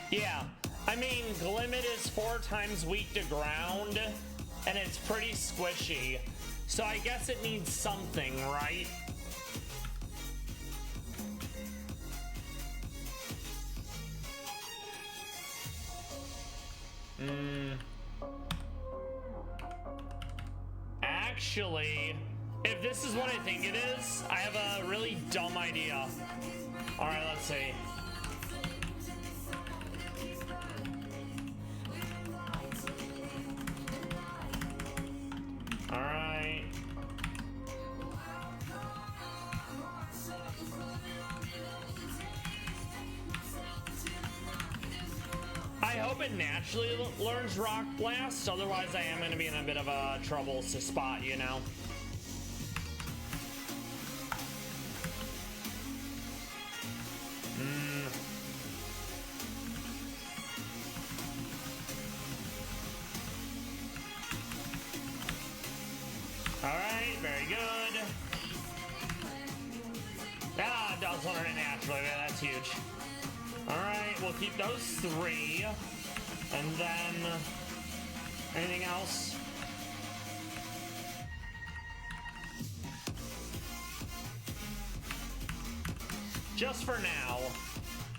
[SPEAKER 1] Yeah, I mean, Glimmet is 4 times weak to ground, and it's pretty squishy, so I guess it needs something, right? Actually, if this is what I think it is, I have a really dumb idea. Alright, let's see. Alright. I hope it naturally learns Rock Blast, otherwise I am going to be in a bit of a trouble to spot, you know? Alright, very good. Ah, it does learn it naturally, that's huge. Alright, we'll keep those 3. And then, anything else? Just for now,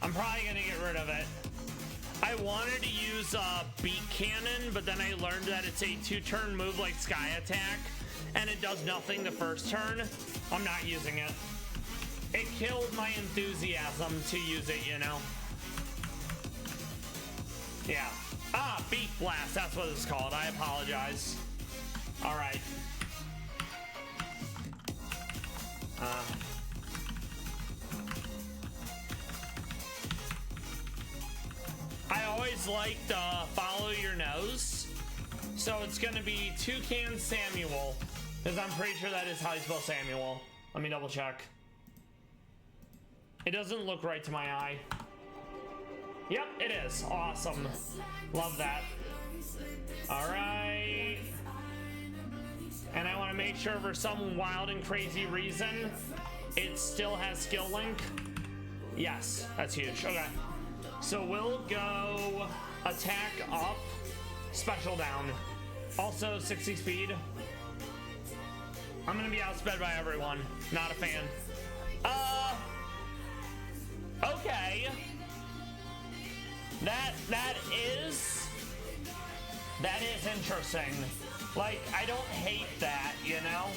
[SPEAKER 1] I'm probably gonna get rid of it. I wanted to use Beak Cannon, but then I learned that it's a 2-turn move like Sky Attack, and it does nothing the first turn. I'm not using it. It killed my enthusiasm to use it, you know? Yeah. Ah, Beat Blast. That's what it's called. I apologize. All right. I always liked Follow Your Nose. So it's going to be Toucan Samuel. Because I'm pretty sure that is how you spell Samuel. Let me double check. It doesn't look right to my eye. Yep, it is. Awesome. Love that. Alright. And I want to make sure for some wild and crazy reason, it still has skill link. Yes, that's huge. Okay. So we'll go attack up, special down. Also 60 speed. I'm gonna be outsped by everyone. Not a fan. Okay. That is interesting. Like, I don't hate that, you know?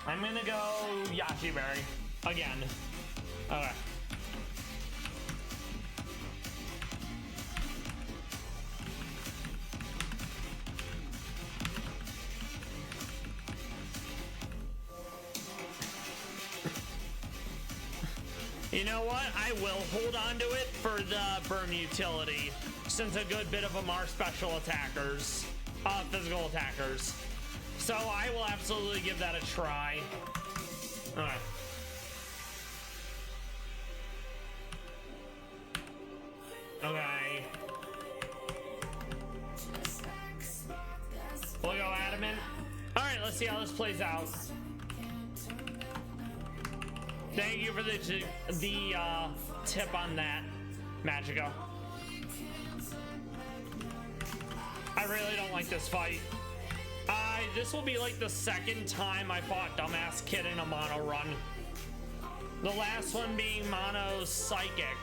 [SPEAKER 1] I'm gonna go Yachiberry again. Okay. You know what? I will hold on to it for the burn utility, since a good bit of them are special attackers, physical attackers. So I will absolutely give that a try. Alright. Okay. We'll go Adamant. Alright, let's see how this plays out. Thank you for the tip on that, Magico. I really don't like this fight. This will be like the second time I fought Dumbass Kid in a mono run. The last one being mono Psychic,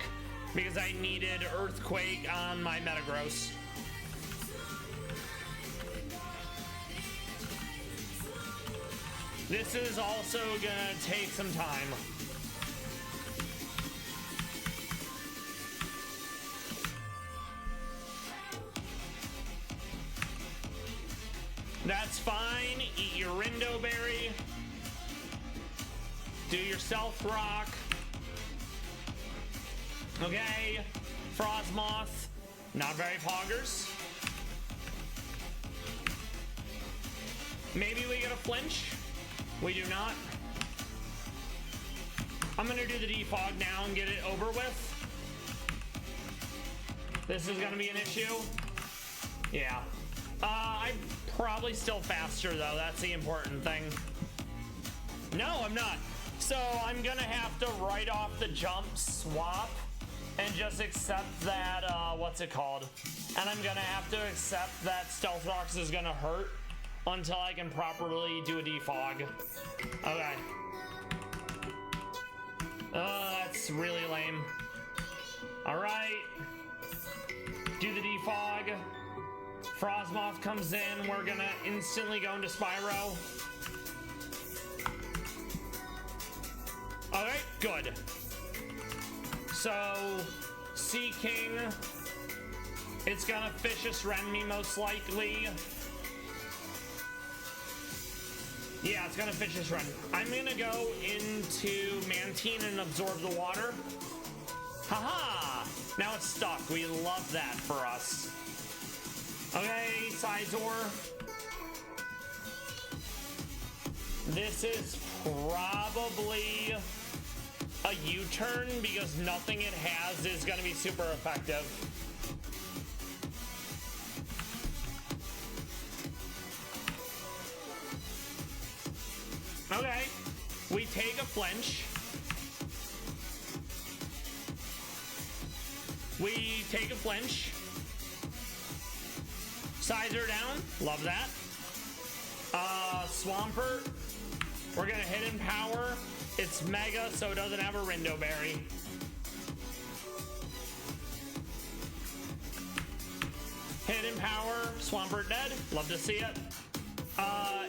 [SPEAKER 1] because I needed Earthquake on my Metagross. This is also gonna take some time. That's fine. Eat your Rindo Berry. Do your Stealth Rock. Okay. Frostmoth. Not very poggers. Maybe we get a flinch. We do not. I'm gonna do the defog now and get it over with. This is gonna be an issue. Yeah. I'm probably still faster though. That's the important thing. No, I'm not. So I'm gonna have to write off the jump swap and just accept that, what's it called? And I'm gonna have to accept that Stealth Rocks is gonna hurt until I can properly do a defog. Okay. That's really lame. Alright. Do the defog. Frostmoth comes in. We're gonna instantly go into Spyro. Alright, good. So, Sea King. It's gonna Vicious Rend me most likely. Yeah, it's gonna Vicious Rend. I'm gonna go into Mantine and absorb the water. Haha! Now it's stuck. We love that for us. Okay, Sizor. This is probably a U-turn because nothing it has is gonna be super effective. Okay, we take a flinch. We take a flinch. Sizer down, love that. Swampert, we're gonna hit in power. It's mega, so it doesn't have a Rindo Berry. Hit in power, Swampert dead, love to see it.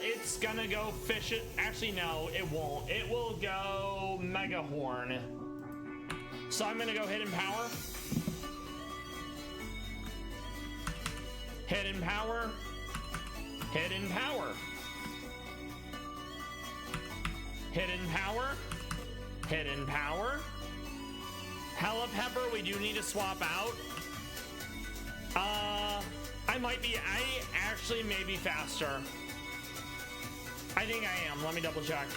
[SPEAKER 1] It's gonna go fish it. Actually, no, it won't. It will go Mega Horn. So I'm gonna go Hidden Power. Hidden Power. Hidden Power. Hidden Power. Hidden Power. Helipepper, we do need to swap out. I actually may be faster. I think I am. Let me double check.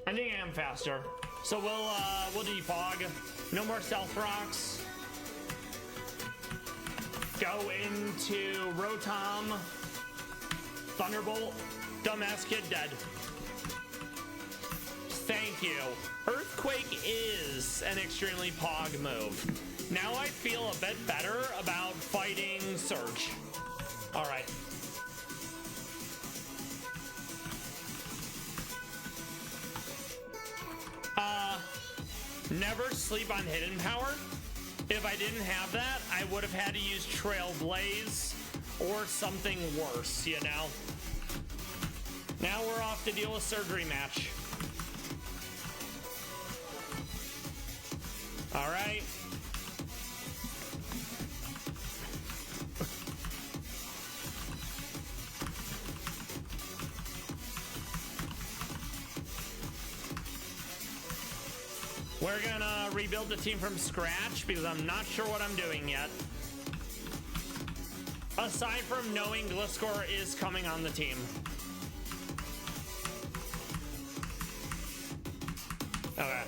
[SPEAKER 1] I think I am faster. So we'll defog. No more stealth rocks. Go into Rotom. Thunderbolt. Dumbass kid dead. Thank you. Earthquake is an extremely pog move. Now I feel a bit better about fighting Surge. All right. Never sleep on Hidden Power. If I didn't have that, I would have had to use Trailblaze or something worse, you know? Now we're off to deal with Surgery match. All right. We're gonna rebuild the team from scratch because I'm not sure what I'm doing yet. Aside from knowing Gliscor is coming on the team. Okay.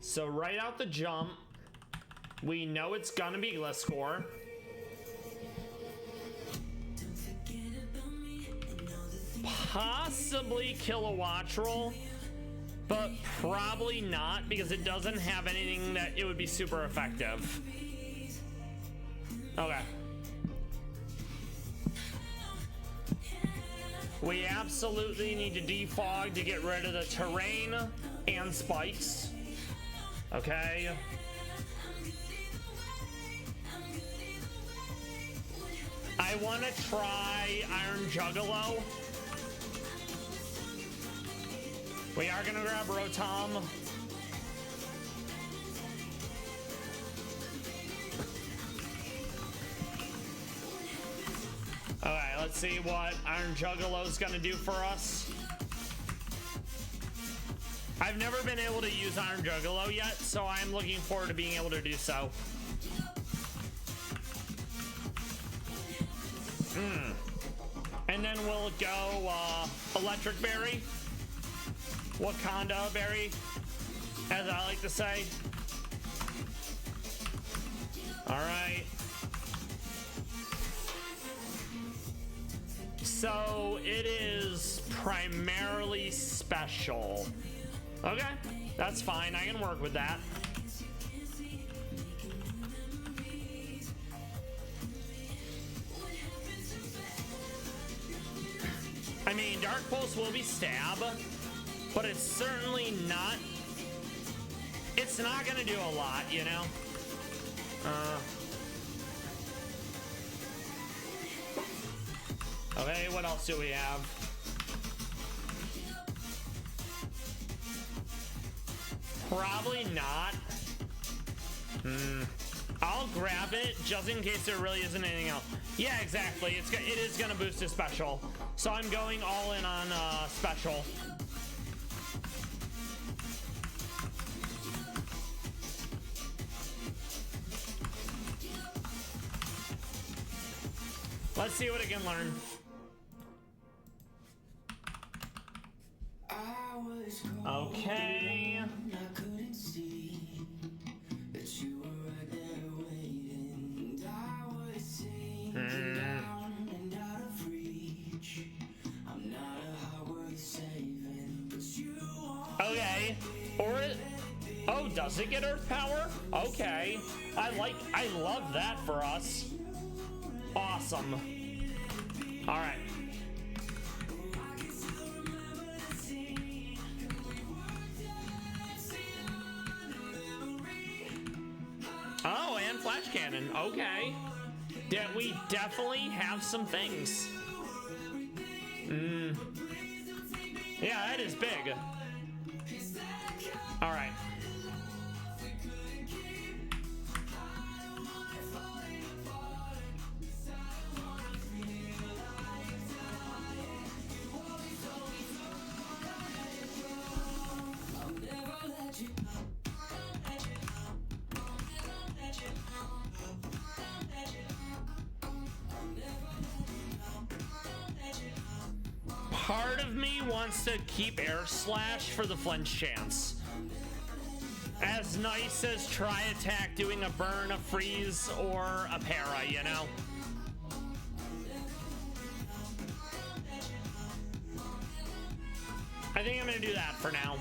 [SPEAKER 1] So right out the jump, we know it's gonna be Gliscor. Possibly Kilowattrel, but probably not because it doesn't have anything that it would be super effective. Okay. We absolutely need to defog to get rid of the terrain and spikes. Okay. I want to try Iron Juggalo. We are gonna grab Rotom. Alright, let's see what Iron Juggalo is gonna do for us. I've never been able to use Iron Juggalo yet, so I'm looking forward to being able to do so. And then we'll go Electric Berry. Wakanda Berry, as I like to say. All right. So it is primarily special. Okay, that's fine. I can work with that. I mean, Dark Pulse will be stab, but it's certainly not. It's not gonna do a lot, you know. Okay, what else do we have? Probably not. I'll grab it just in case there really isn't anything else. Yeah, exactly. It is gonna boost a special, so I'm going all in on special. Let's see what it can learn. Okay. Okay. Or it. Oh, does it get Earth Power? Okay. I love that for us. Awesome. All right. flash cannon. Okay. We definitely have some things. Yeah, that is big. All right. Part of me wants to keep air slash for the flinch chance. As nice as try attack doing a burn, a freeze, or a para, you know? I think I'm gonna do that for now.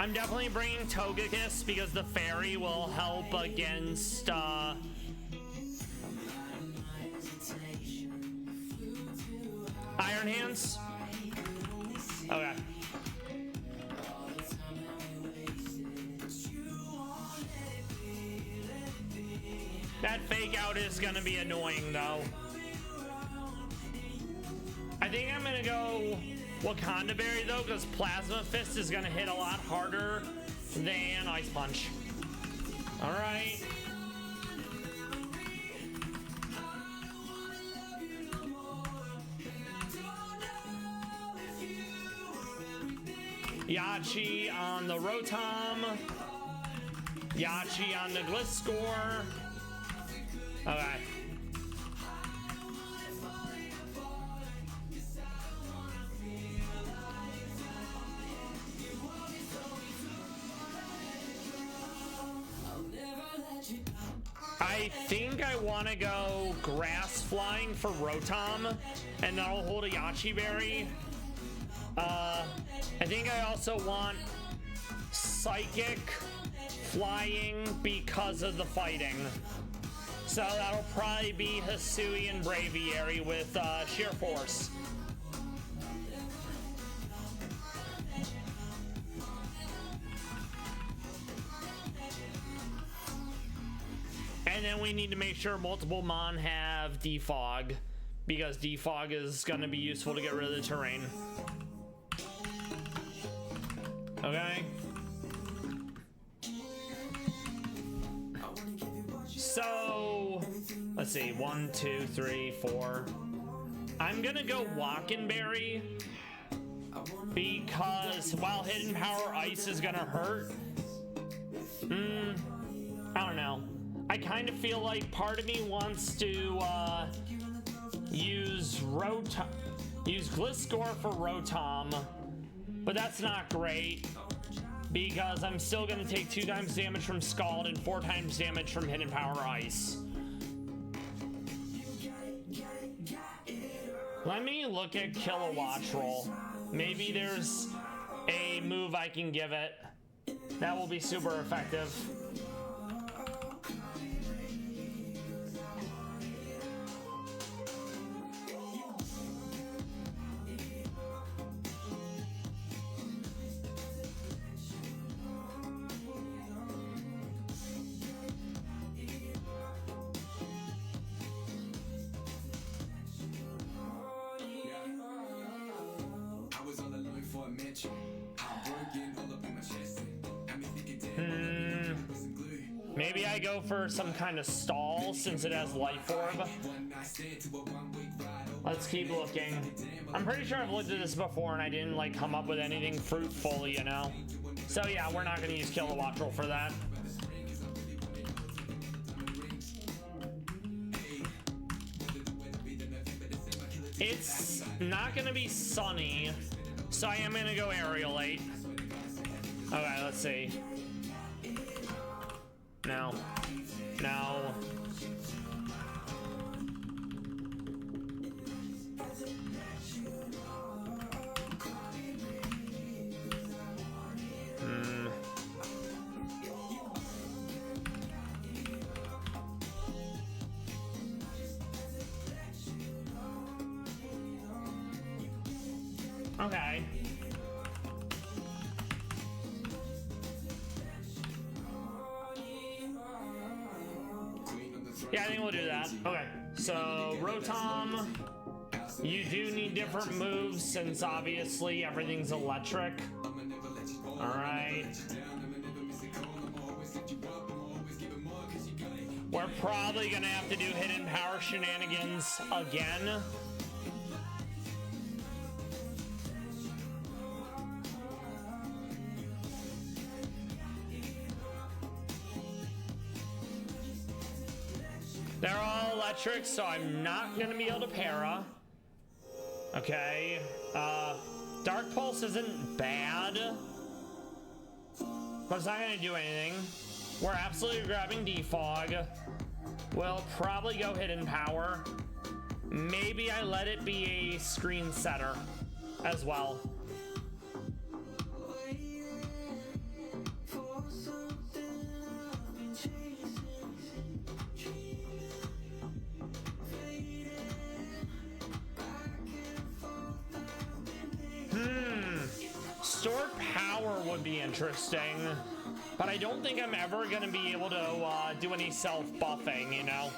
[SPEAKER 1] I'm definitely bringing Togekiss because the fairy will help against, Iron Hands? Okay. That fake out is gonna be annoying though. I think I'm gonna go Wakanda Berry though, because Plasma Fist is gonna hit a lot harder than Ice Punch. Alright. Yachi on the Rotom. Yachi on the Gliscor. Okay. I think I want to go Grass Flying for Rotom, and then I'll hold a Yachi Berry. I think I also want Psychic Flying because of the fighting. So that'll probably be Hisui and Braviary with Sheer Force. And then we need to make sure multiple Mon have Defog, because Defog is going to be useful to get rid of the terrain. Okay. So, let's see. 1, 2, 3, 4. I'm going to go Walkenberry because while Hidden Power Ice is going to hurt, I don't know. I kind of feel like part of me wants to use Gliscor for Rotom, but that's not great because I'm still going to take 2 times damage from Scald and 4 times damage from Hidden Power Ice. Let me look at Kilowatt Roll. Maybe there's a move I can give it that will be super effective. Maybe I go for some kind of stall since it has Life Orb. Let's keep looking. I'm pretty sure I've looked at this before and I didn't like come up with anything fruitful, you know? So yeah, we're not gonna use Kilowatt Roll for that. It's not gonna be sunny, so I am gonna go Aerialate. Okay, let's see. No. No. Okay. Yeah, I think we'll do that. Okay, so Rotom, you do need different moves since obviously everything's electric. Alright. We're probably gonna have to do hidden power shenanigans again. They're all electric, so I'm not gonna be able to para. Okay. Dark Pulse isn't bad, but it's not gonna do anything. We're absolutely grabbing Defog. We'll probably go Hidden Power. Maybe I let it be a screen setter as well. Stored power would be interesting, but I don't think I'm ever gonna be able to do any self-buffing, you know?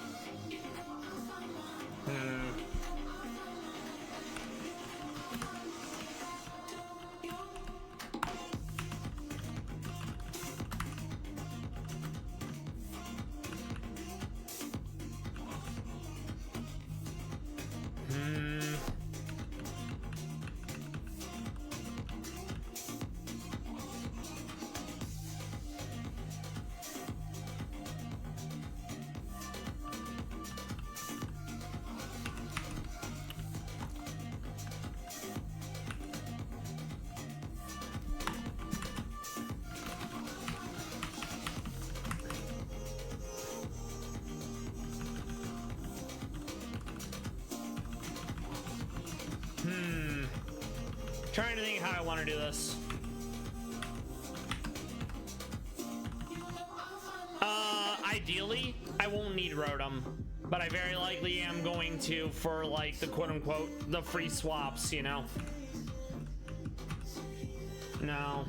[SPEAKER 1] Trying to think how I want to do this. Ideally, I won't need Rotom, but I very likely am going to for like the quote-unquote the free swaps, you know? No.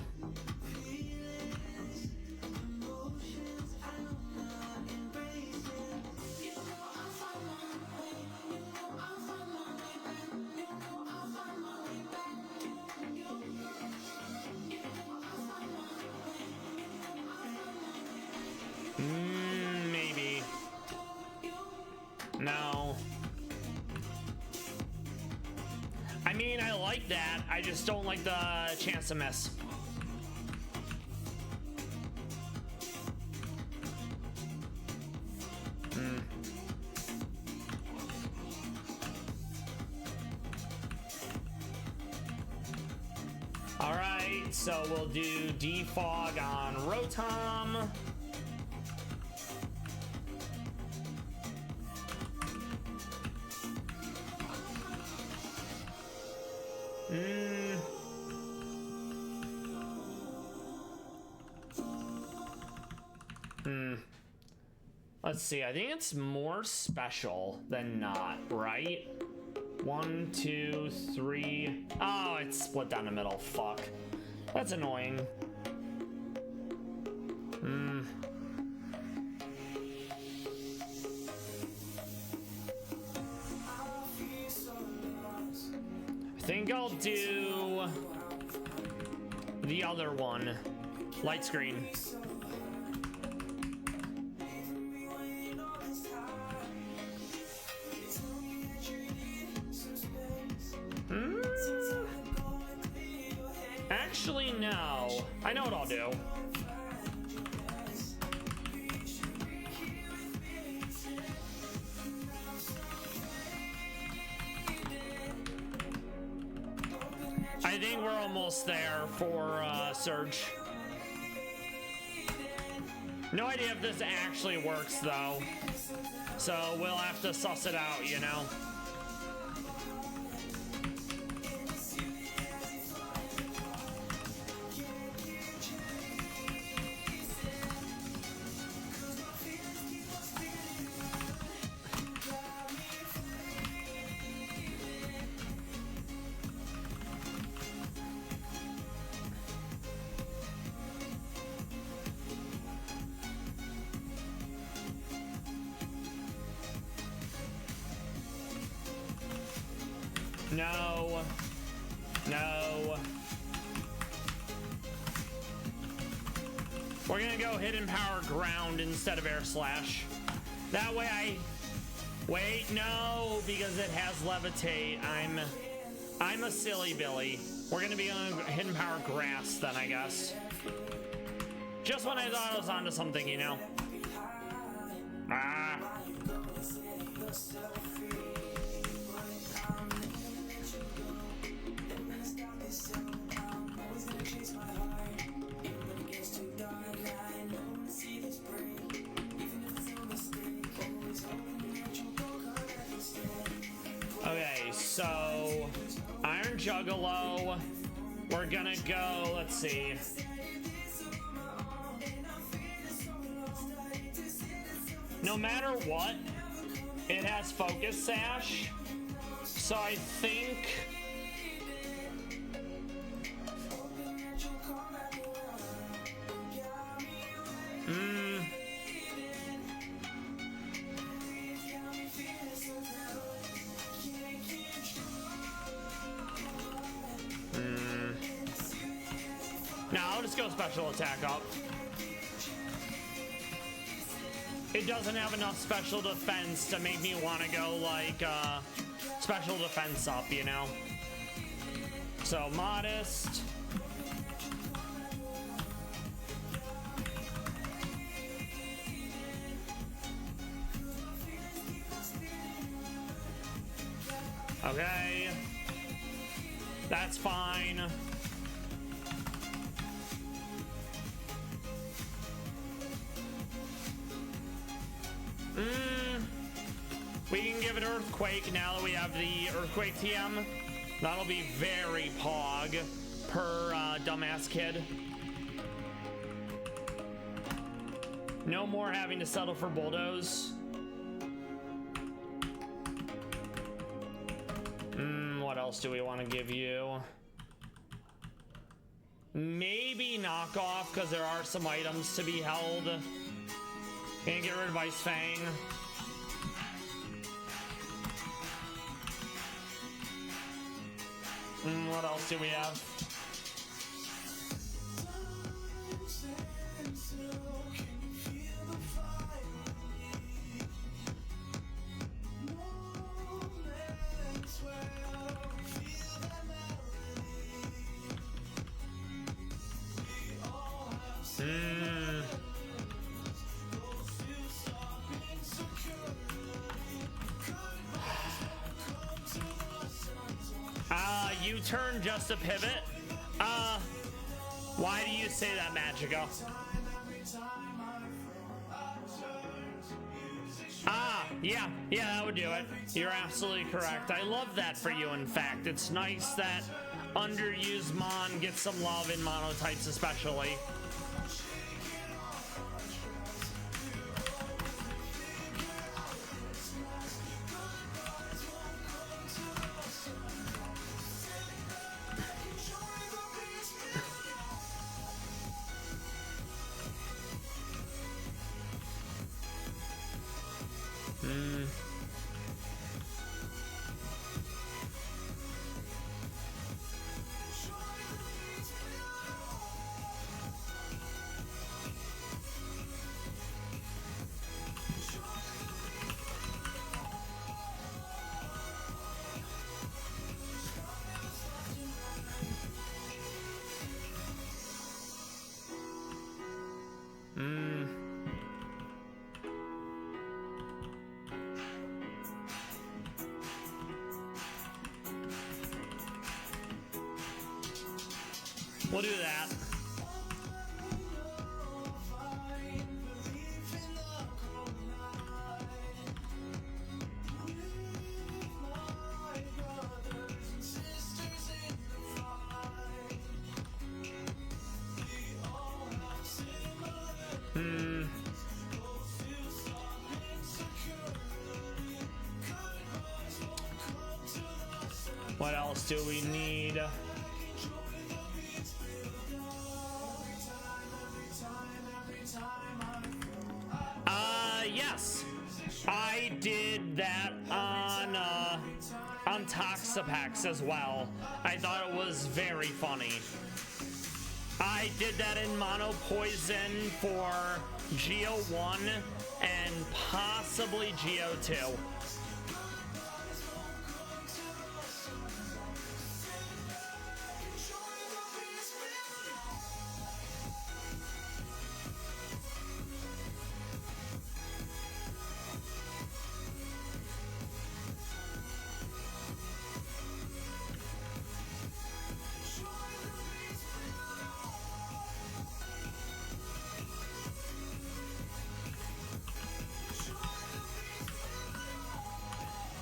[SPEAKER 1] Maybe. No. I mean, I like that. I just don't like the chance to miss. All right, so we'll do Defog on Rotom. Let's see, I think it's more special than not, right? 1, 2, 3. Oh, it's split down the middle. Fuck. That's annoying. I think I'll do the other one. Light screen. Actually, no. I know what I'll do. I think we're almost there for Surge. No idea if this actually works, though. So we'll have to suss it out, you know? No. No. We're gonna go hidden power ground instead of air slash. That way I... Wait, no, because it has levitate. I'm a silly Billy. We're gonna be on hidden power grass then, I guess. Just when I thought I was onto something, you know. Ah. Okay, so Iron Juggalo. We're gonna go, let's see. No matter what, it has focus sash. So I think no, I'll just go special attack up. It doesn't have enough special defense to make me want to go like special defense up, you know? So modest. Okay. That's fine. We can give it Earthquake now that we have the Earthquake TM. That'll be very pog per dumbass kid. No more having to settle for Bulldoze. What else do we want to give you? Maybe knockoff, because there are some items to be held. Gonna get rid of Ice Fang. What else do we have? U-turn just a pivot. Why do you say that, Magica? Yeah, that would do it. You're absolutely correct. I love that for you, in fact. It's nice that underused Mon gets some love in monotypes especially. We'll do that. What else do we need? Yes. I did that on Toxapex as well. I thought it was very funny. I did that in Mono Poison for Geo 1 and possibly Geo 2.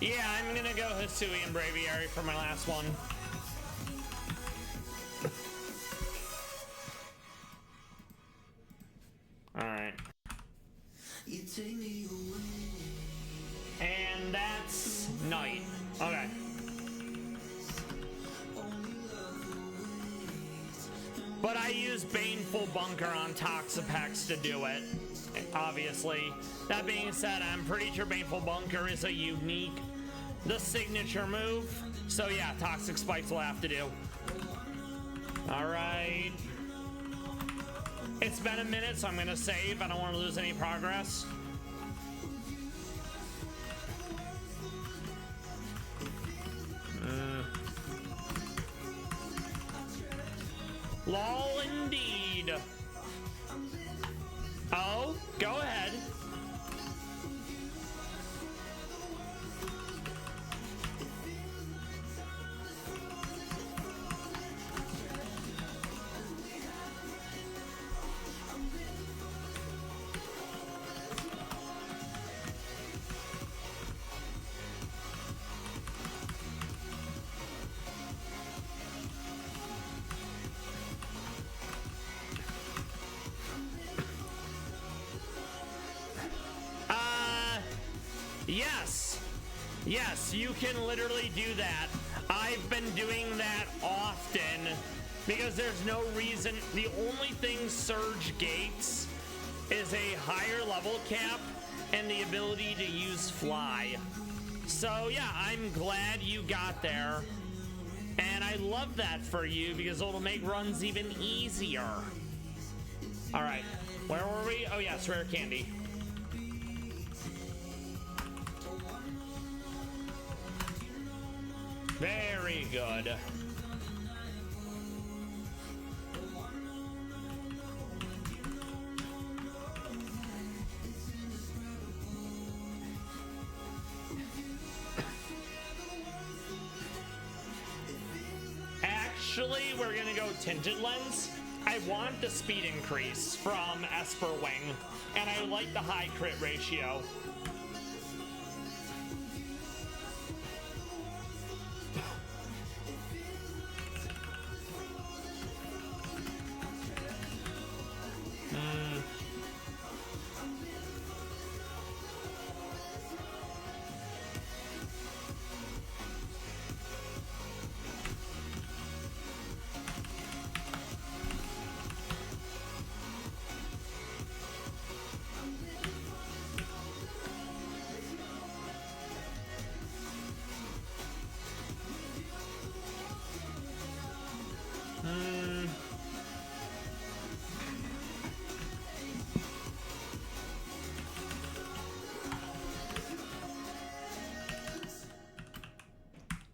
[SPEAKER 1] Yeah, I'm gonna go Hisui and Braviary for my last one. Alright. And that's night. Okay. But I use Baneful Bunker on Toxapex to do it, obviously. That being said, I'm pretty sure Baneful Bunker is a unique, the signature move. So yeah, Toxic Spikes will have to do. Alright. It's been a minute, so I'm gonna save. I don't want to lose any progress. Lol, indeed. Oh, go ahead. Yes, you can literally do that. I've been doing that often because there's no reason. The only thing Surge gates is a higher level cap and the ability to use Fly. So yeah, I'm glad you got there. And I love that for you because it'll make runs even easier. All right, where were we? Oh yes, Rare Candy. Very good. Actually, we're gonna go Tinted Lens. I want the speed increase from Esper Wing, and I like the high crit ratio.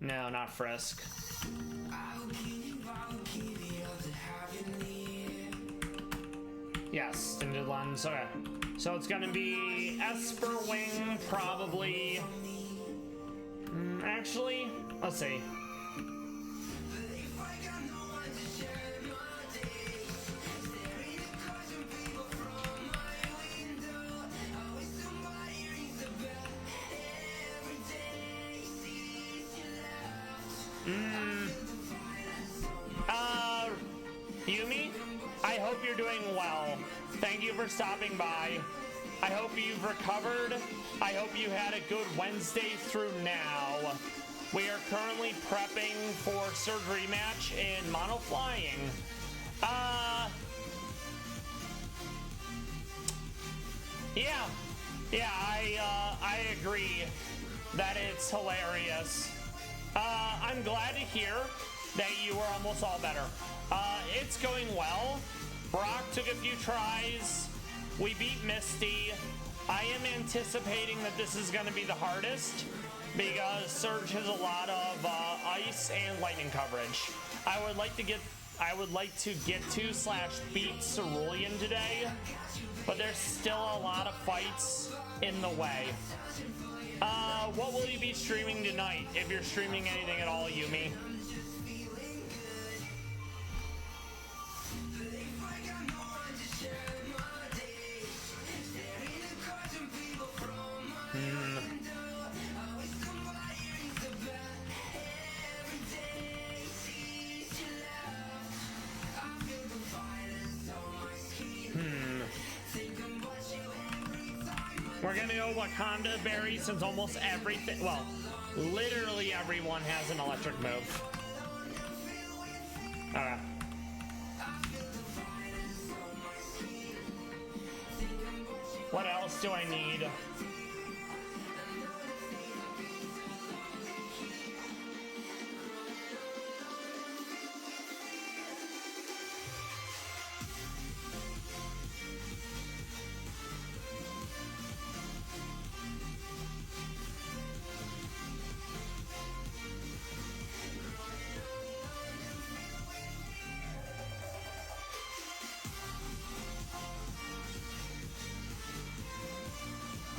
[SPEAKER 1] No, not Frisk. Yes, Tinted Lens. Okay. So it's gonna be Esper Wing, probably. Actually, let's see. Yumi, I hope you're doing well. Thank you for stopping by. I hope you've recovered. I hope you had a good Wednesday through now. We are currently prepping for surgery match in Mono Flying. Yeah. Yeah, I agree that it's hilarious. I'm glad to hear that you were almost all better. It's going well. Brock took a few tries. We beat Misty. I am anticipating that this is going to be the hardest because Surge has a lot of ice and lightning coverage. I would like to get to / beat Cerulean today, but there's still a lot of fights in the way. What will you be streaming tonight, if you're streaming anything at all, Yumi? We're gonna go Wakanda Berry since almost everything, well, literally everyone has an electric move. Alright. What else do I need?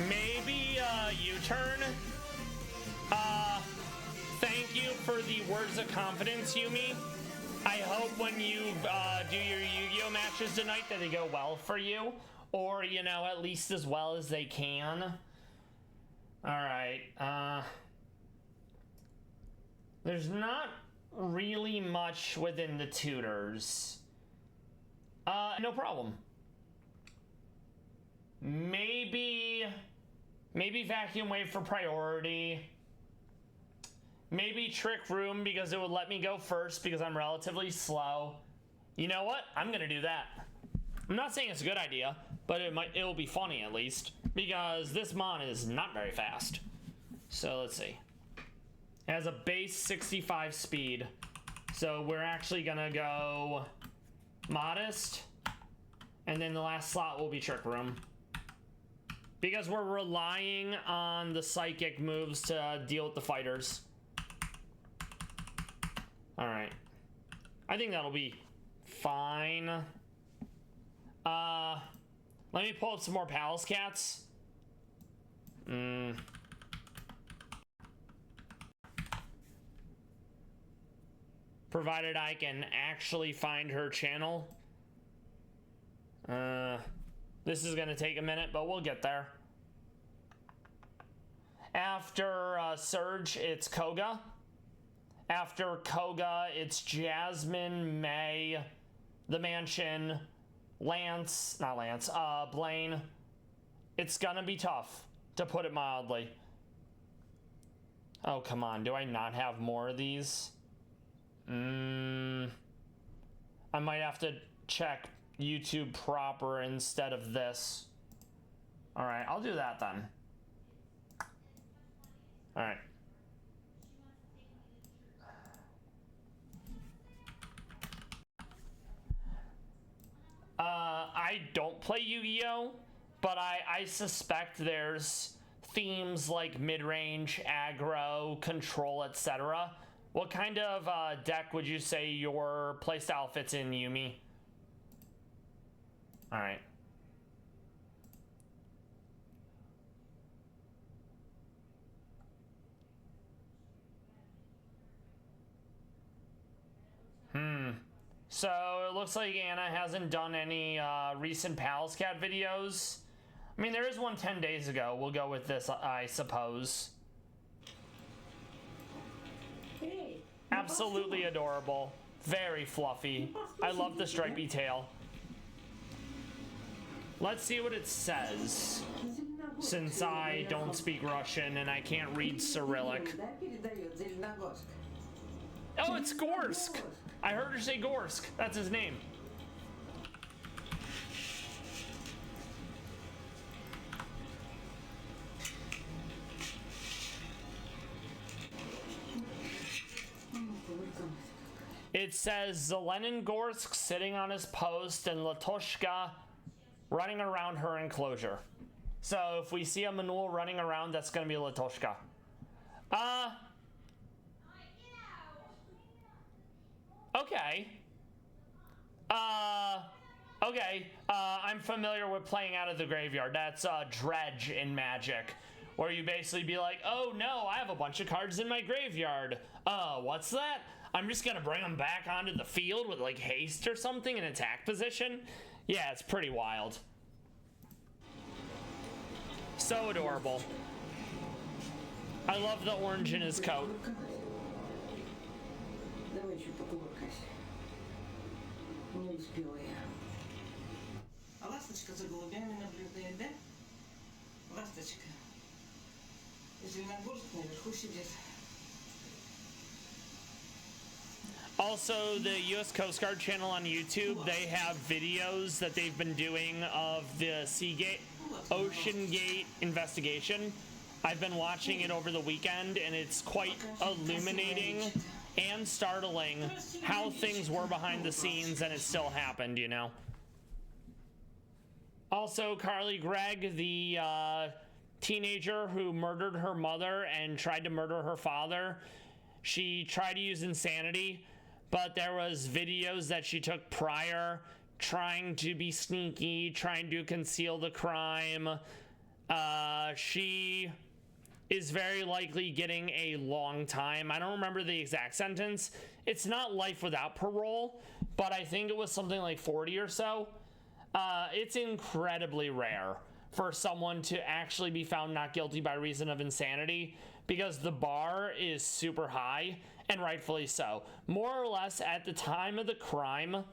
[SPEAKER 1] Maybe U-turn. Thank you for the words of confidence, Yumi. I hope when you do your Yu-Gi-Oh matches tonight that they go well for you, or you know, at least as well as they can. All right. There's not really much within the tutors. No problem. Maybe Vacuum Wave for priority. Maybe Trick Room because it would let me go first because I'm relatively slow. You know what? I'm gonna do that. I'm not saying it's a good idea, but it'll be funny at least because this mon is not very fast. So let's see. It has a base 65 speed. So we're actually gonna go Modest, and then the last slot will be Trick Room. Because we're relying on the psychic moves to deal with the fighters. Alright. I think that'll be fine. Let me pull up some more Pallas cats. Provided I can actually find her channel. This is gonna take a minute, but we'll get there. After Surge, it's Koga. After Koga, it's Jasmine, May, The Mansion, Blaine. It's gonna be tough, to put it mildly. Oh, come on, do I not have more of these? I might have to check YouTube proper instead of this. All right, I'll do that then. All right. I don't play Yu-Gi-Oh, but I suspect there's themes like mid-range, aggro, control, etc. What kind of deck would you say your playstyle fits in, Yumi? All right. So it looks like Anna hasn't done any recent Pallas Cat videos. I mean, there is one 10 days ago. We'll go with this, I suppose.
[SPEAKER 7] Hey,
[SPEAKER 1] Absolutely adorable. Very fluffy. I love the stripy tail. Let's see what it says. Since I don't speak Russian and I can't read Cyrillic. Oh, it's Gorsk! I heard her say Gorsk. That's his name. it says Zelenogorsk sitting on his post and Latoshka running around her enclosure. So if we see a Meownwell running around, that's going to be Latoshka. Okay. Okay. I'm familiar with playing out of the graveyard. That's Dredge in Magic, where you basically be like, oh no, I have a bunch of cards in my graveyard. What's that? I'm just gonna bring them back onto the field with like haste or something in attack position. Yeah, it's pretty wild. So adorable. I love the orange in his coat.
[SPEAKER 10] Давай еще покувыркайся. Не успела я. А ласточка за голубями наблюдает, да? Ласточка. Зеленогорск наверху сидит.
[SPEAKER 1] Also, the U.S. Coast Guard channel on YouTube, they have videos that they've been doing of the Ocean Gate investigation. I've been watching it over the weekend, and it's quite illuminating and startling how things were behind the scenes, and it still happened, you know. Also, Carly Gregg, the teenager who murdered her mother and tried to murder her father, she tried to use insanity, but there was videos that she took prior trying to be sneaky, trying to conceal the crime. She is very likely getting a long time. I don't remember the exact sentence. It's not life without parole, but I think it was something like 40 or so. It's incredibly rare for someone to actually be found not guilty by reason of insanity, because the bar is super high, and rightfully so. More or less at the time of the crime,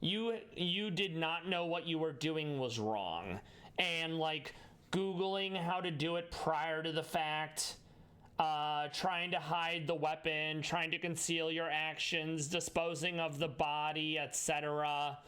[SPEAKER 1] you did not know what you were doing was wrong. And like Googling how to do it prior to the fact, trying to hide the weapon, trying to conceal your actions, disposing of the body, etc.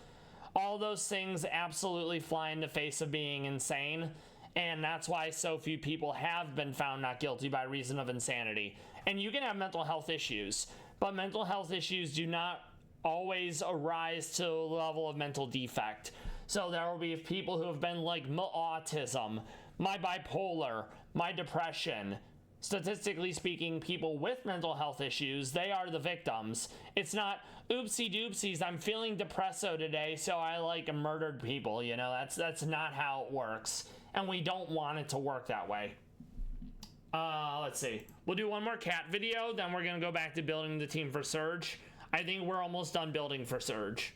[SPEAKER 1] All those things absolutely fly in the face of being insane. And that's why so few people have been found not guilty by reason of insanity. And you can have mental health issues, but mental health issues do not always arise to the level of mental defect. So there will be people who have been like my autism, my bipolar, my depression. Statistically speaking, people with mental health issues, they are the victims. It's not, oopsie doopsies, I'm feeling depresso today, so I like murdered people, you know, that's not how it works. And we don't want it to work that way. Let's see. We'll do one more cat video, then we're gonna go back to building the team for Surge. I think we're almost done building for Surge.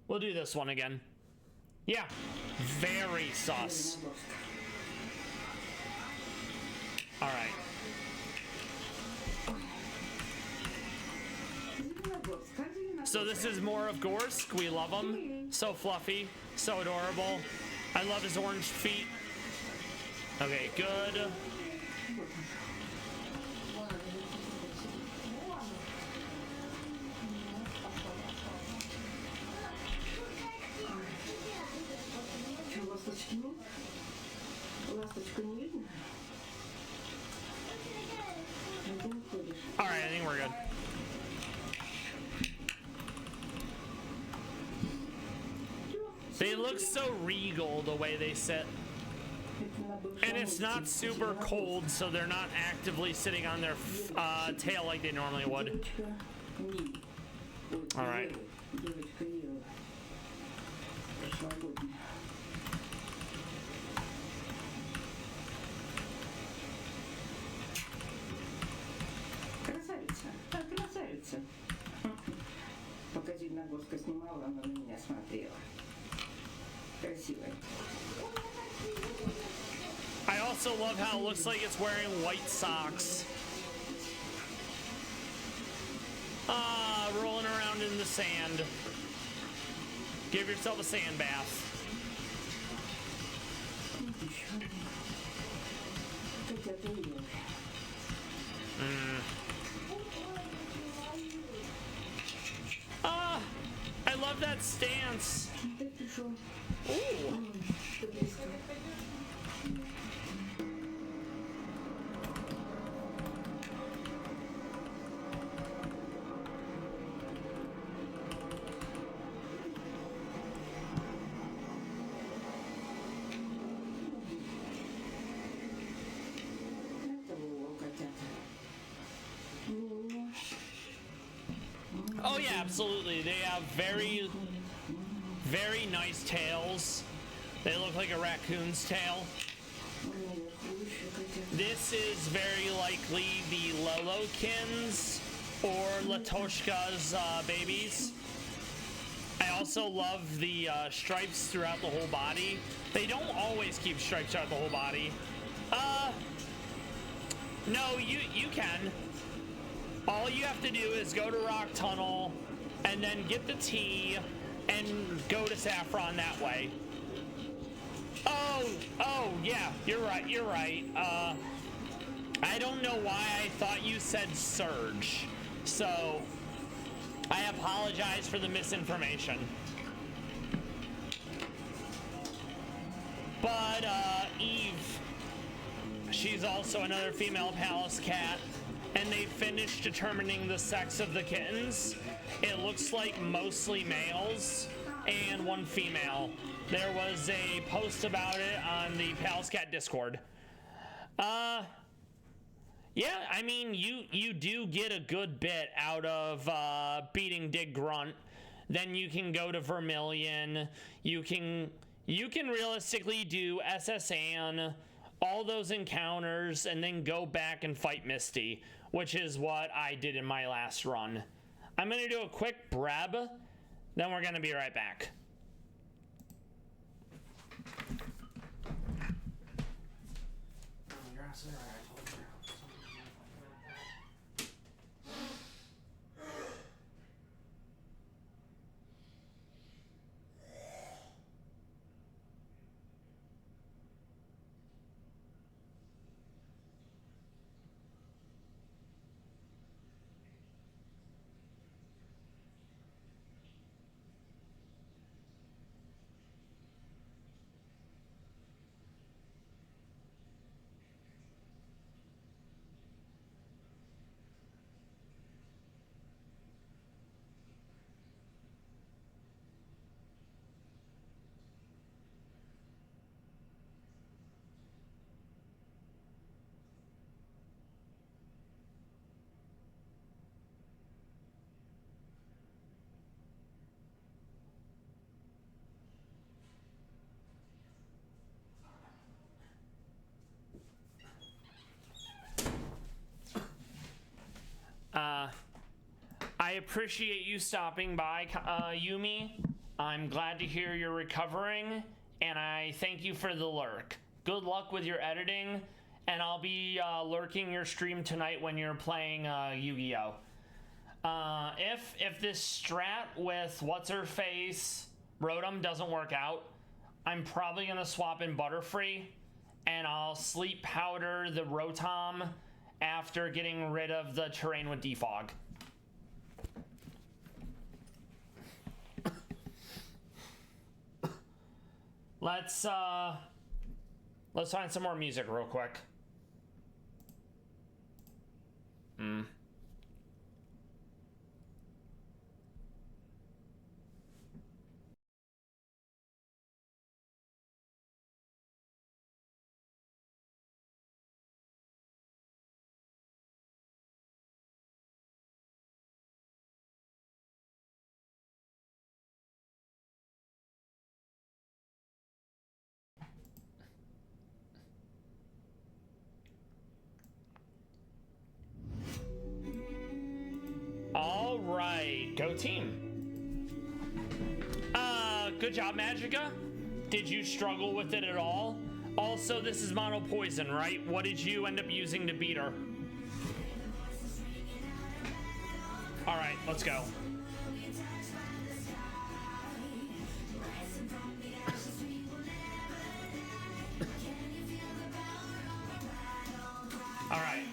[SPEAKER 1] We'll do this one again. Yeah, very sus. All right. So this is more of Gorsk. We love him. So fluffy, so adorable. I love his orange feet. Okay, good. All right, I think we're good. They look so regal the way they sit. And it's not super cold, so they're not actively sitting on their tail like they normally would. All right.
[SPEAKER 10] Красавица. Пока Зеленогорска снимала, она на меня смотрела. Красивая.
[SPEAKER 1] I also love how it looks like it's wearing white socks. Rolling around in the sand. Give yourself a sand bath. I love that stance. Ooh. yeah, absolutely. They have very, very nice tails. They look like a raccoon's tail. This is very likely the Lolokins or Latoshka's babies. I also love the stripes throughout the whole body. They don't always keep stripes throughout the whole body. No, you can. All you have to do is go to Rock Tunnel and then get the tea and go to Saffron that way. Oh, yeah, you're right. I don't know why I thought you said Surge. So, I apologize for the misinformation. But, Eve, she's also another female Pallas cat, and they finished determining the sex of the kittens. It looks like mostly males and one female. There was a post about it on the Pallas Cat Discord. Yeah, I mean, you do get a good bit out of beating Dig Grunt. Then you can go to Vermilion. You can realistically do SSN, all those encounters, and then go back and fight Misty, which is what I did in my last run. I'm gonna do a quick breb, then we're gonna be right back. You're absolutely right. I told you. I appreciate you stopping by, Yumi. I'm glad to hear you're recovering, and I thank you for the lurk. Good luck with your editing, and I'll be lurking your stream tonight when you're playing Yu-Gi-Oh! If this strat with what's-her-face Rotom doesn't work out, I'm probably gonna swap in Butterfree, and I'll sleep powder the Rotom after getting rid of the terrain with Defog. Let's find some more music real quick. All right, go team. Good job, Magica. Did you struggle with it at all? Also, this is mono poison, right? What did you end up using to beat her? All right, let's go. All right.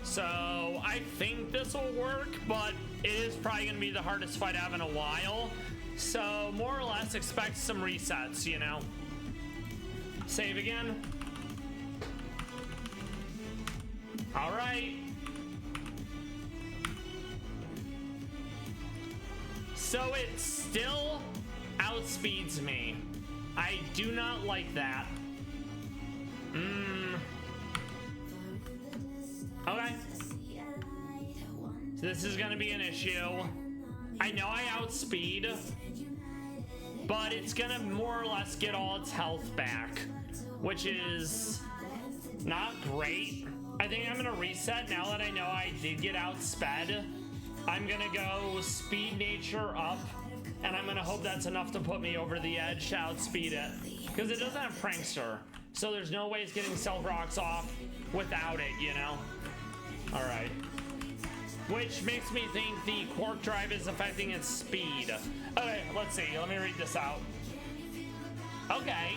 [SPEAKER 1] So I think this will work, but it is probably going to be the hardest fight I have in a while. So more or less expect some resets, you know. Save again. All right. So it still outspeeds me. I do not like that. Okay. So this is gonna be an issue. I know I outspeed, but it's gonna more or less get all its health back, which is not great. I think I'm gonna reset now that I know I did get outsped. I'm gonna go speed nature up, and I'm gonna hope that's enough to put me over the edge to outspeed it, because it doesn't have prankster, so there's no way it's getting stealth rocks off without it, you know? All right. Which makes me think the quark drive is affecting its speed. Okay, let's see. Let me read this out. Okay.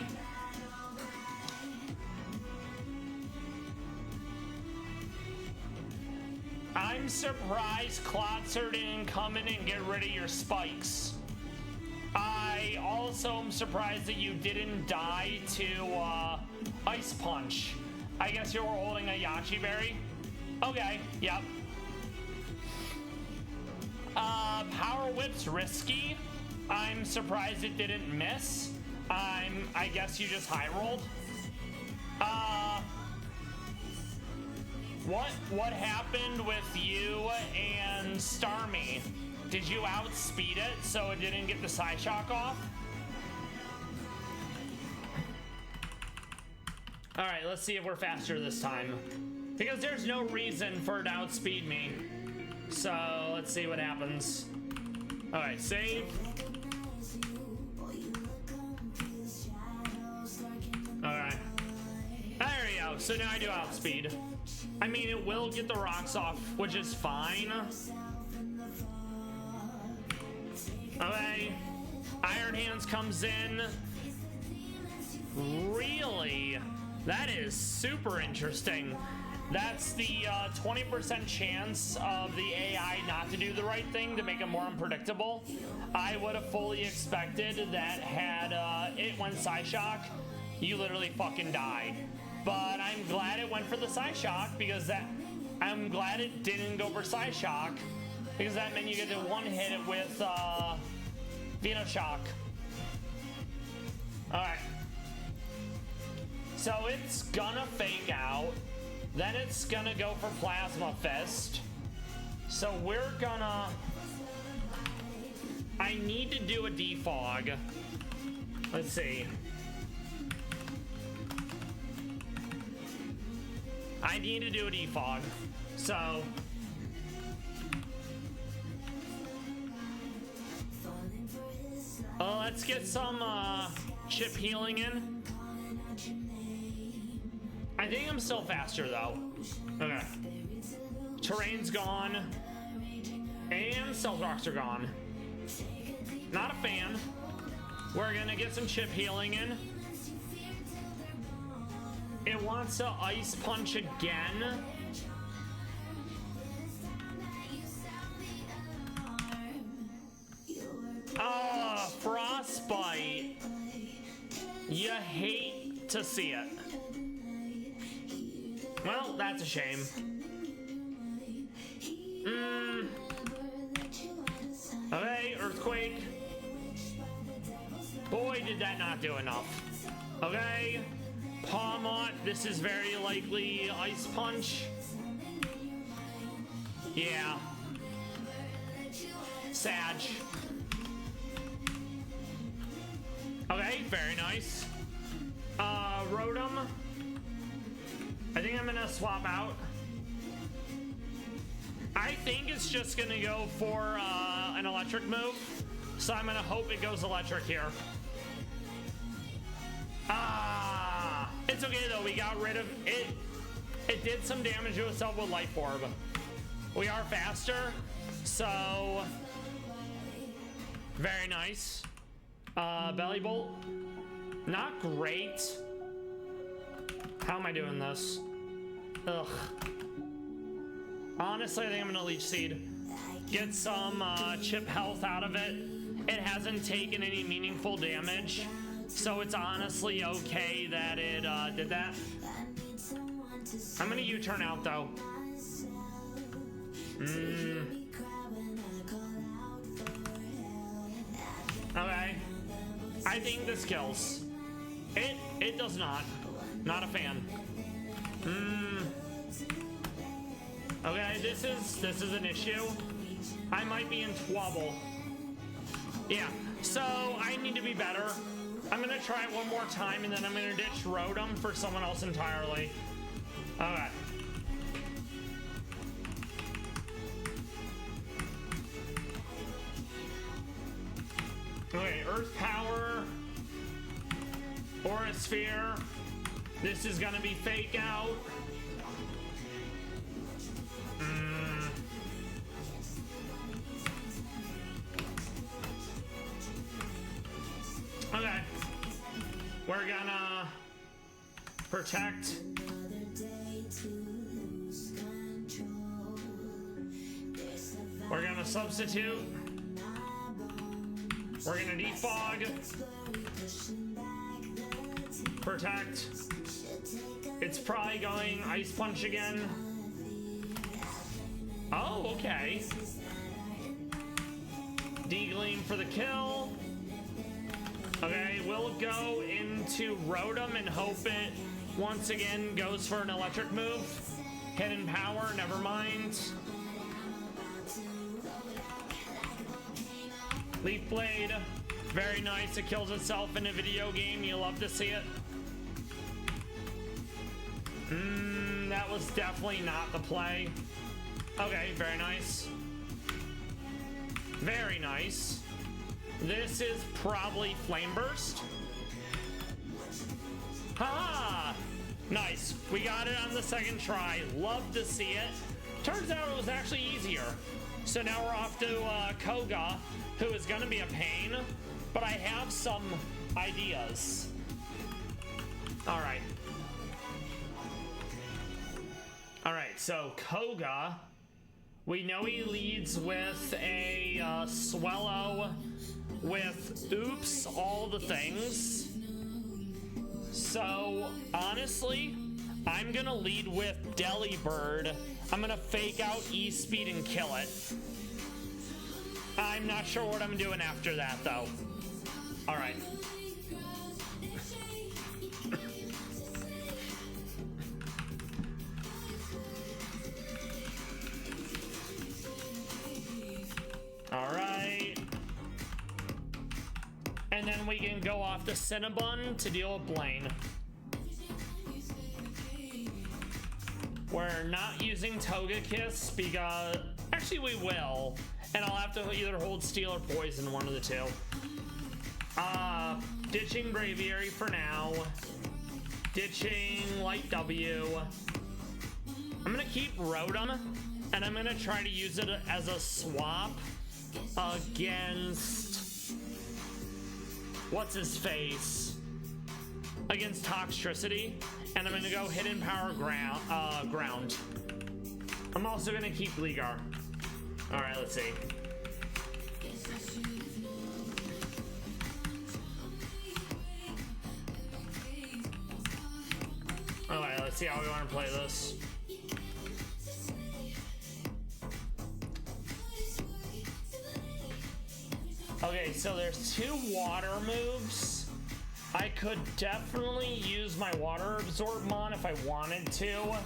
[SPEAKER 1] I'm surprised Klotzer didn't come in and get rid of your spikes. I also am surprised that you didn't die to Ice Punch. I guess you were holding a Yachi Berry. Okay, yep. Power Whip's risky. I'm surprised it didn't miss. I guess you just high rolled. What happened with you and Starmie? Did you outspeed it so it didn't get the Psyshock off? All right, let's see if we're faster this time, because there's no reason for it to outspeed me. So let's see what happens. All right, save. All right. There we go. So now I do outspeed. I mean, it will get the rocks off, which is fine. Okay. Iron Hands comes in. Really? That is super interesting. That's the 20% chance of the AI not to do the right thing to make it more unpredictable. I would have fully expected that had it went Psyshock, you literally fucking die. But I'm glad it went for the Psyshock, because I'm glad it didn't go for Psyshock, because that meant you get to one hit it with Venoshock. Alright. So it's gonna fake out. Then it's gonna go for Plasma Fist. So we're gonna... I need to do a defog. Let's see. I need to do a defog. So... let's get some chip healing in. I think I'm still faster though. Okay. Terrain's gone. And stealth rocks are gone. Not a fan. We're gonna get some chip healing in. It wants to Ice Punch again. Frostbite. You hate to see it. Well, that's a shame. Okay, Earthquake. Boy, did that not do enough. Okay. Palmont, this is very likely Ice Punch. Yeah. Sag. Okay, very nice. Rotom. I think I'm gonna swap out. I think it's just gonna go for an electric move. So I'm gonna hope it goes electric here. It's okay though, we got rid of it. It did some damage to itself with Life Orb. We are faster, so very nice. Belly Bolt, not great. How am I doing this? Ugh. Honestly, I think I'm gonna Leech Seed. Get some chip health out of it. It hasn't taken any meaningful damage, so it's honestly okay that it did that. I'm gonna U-turn out though. Okay. I think this kills. It does not. Not a fan. Okay, this is an issue. I might be in trouble. Yeah, so I need to be better. I'm gonna try it one more time, and then I'm gonna ditch Rotom for someone else entirely. Okay. Okay, Earth Power, Aura Sphere. This is gonna be Fake Out. Okay. We're gonna protect. We're gonna substitute. We're gonna defog. Protect. It's probably going Ice Punch again. Oh, okay. D-Gleam for the kill. Okay, we'll go into Rotom and hope it once again goes for an electric move. Hidden Power, never mind. Leaf Blade, very nice. It kills itself in a video game. You love to see it. That was definitely not the play. Okay, very nice. Very nice. This is probably Flame Burst. Haha! Nice. We got it on the second try. Love to see it. Turns out it was actually easier. So now we're off to Koga, who is going to be a pain, but I have some ideas. All right. All right, so Koga, we know he leads with a Swellow with Oops, all the things. So, honestly, I'm gonna lead with Delibird. I'm gonna fake out E-Speed and kill it. I'm not sure what I'm doing after that, though. All right. All right. And then we can go off to Cinnabon to deal with Blaine. We're not using Togekiss because... Actually, we will. And I'll have to either hold Steel or Poison, one of the two. Ditching Braviary for now. Ditching Light W. I'm gonna keep Rotom, and I'm gonna try to use it as a swap against... What's his face? Against Toxtricity. And I'm gonna go Hidden Power Ground. I'm also gonna keep Gligar. Alright, let's see. Alright, let's see how we want to play this. Okay, so there's two water moves. I could definitely use my Water Absorb Mon if I wanted to.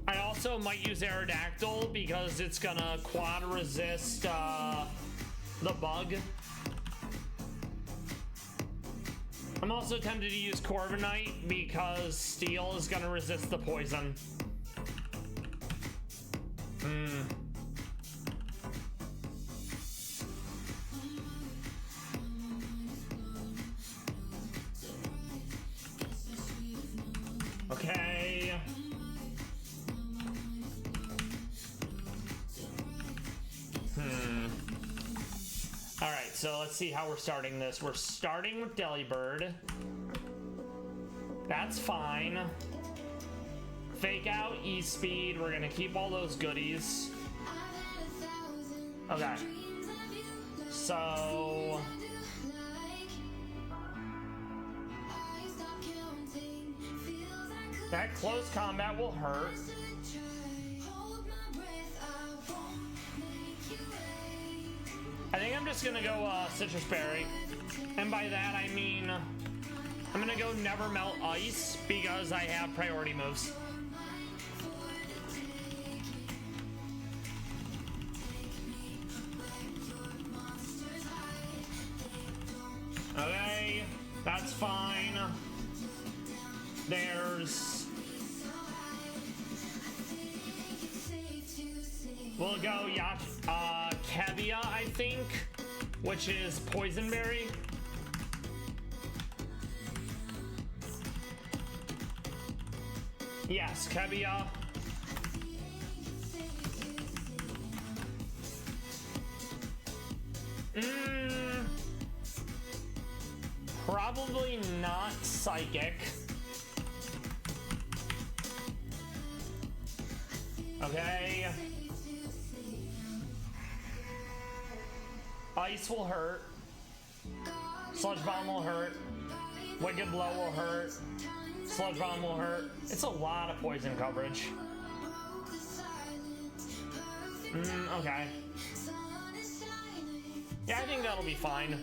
[SPEAKER 1] I also might use Aerodactyl because it's gonna quad resist the bug. I'm also tempted to use Corviknight because Steel is gonna resist the poison. Okay. Alright, so let's see how we're starting this. We're starting with Delibird. That's fine. Fake out E-Speed. We're gonna keep all those goodies. Okay. So... that close combat will hurt. I think I'm just gonna go Citrus Berry. And by that I mean I'm gonna go Never Melt Ice because I have priority moves. fine. There's... We'll go Kevia, I think, which is Poisonberry. Yes, Kevia. Probably not Psychic. Okay. Ice will hurt. Sludge Bomb will hurt. Wicked Blow will hurt. Sludge Bomb will hurt. It's a lot of poison coverage. Okay. Yeah, I think that'll be fine.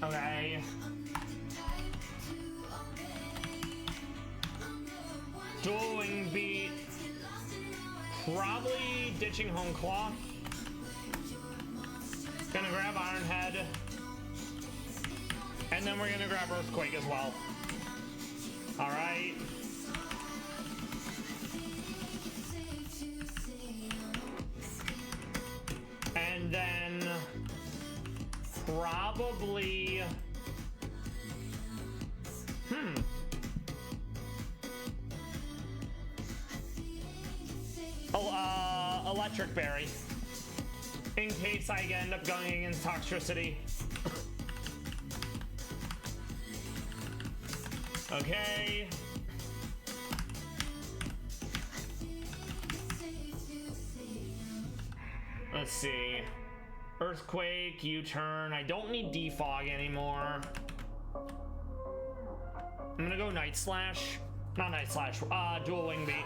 [SPEAKER 1] Okay. Dual Wing Beat. Probably ditching Home Claw. Gonna grab Iron Head. And then we're gonna grab Earthquake as well. Alright. And then probably Electric Berry, in case I end up going against Toxtricity. Okay. Let's see. Earthquake, U-turn. I don't need Defog anymore. I'm gonna go Night Slash. Not Night Slash, Dual Wing Beat.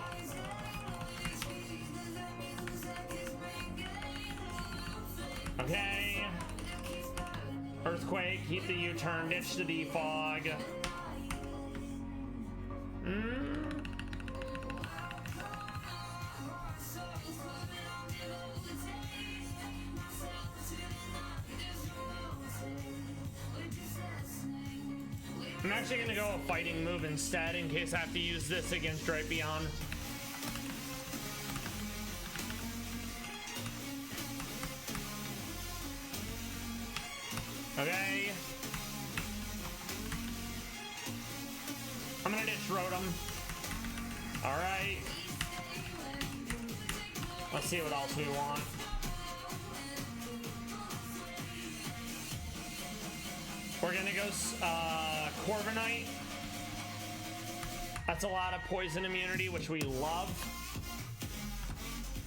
[SPEAKER 1] Okay. Earthquake, keep the U-turn, ditch the Defog. I'm actually gonna go a fighting move instead in case I have to use this against Drapion. Okay. I'm gonna ditch Rotom. Alright. Let's see what else we want. We're gonna go Corviknight. That's a lot of poison immunity, which we love.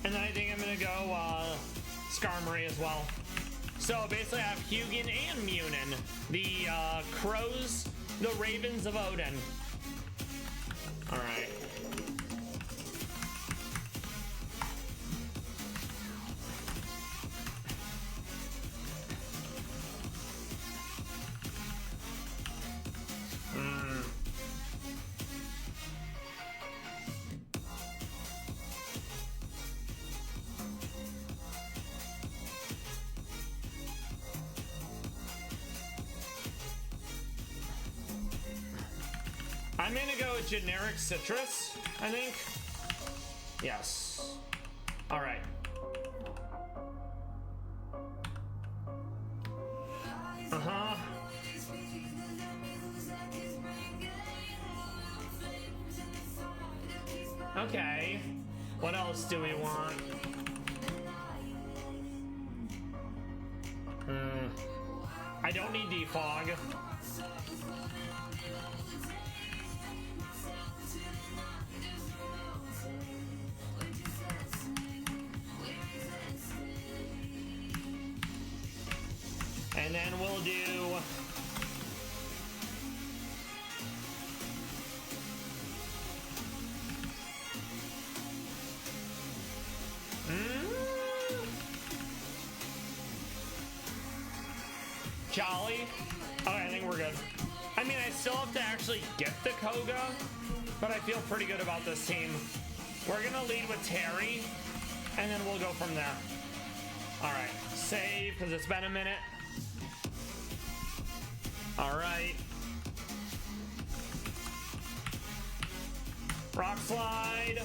[SPEAKER 1] And then I think I'm gonna go Skarmory as well. So basically I have Hugin and Munin, the crows, the ravens of Odin. All right. I'm gonna go with generic citrus, I think. Yes. All right. Uh-huh. Okay. What else do we want? I don't need defog. And then we'll do Jolly. Okay, I think we're good. I mean, I still have to actually get the Koga, but I feel pretty good about this team. We're gonna lead with Terry, and then we'll go from there. Alright, save, because it's been a minute. Alright. Rock slide.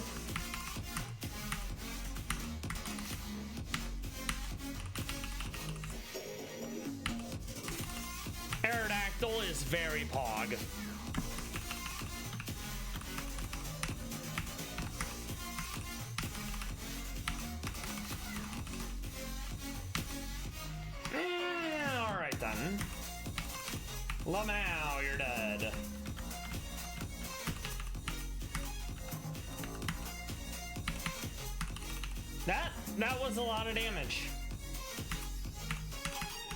[SPEAKER 1] Aerodactyl is very pog. Alright then. Lamau, you're dead. That was a lot of damage.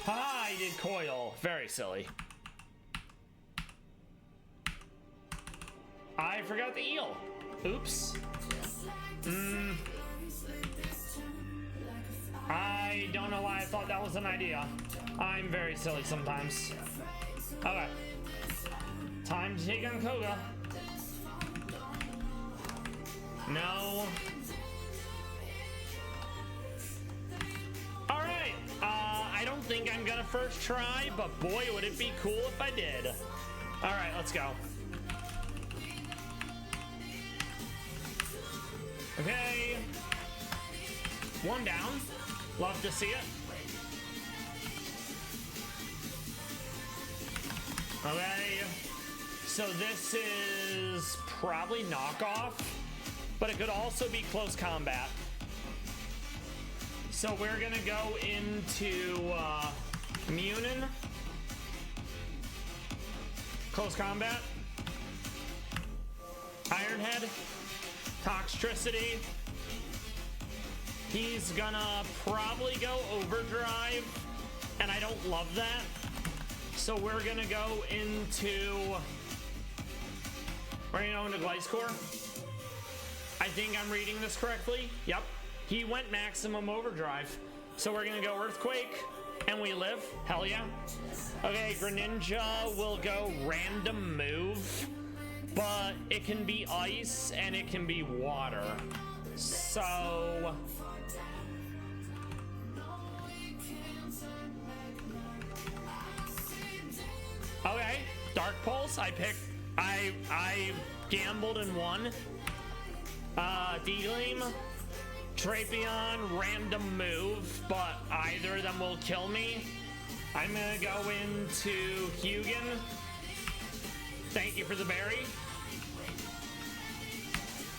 [SPEAKER 1] Haha, I did coil. Very silly. I forgot the eel. Oops. I don't know why I thought that was an idea. I'm very silly sometimes. Okay. Time to take on Koga. No. Alright. I don't think I'm gonna first try, but boy, would it be cool if I did. Alright, let's go. Okay. One down. Love to see it. Okay. So this is probably knockoff, but it could also be close combat. So we're gonna go into Meownwell. Close combat. Ironhead. Toxtricity. He's gonna probably go overdrive, and I don't love that. So we're gonna go into Glycore. I think I'm reading this correctly. Yep. He went maximum overdrive. So we're gonna go Earthquake, and we live. Hell yeah. Okay, Greninja will go random move, but it can be ice and it can be water. So okay, Dark Pulse. I gambled and won. D-Gleam, Drapion, random move, but either of them will kill me. I'm gonna go into Hugin. Thank you for the berry.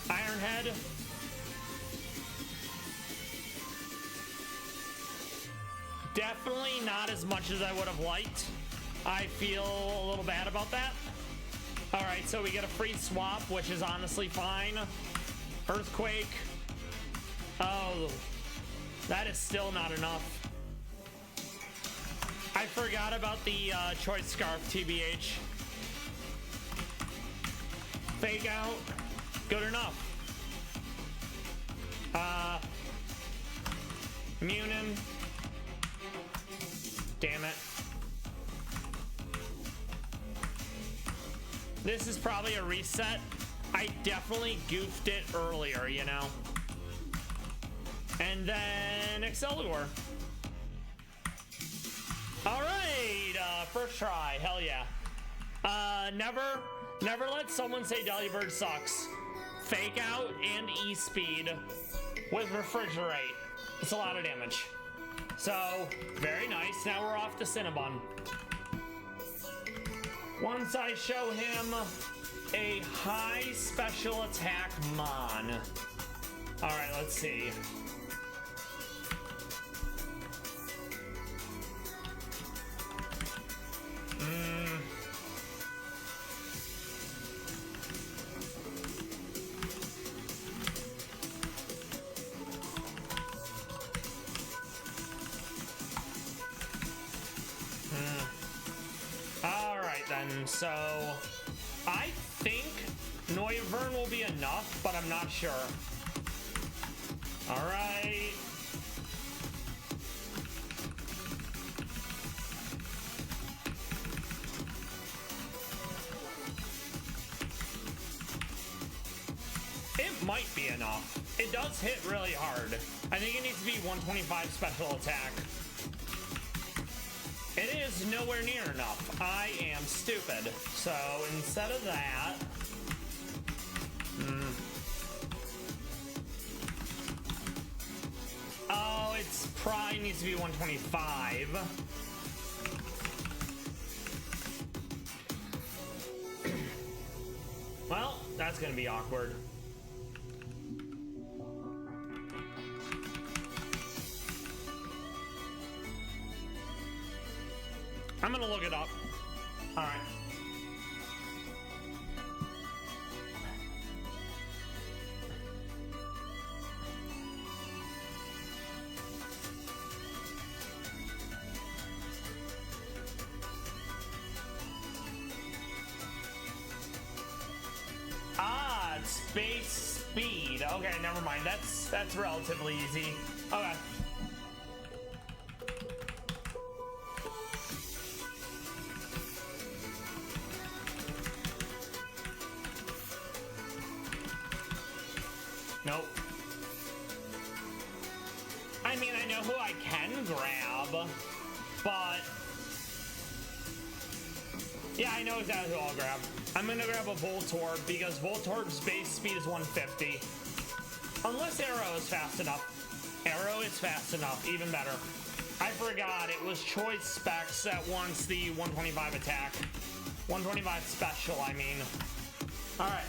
[SPEAKER 1] Ironhead. Definitely not as much as I would have liked. I feel a little bad about that. Alright, so we get a free swap, which is honestly fine. Earthquake. Oh, that is still not enough. I forgot about the Choice Scarf, TBH. Fake out. Good enough. Meownwell. Damn it. This is probably a reset. I definitely goofed it earlier, you know. And then Excelsior. All right, first try. Hell yeah. Never let someone say Delibird sucks. Fake out and E-speed with refrigerate. It's a lot of damage. So, very nice. Now we're off to Cinnabon. Once I show him a high special attack Mon. Alright, let's see. Alright then, so I think Noivern will be enough, but I'm not sure. Alright. It might be enough. It does hit really hard. I think it needs to be 125 special attack. It is nowhere near enough. I am stupid. So instead of that... Oh, it's probably needs to be 125. Well, that's gonna be awkward. I'm gonna look it up. All right. Ah, it's space speed. Okay, never mind. That's relatively easy. Okay. Nope. I mean, I know who I can grab, but... Yeah, I know exactly who I'll grab. I'm gonna grab a Voltorb because Voltorb's base speed is 150. Unless Arrow is fast enough. Arrow is fast enough, even better. I forgot, it was choice specs that wants the 125 attack. 125 special, I mean. Alright.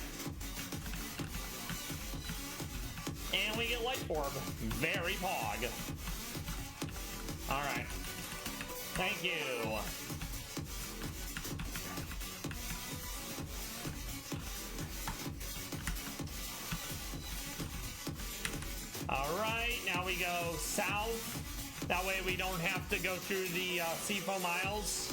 [SPEAKER 1] And we get Light Orb. Very pog. Alright. Thank you. Alright, now we go south. That way we don't have to go through the Seafoam Isles.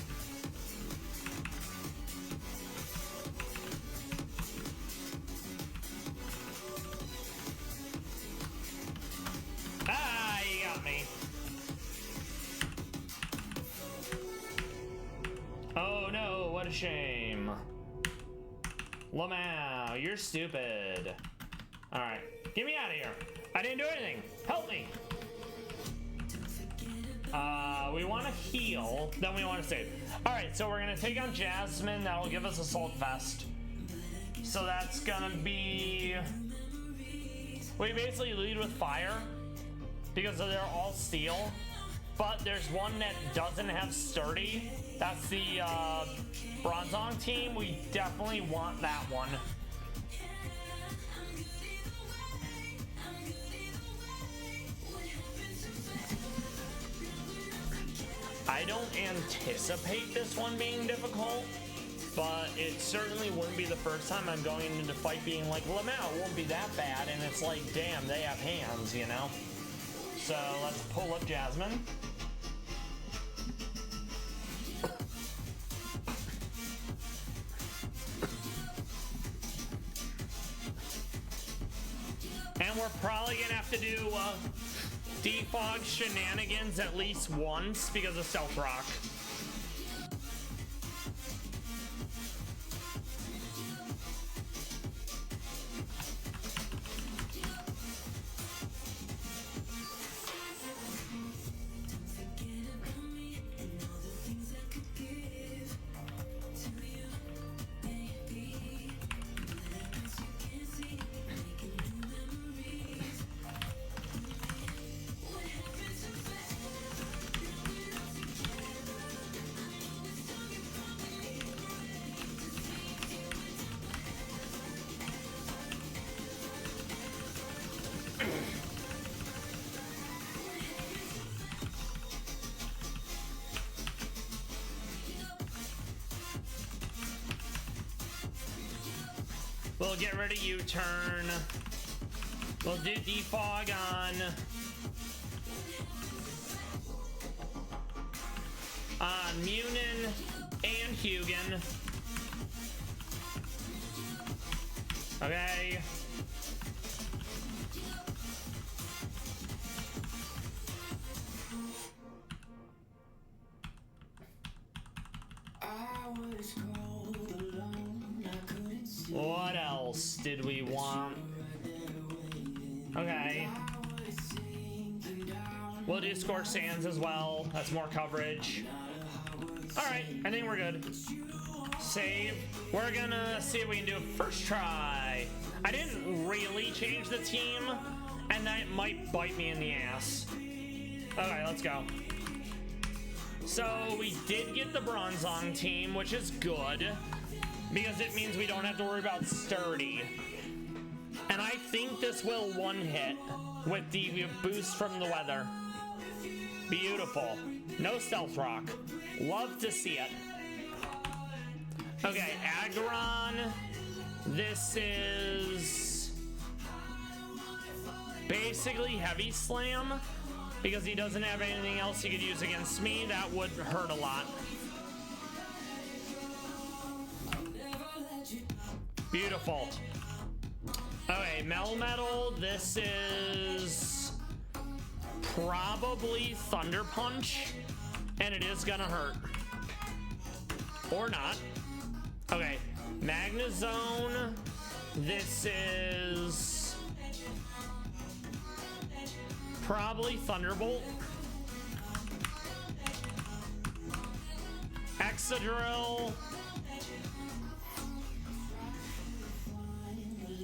[SPEAKER 1] Ah, you got me. Oh no, what a shame. Lamau, you're stupid. Alright, get me out of here. I didn't do anything. Help me. We want to heal, then we want to save. Alright, so we're going to take on Jasmine. That'll give us Assault Vest. So that's going to be... We basically lead with fire because they're all steel. But there's one that doesn't have sturdy. That's the Bronzong team. We definitely want that one. I don't anticipate this one being difficult, but it certainly wouldn't be the first time I'm going into fight being like, Lamau won't be that bad, and it's like, damn, they have hands, you know? So let's pull up Jasmine. And we're probably gonna have to do defog shenanigans at least once because of Stealth Rock. We'll get rid of U-turn. We'll do defog on Munin and Hugin. Okay. What else did we want? Okay. We'll do Scorched Sands as well. That's more coverage. Alright, I think we're good. Save. We're gonna see if we can do it first try. I didn't really change the team, and that might bite me in the ass. Okay, let's go. So we did get the Bronzong team, which is good, because it means we don't have to worry about Sturdy. And I think this will one hit with the boost from the weather. Beautiful. No Stealth Rock. Love to see it. Okay, Aggron. This is basically Heavy Slam, because he doesn't have anything else he could use against me. That would hurt a lot. Beautiful. Okay, Melmetal. This is probably Thunder Punch, and it is gonna hurt. Or not. Okay, Magnezone. This is probably Thunderbolt. Excadrill.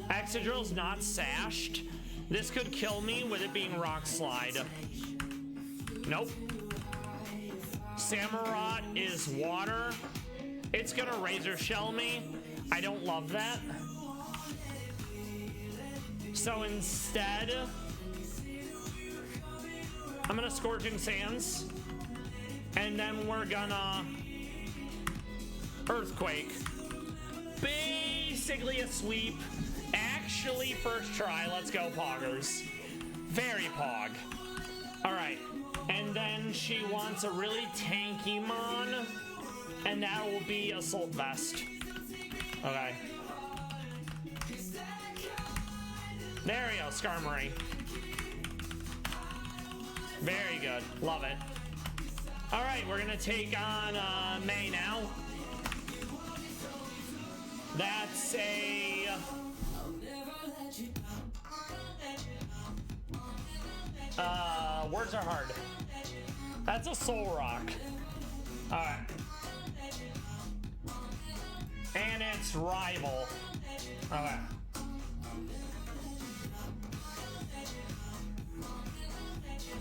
[SPEAKER 1] Excadrill's not sashed. This could kill me with it being Rock Slide. Nope. Samurott is water. It's gonna Razor Shell me. I don't love that. So instead, I'm gonna Scorching Sands. And then we're gonna Earthquake. Basically a sweep. Actually, first try. Let's go, Poggers. Very Pog. Alright. And then she wants a really tanky Mon. And that will be Assault Vest. Okay. There we go, Skarmory. Very good. Love it. Alright, we're gonna take on May now. That's a... words are hard. That's a Solrock. Alright. And it's Rival. Okay.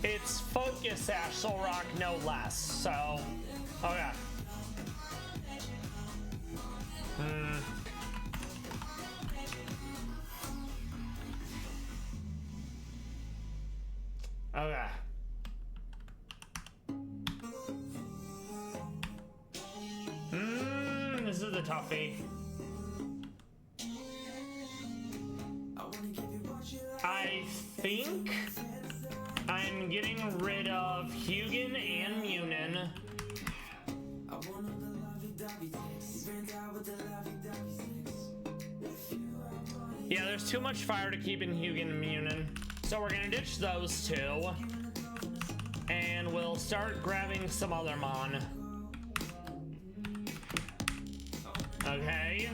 [SPEAKER 1] It's Focus Sash Solrock, no less. So, okay. Okay. This is a toughie. I think I'm getting rid of Hugin and Munin. Yeah, there's too much fire to keep in Hugin and Munin. So we're gonna ditch those two. And we'll start grabbing some other Mon. Okay.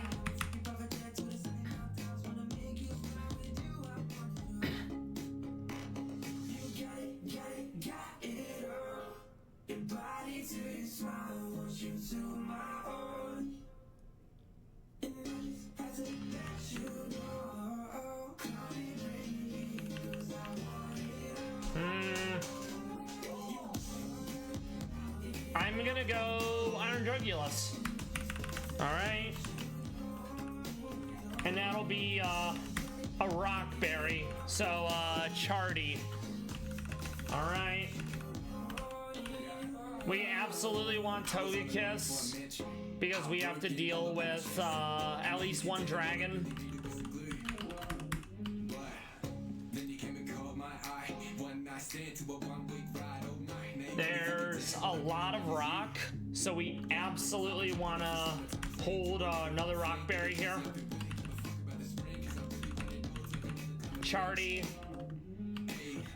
[SPEAKER 1] I'm gonna go Iron Drugulus. Alright. And that'll be a Rock Berry. So Chardy. Alright. We absolutely want Togekiss because we have to deal with at least one dragon. There's a lot of rock, so we absolutely want to hold another Rock Berry here. Chardy.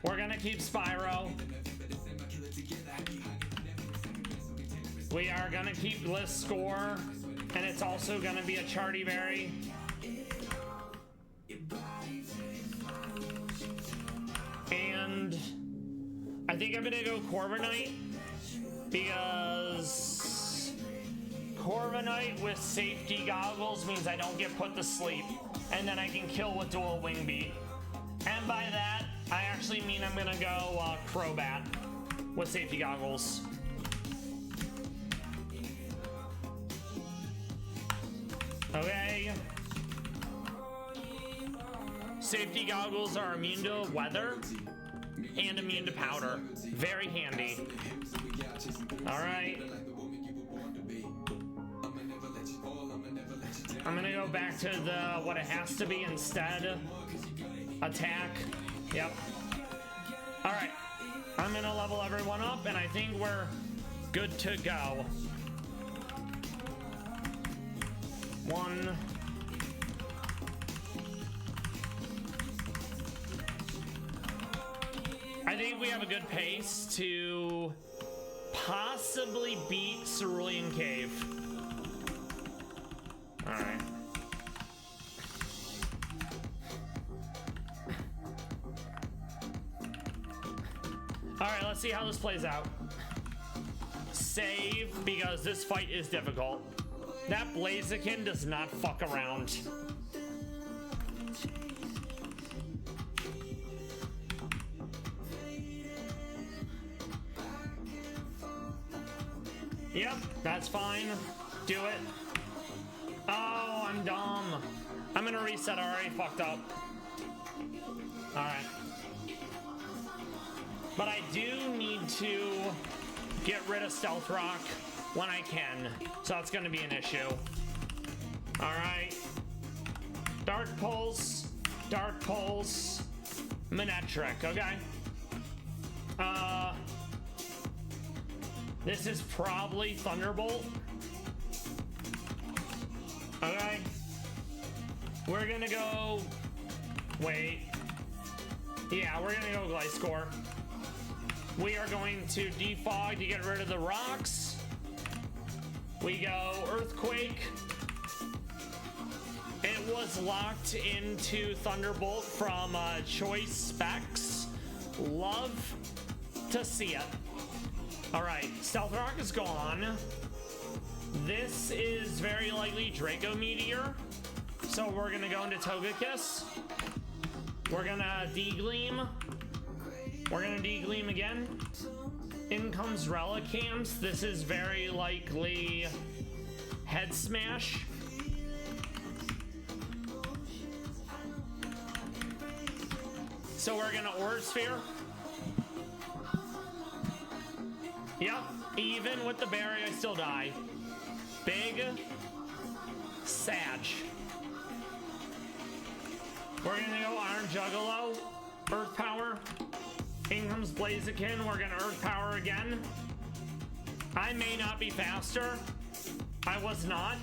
[SPEAKER 1] We're gonna keep Spyro. We are gonna keep Gliscor, and it's also gonna be a Chardy Berry. think I'm gonna go Corviknight because Corviknight with safety goggles means I don't get put to sleep, and then I can kill with dual wing beat. And by that, I actually mean I'm gonna go Crobat with safety goggles. Okay. Safety goggles are immune to weather and immune to powder. Very handy. Alright. I'm gonna go back to the what it has to be instead. Attack. Yep. Alright. I'm gonna level everyone up and I think we're good to go. 1. I think we have a good pace to possibly beat Cerulean Cave. Alright. Alright, let's see how this plays out. Save, because this fight is difficult. That Blaziken does not fuck around. Yep, that's fine. Do it. Oh, I'm dumb. I'm gonna reset. I already fucked up. Alright. But I do need to get rid of Stealth Rock when I can. So that's gonna be an issue. Alright. Dark Pulse. Dark Pulse. Manectric, okay? This is probably Thunderbolt. Okay. We're gonna go... Wait. Yeah, we're gonna go Gliscor. We are going to defog to get rid of the rocks. We go Earthquake. It was locked into Thunderbolt from Choice Specs. Love to see it. Alright, Stealth Rock is gone. This is very likely Draco Meteor. So we're gonna go into Togekiss. We're gonna Degleam. We're gonna Degleam again. In comes Relicanth. This is very likely Head Smash. So we're gonna Aura Sphere. Yep, even with the berry, I still die. Big Sag. We're gonna go Iron Juggalo, Earth Power. In comes Blaziken, we're gonna Earth Power again. I may not be faster. I was not.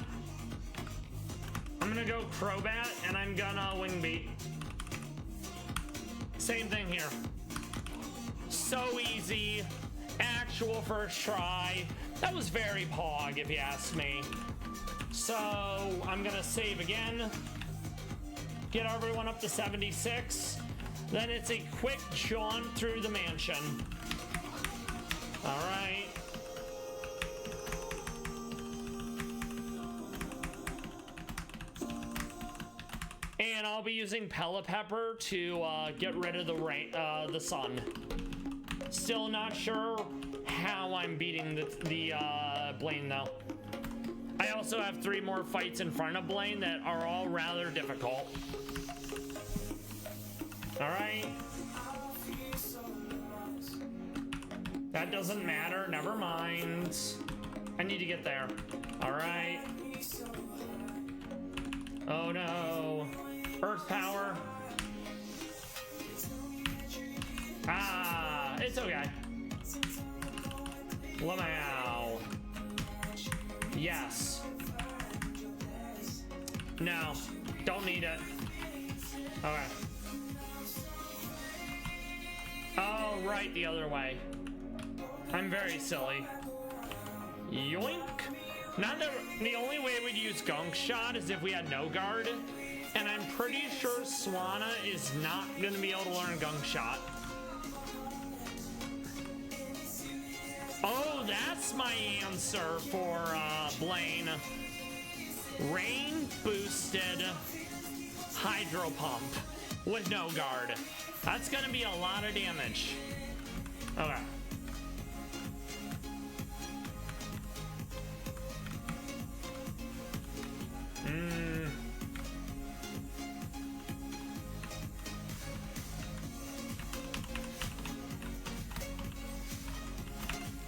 [SPEAKER 1] I'm gonna go Crobat and I'm gonna Wing Beat. Same thing here. So easy. Actual first try. That was very pog if you ask me. So I'm gonna save again. Get everyone up to 76. Then it's a quick jaunt through the mansion. All right. And I'll be using Pelipper to get rid of the sun. Still not sure how I'm beating the Blaine though. I also have 3 more fights in front of Blaine that are all rather difficult. Alright. That doesn't matter, never mind. I need to get there. Alright. Oh no. Earth Power. Ah, it's okay. Lamau. Yes. No, don't need it. Okay. Oh, right, the other way. I'm very silly. Yoink. Not the only way we'd use Gunk Shot is if we had no guard. And I'm pretty sure Swanna is not going to be able to learn Gunk Shot. that's my answer for Blaine. Rain boosted hydro pump with no guard. That's gonna be a lot of damage. Okay.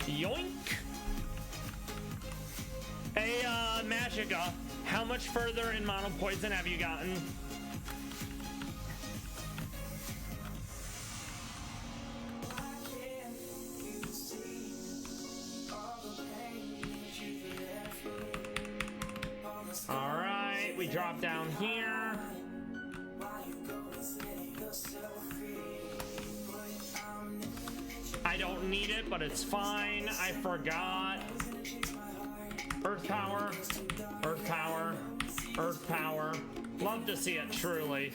[SPEAKER 1] Yoink. Hey, Magica, how much further in mono poison have you gotten? All right, we drop down here. I don't need it, but it's fine. I forgot. Earth power, earth power, earth power. Love to see it, truly.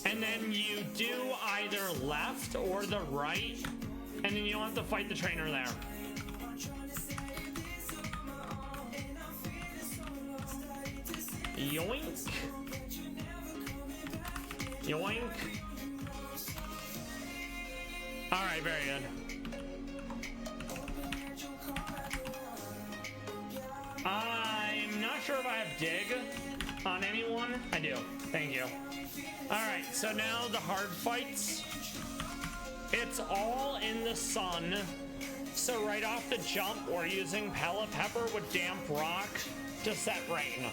[SPEAKER 1] And then you do either left or the right, and then you don't have to fight the trainer there. Yoink. Yoink. All right, very good. I'm not sure if I have dig on anyone. I do. Thank you. All right, so now the hard fights. It's all in the sun. So right off the jump, we're using Pellet Pepper with Damp Rock to set rain.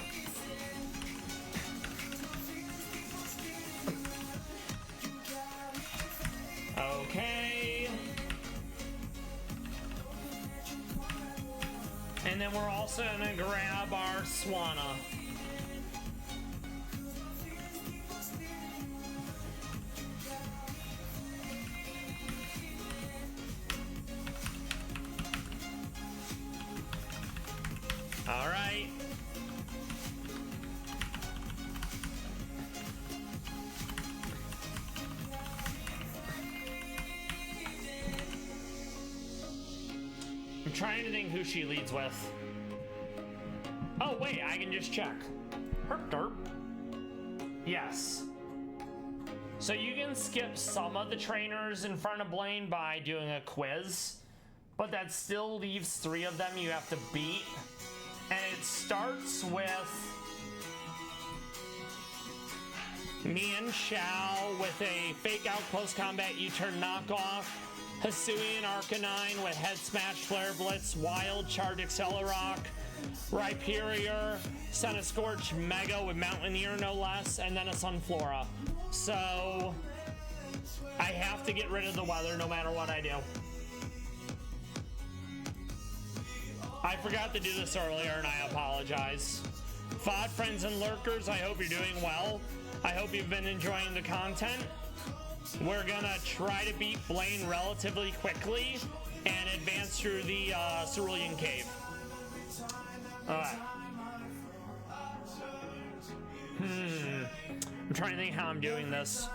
[SPEAKER 1] Okay. And then we're also gonna grab our Swanna. All right. I'm trying to think who she leads with. Oh, wait, I can just check. Herp derp. Yes. So you can skip some of the trainers in front of Blaine by doing a quiz, but that still leaves 3 of them you have to beat. And it starts with me and Shao with a fake out close combat U-turn knockoff. Hisuian Arcanine with Head Smash, Flare Blitz, Wild Charge Accelerock, Rhyperior, Scorch Mega with Mountaineer no less, and then a Sunflora. So I have to get rid of the weather no matter what I do. I forgot to do this earlier and I apologize. VOD friends and lurkers, I hope you're doing well. I hope you've been enjoying the content. We're gonna try to beat Blaine relatively quickly and advance through the Cerulean Cave. Alright. I'm trying to think how I'm doing this.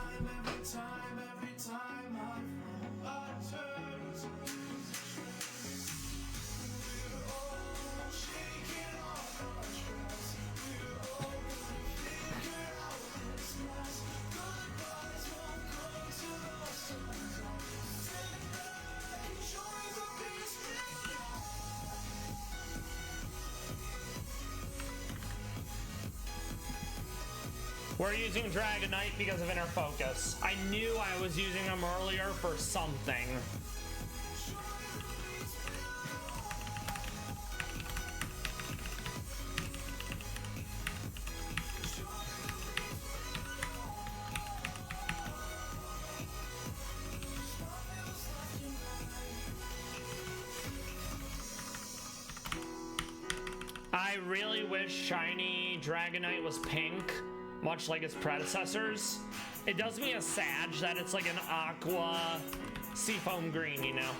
[SPEAKER 1] We're using Dragonite because of Inner Focus. I knew I was using them earlier for something. I really wish Shiny Dragonite was pink, much like its predecessors. It does me a sag that it's like an aqua seafoam green, you know?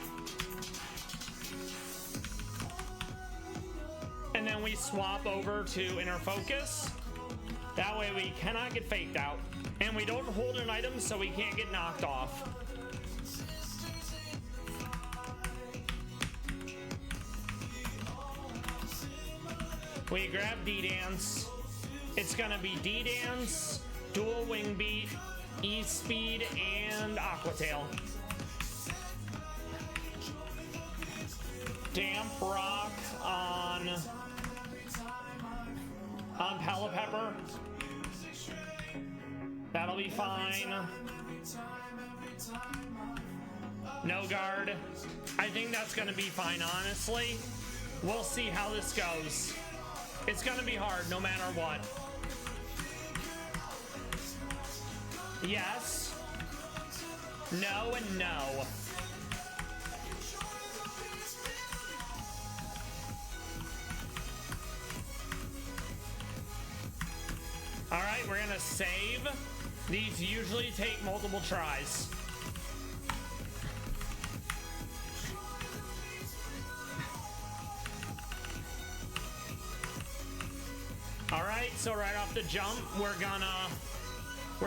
[SPEAKER 1] And then we swap over to Inner Focus. That way we cannot get faked out. And we don't hold an item so we can't get knocked off. We grab D-Dance. It's gonna be D-Dance, dual wing beat, E-Speed, and Aquatail. Damp Rock on Pella Pepper. That'll be fine. No guard. I think that's gonna be fine, honestly. We'll see how this goes. It's gonna be hard no matter what. Yes. No and no. Alright, we're gonna save. These usually take multiple tries. Alright, so right off the jump, we're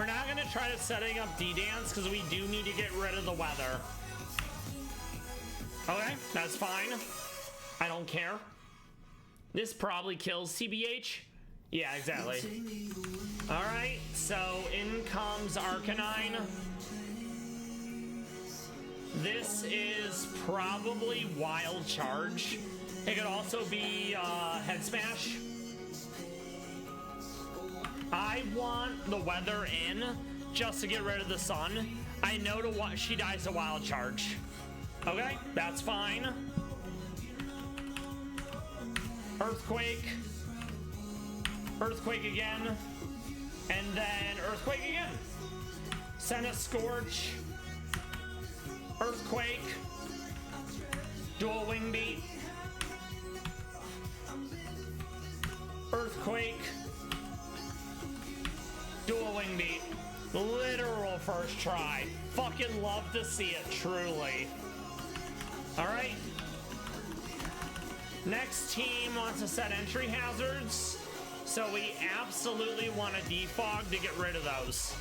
[SPEAKER 1] not gonna try to setting up D-Dance because we do need to get rid of the weather. Okay, that's fine. I don't care. This probably kills CBH. Yeah, exactly. Alright, so in comes Arcanine. This is probably Wild Charge. It could also be Head Smash. I want the weather in just to get rid of the sun. I know to what she dies to Wild Charge. Okay, that's fine. Earthquake. Earthquake again. And then Earthquake again. Senna Scorch. Earthquake. Dual Wing Beat. Earthquake. Dual Wing Beat. Literal first try. Fucking love to see it, truly. Alright. Next team wants to set entry hazards. So we absolutely want a defog to get rid of those.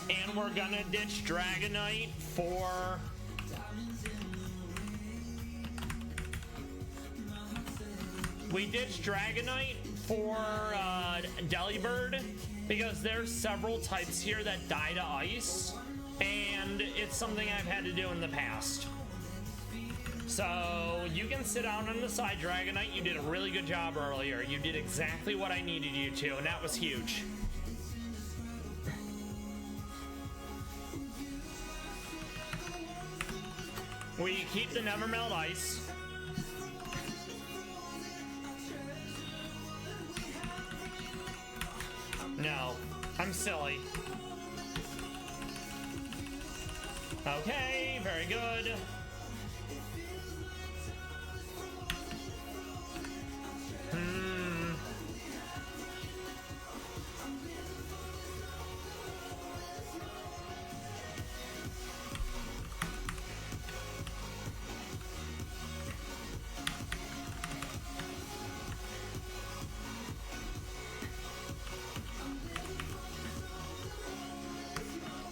[SPEAKER 1] And we're gonna ditch Dragonite for we ditched Dragonite for Delibird because there's several types here that die to ice, and it's something I've had to do in the past. So you can sit down on the side, Dragonite. You did a really good job earlier. You did exactly what I needed you to, and that was huge. We keep the Never Melt Ice. No, I'm silly. Okay, very good.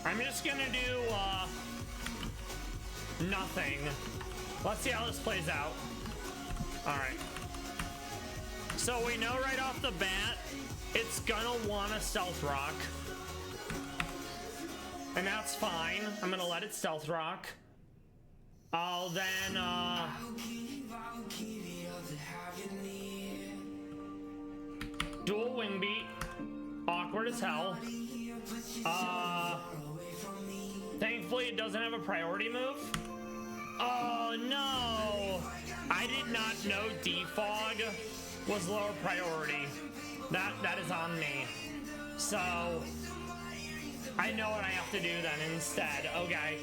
[SPEAKER 1] I'm just gonna do nothing. Let's see how this plays out. Alright. So we know right off the bat it's gonna want a Stealth Rock. And that's fine. I'm gonna let it Stealth Rock. I'll then dual Wing Beat. Awkward as hell. Thankfully it doesn't have a priority move. Oh no! I did not know defog was lower priority. That is on me. So I know what I have to do then instead. Okay.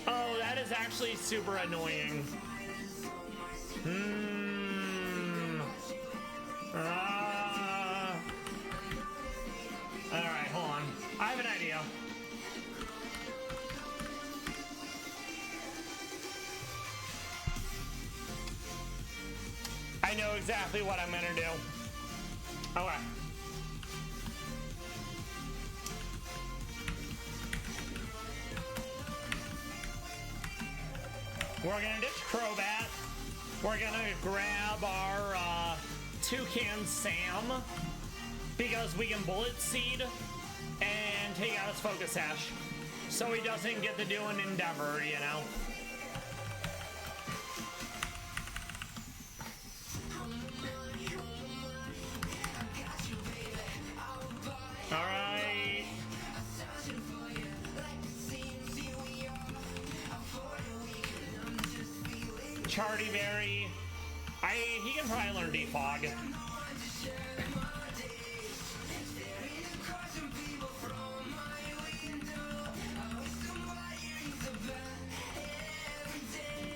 [SPEAKER 1] Oh, that is actually super annoying. I know exactly what I'm gonna do. Okay. We're gonna ditch Crobat. We're gonna grab our Toucan Sam because we can Bullet Seed and take out his Focus Sash so he doesn't get to do an Endeavor, you know? Alright. Charty Berry. He can probably learn Defog.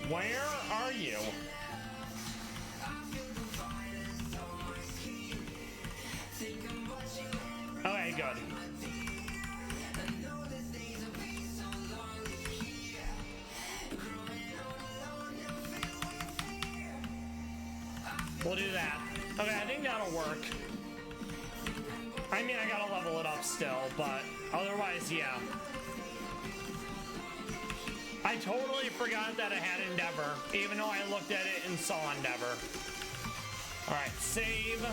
[SPEAKER 1] Where are you? Okay, good. We'll do that. Okay, I think that'll work. I mean, I gotta level it up still, but otherwise, yeah. I totally forgot that I had Endeavor, even though I looked at it and saw Endeavor. Alright, save.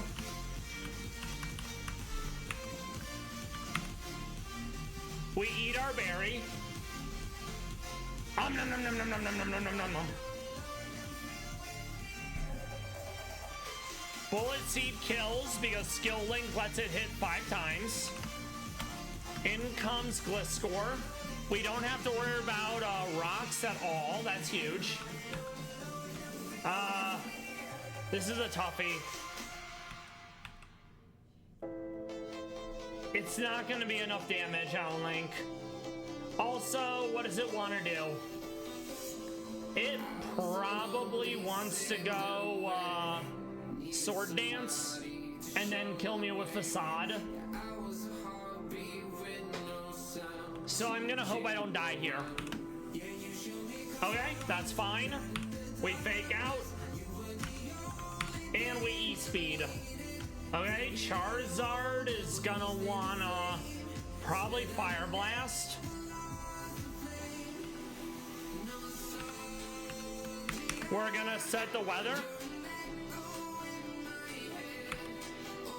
[SPEAKER 1] We eat our berry. Nom nom nom nom nom nom nom nom nom nom nom. Bullet Seed kills because Skill Link lets it hit 5 times. In comes Gliscor. We don't have to worry about rocks at all. That's huge. This is a toughie. It's not going to be enough damage, I don't think. Also, what does it want to do? It probably wants to go Sword Dance and then kill me with Facade. So I'm gonna hope I don't die here. Okay, that's fine. We fake out. And we E-Speed. Okay, Charizard is gonna wanna probably Fire Blast. We're gonna set the weather.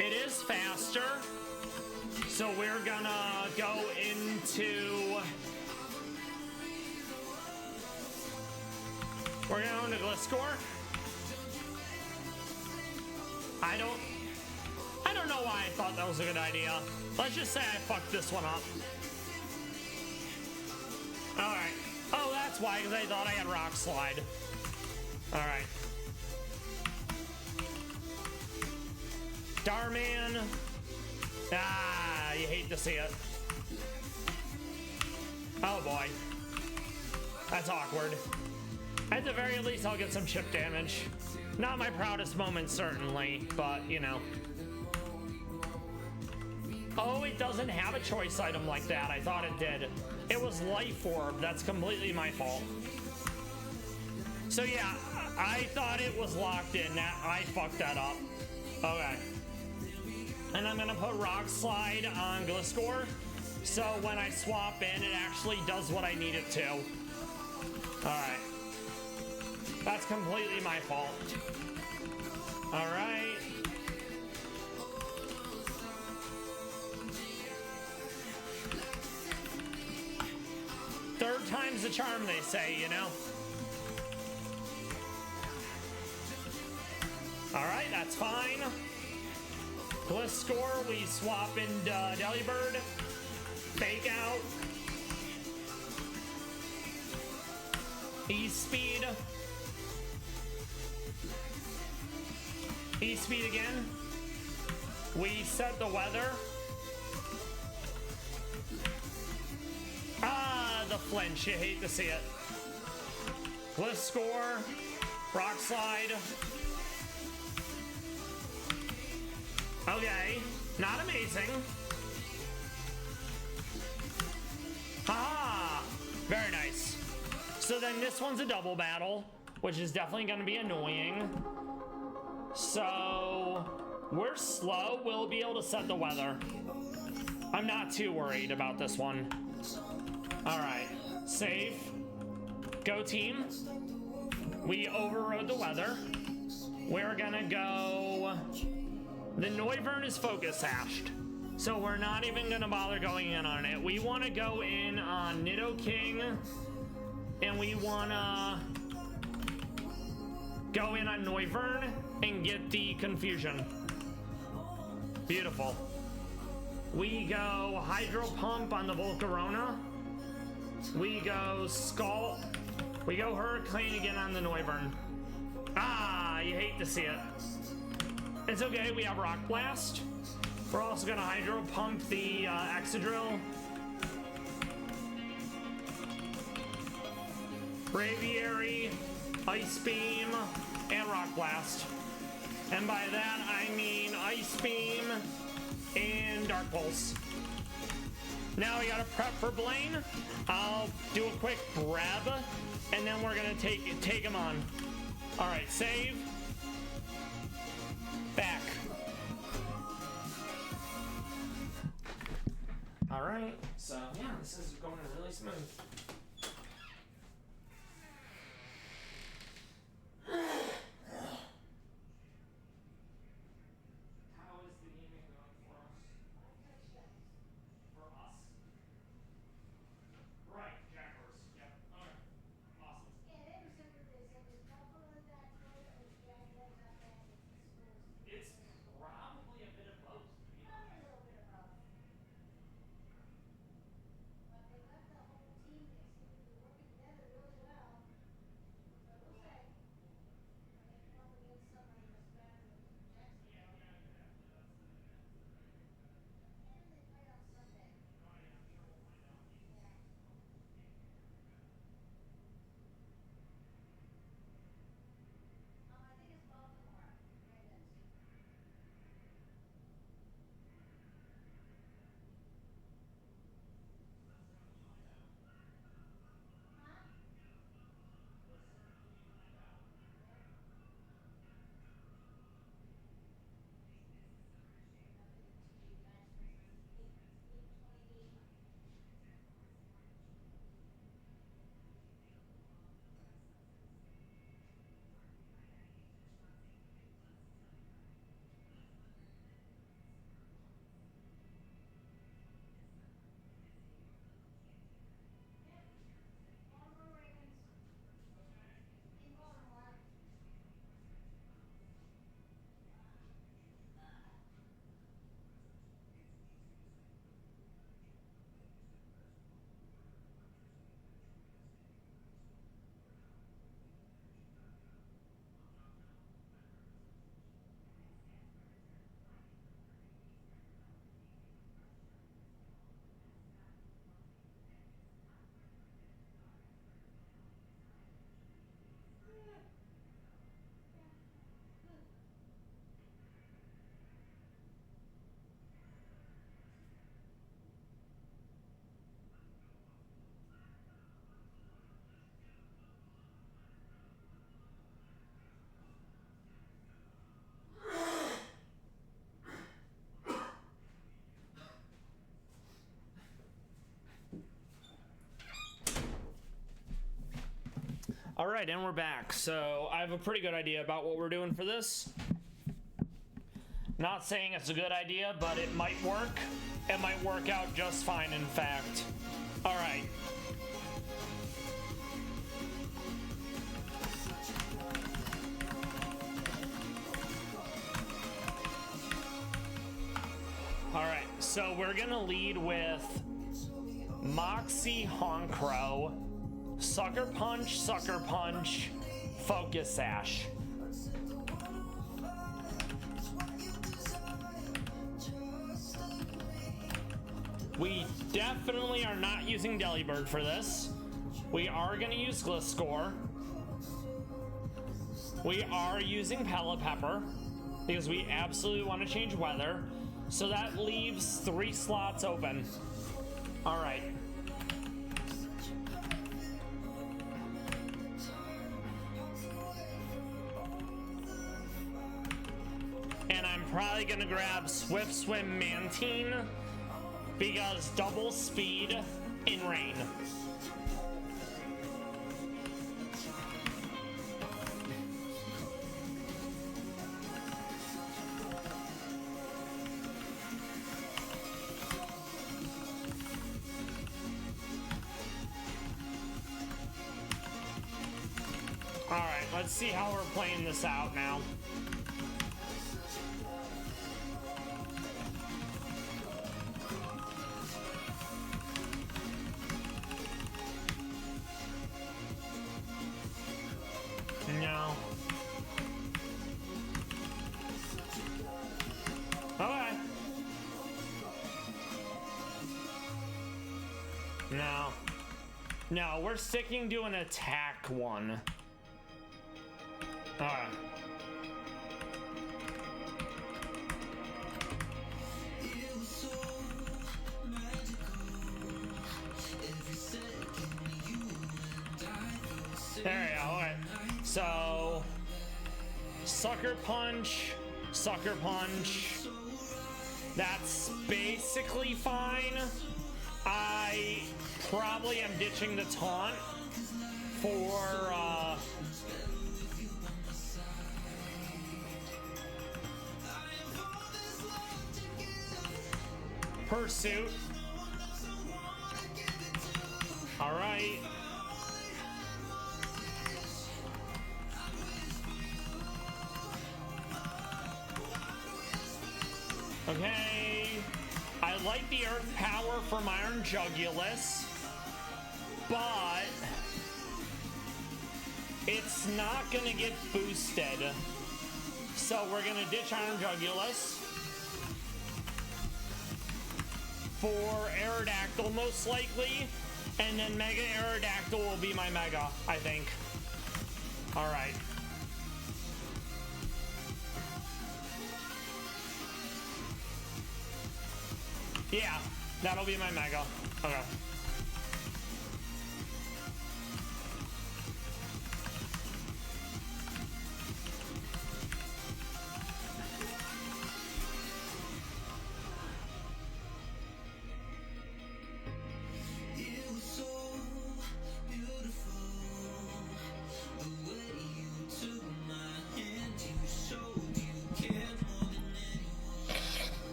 [SPEAKER 1] It is faster, so we're gonna go into... We're going to Gliscor. I don't know why I thought that was a good idea. Let's just say I fucked this one up. Alright. Oh, that's why, because I thought I had Rock Slide. Alright. Starman. Ah, you hate to see it. Oh boy. That's awkward. At the very least, I'll get some chip damage. Not my proudest moment, certainly, but, you know. Oh, it doesn't have a choice item like that. I thought it did. It was Life Orb. That's completely my fault. So, yeah, I thought it was locked in. I fucked that up. Okay. And I'm gonna put Rock Slide on Gliscor, so when I swap in, it actually does what I need it to. Alright. That's completely my fault. Alright. Third time's the charm, they say, you know? Alright, that's fine. Gliscor, we swap into Delibird. Fake out. E-Speed. E-Speed again. We set the weather. Ah, the flinch. You hate to see it. Gliscor. Rock Slide. Okay, not amazing. Haha! Very nice. So then this one's a double battle, which is definitely going to be annoying. So we're slow. We'll be able to set the weather. I'm not too worried about this one. All right, save. Go team. We overrode the weather. We're gonna go. The Neuvern is focus hashed, so we're not even gonna bother going in on it. We want to go in on Nidoking, and we wanna go in on Neuvern and get the confusion. Beautiful. We go Hydro Pump on the Volcarona. We go Skull. We go Hurricane again on the Neuvern. Ah, you hate to see it. It's okay, we have Rock Blast. We're also gonna Hydro Pump the Excadrill. Braviary, Ice Beam, and Rock Blast. And by that, I mean Ice Beam and Dark Pulse. Now we gotta prep for Blaine. I'll do a quick grab, and then we're gonna take him on. All right, save. Back. All right, so yeah, this is going really smooth. All right, and we're back. So I have a pretty good idea about what we're doing for this. Not saying it's a good idea, but it might work. It might work out just fine, in fact. All right. All right, so we're gonna lead with Moxie Honchkrow, Sucker Punch, Focus Sash. We definitely are not using Delibird for this. We are going to use Gliscor. We are using Pelipepper because we absolutely want to change weather. So that leaves 3 slots open. All right. probably gonna grab Swift Swim Mantine because double speed in rain. Alright, let's see how we're playing this out now. No. Okay. No. No, we're sticking to an attack one. Alright. There we go. Alright. So, sucker punch, sucker punch. That's basically fine. I probably am ditching the taunt for pursuit. All right. Okay. I like the earth power from Iron Jugulus, but it's not gonna get boosted. So we're gonna ditch Iron Jugulus for Aerodactyl most likely, and then Mega Aerodactyl will be my Mega, I think. All right. Yeah, that'll be my Mega. Okay.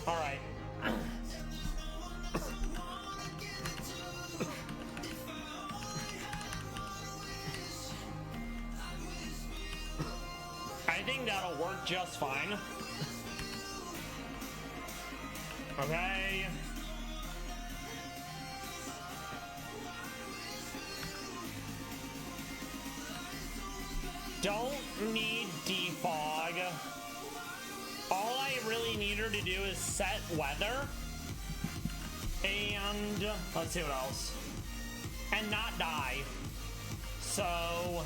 [SPEAKER 1] All right. I think that'll work just fine. Okay. Don't need defog. All I really need her to do is set weather. And let's see what else. And not die. So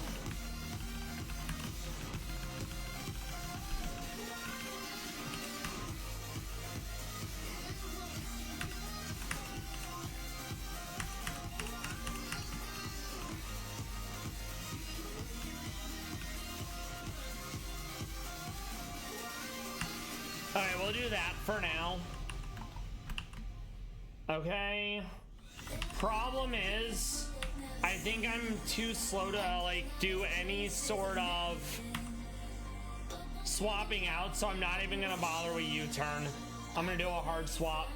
[SPEAKER 1] alright, we'll do that for now. Okay. Problem is, I think I'm too slow to like do any sort of swapping out, so I'm not even gonna bother with U-turn. I'm gonna do a hard swap.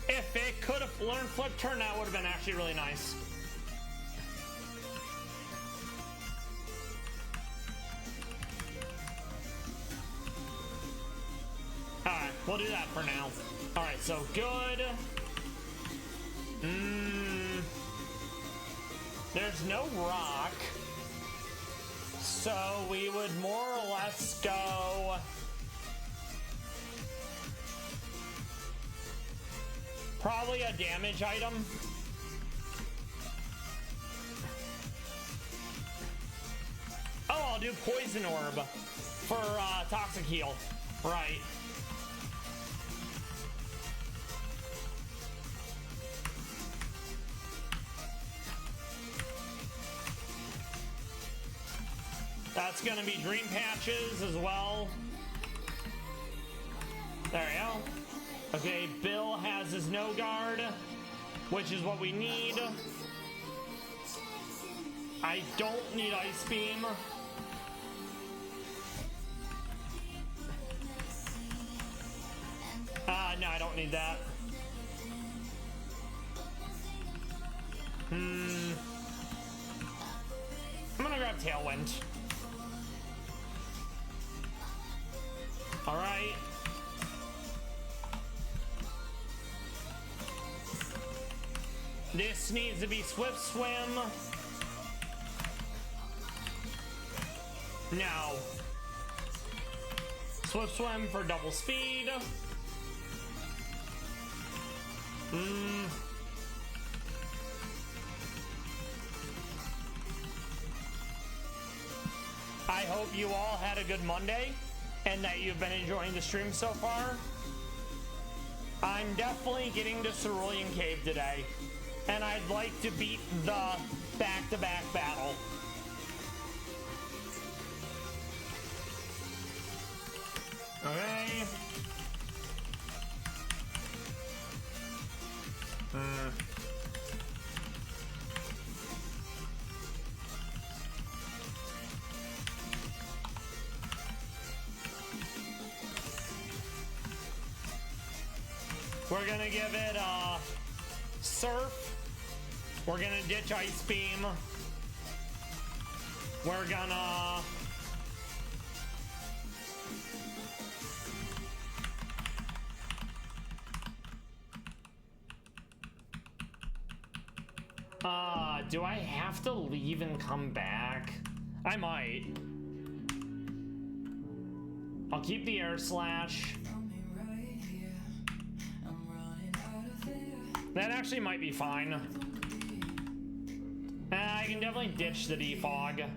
[SPEAKER 1] If it could have learned flip turn, that would have been actually really nice. Alright. We'll do that for now. Alright, so good. There's no rock. So we would more or less go... probably a damage item. Oh, I'll do Poison Orb for Toxic Heal. Right. That's gonna be Dream Patches as well. There we go. Okay, Bill has his no guard, which is what we need. I don't need Ice Beam. No, I don't need that. I'm gonna grab Tailwind. All right. This needs to be Swift Swim. No. Swift Swim for double speed. I hope you all had a good Monday and that you've been enjoying the stream so far. I'm definitely getting to Cerulean Cave today, and I'd like to beat the back-to-back battle. Okay. We're gonna give it Surf. We're gonna ditch Ice Beam. We're gonna do I have to leave and come back? I might. I'll keep the Air Slash. That actually might be fine. I can definitely ditch the Defog.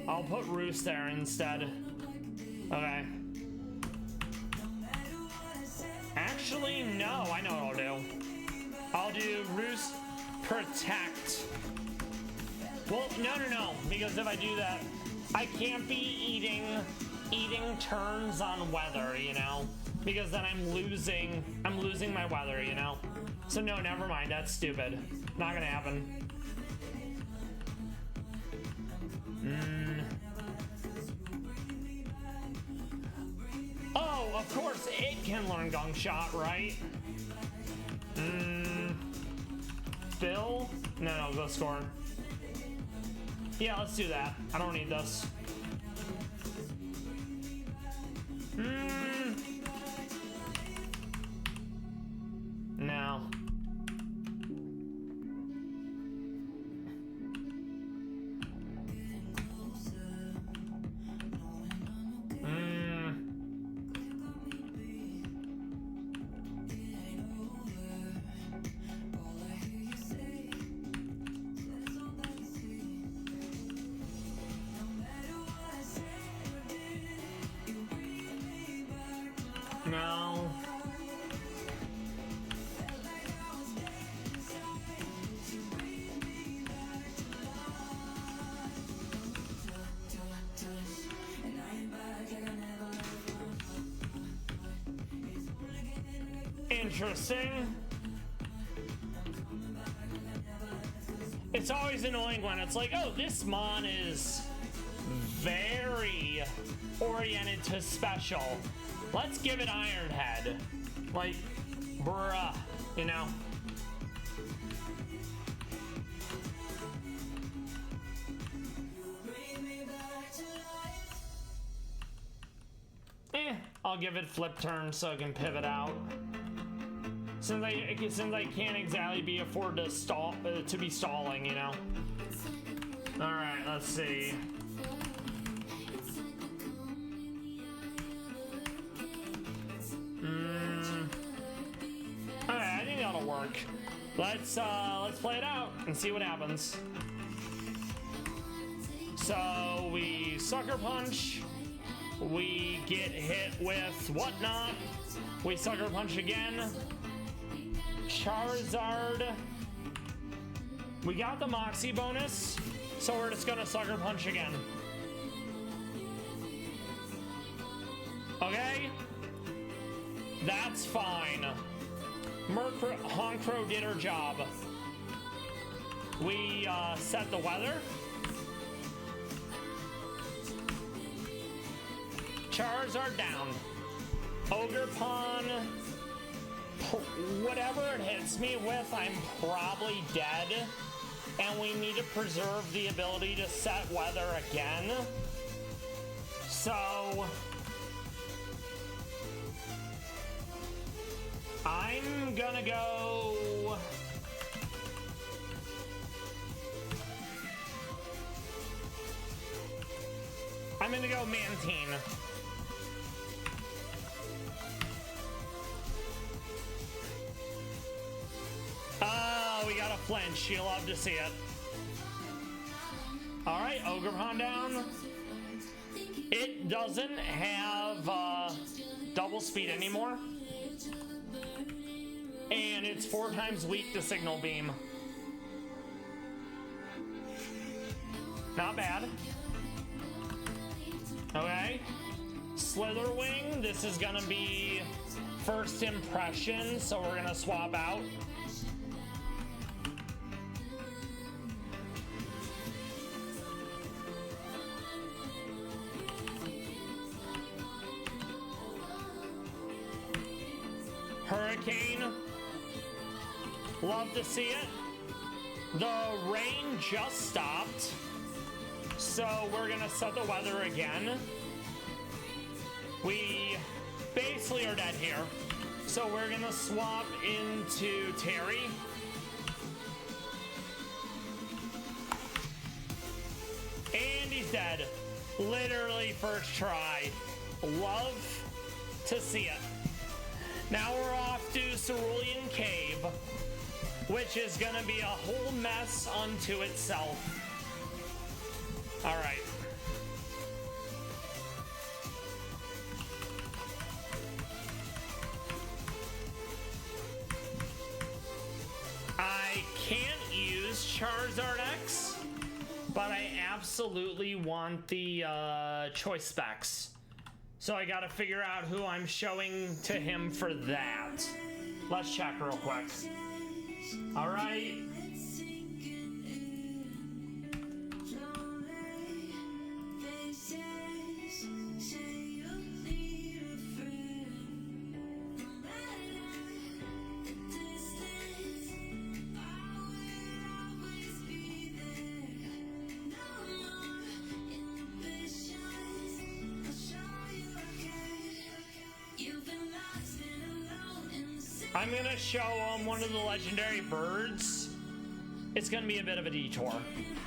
[SPEAKER 1] I'll put Roost there instead. Okay. Actually, no, I know what I'll do. I'll do Roost Protect. Well, no, because if I do that, I can't be eating turns on weather, you know? Because then I'm losing my weather, you know? So no, never mind, that's stupid. Not gonna happen. Oh, of course it can learn Gong Shot, right? Bill? No, go score. Yeah, let's do that. I don't need this. No. No. Interesting. It's always annoying when it's like, oh, this mon is very oriented to special. Let's give it Iron Head. Like, bruh, you know? I'll give it flip turn so it can pivot out. Since I can't exactly be afford to stall to be stalling, you know. All right, let's see. All right, I think that'll work. Let's play it out and see what happens. So we sucker punch. We get hit with whatnot. We sucker punch again. Charizard. We got the Moxie bonus, so we're just gonna sucker punch again. Okay? That's fine. Honchkrow did her job. We set the weather. Charizard down. Ogerpon. Whatever it hits me with, I'm probably dead. And we need to preserve the ability to set weather again. So I'm gonna go. I'm gonna go Mantine. Oh, we got a flinch. You love to see it. Alright, Ogerpon down. It doesn't have double speed anymore. And it's 4 times weak to Signal Beam. Not bad. Okay. Slitherwing, this is gonna be first impression, so we're gonna swap out. Hurricane. Love to see it. The rain just stopped, so we're gonna set the weather again. We basically are dead here, so we're gonna swap into Terry. And he's dead. Literally first try. Love to see it. Now we're off to Cerulean Cave, which is gonna be a whole mess unto itself. All right. I can't use Charizard X, but I absolutely want the choice specs. So I gotta figure out who I'm showing to him for that. Let's check real quick. All right. I'm gonna show him one of the legendary birds. It's gonna be a bit of a detour,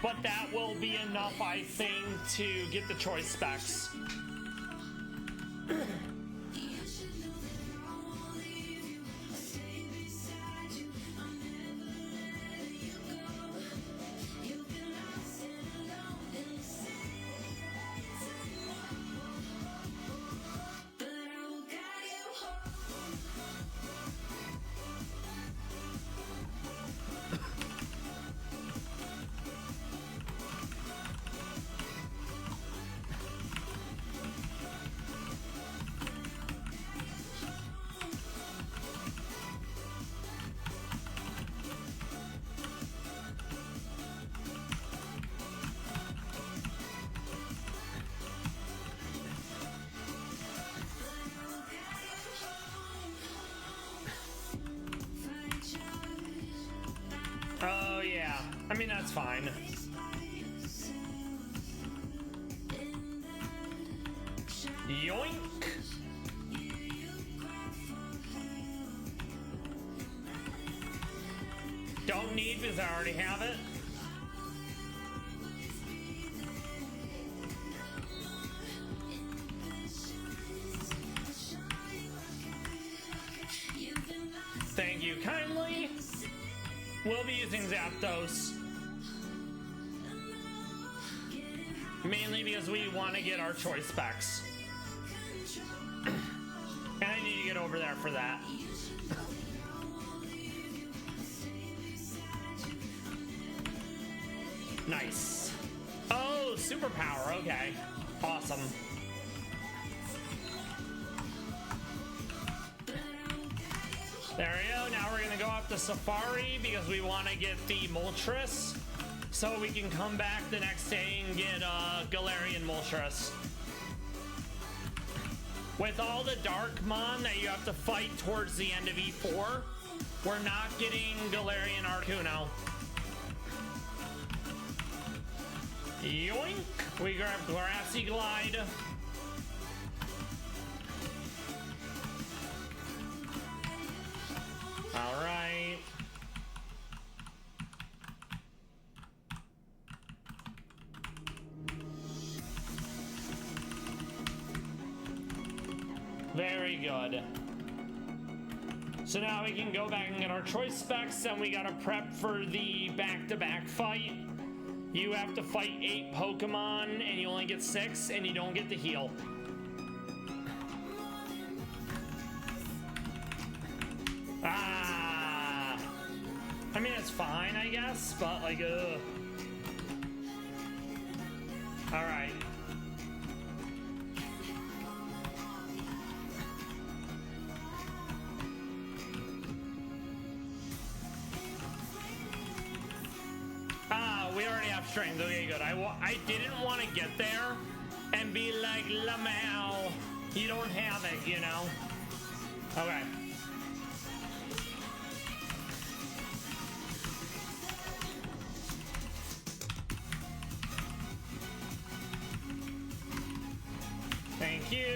[SPEAKER 1] but that will be enough, I think, to get the choice specs. Oh yeah, I mean that's fine. Yoink! don't need because I already have it. Thank you kindly. We'll be using Zapdos. Mainly because we want to get our choice specs. And I need to get over there for that. Nice. Oh, superpower. Okay. Awesome. There we go. Now we're going to go up to Safari because we want to get the Moltres so we can come back the next day and get Galarian Moltres. With all the Darkmon that you have to fight towards the end of E4, we're not getting Galarian Articuno. Yoink! We grab Grassy Glide. All right. Very good. So now we can go back and get our choice specs, and we gotta prep for the back-to-back fight. You have to fight 8 Pokemon, and you only get 6, and you don't get the heal. Ah! I mean, it's fine, I guess, but like, ugh. Alright. We already have strength. Okay, good. I didn't want to get there and be like, Lamau, you don't have it, you know? Okay. Thank you.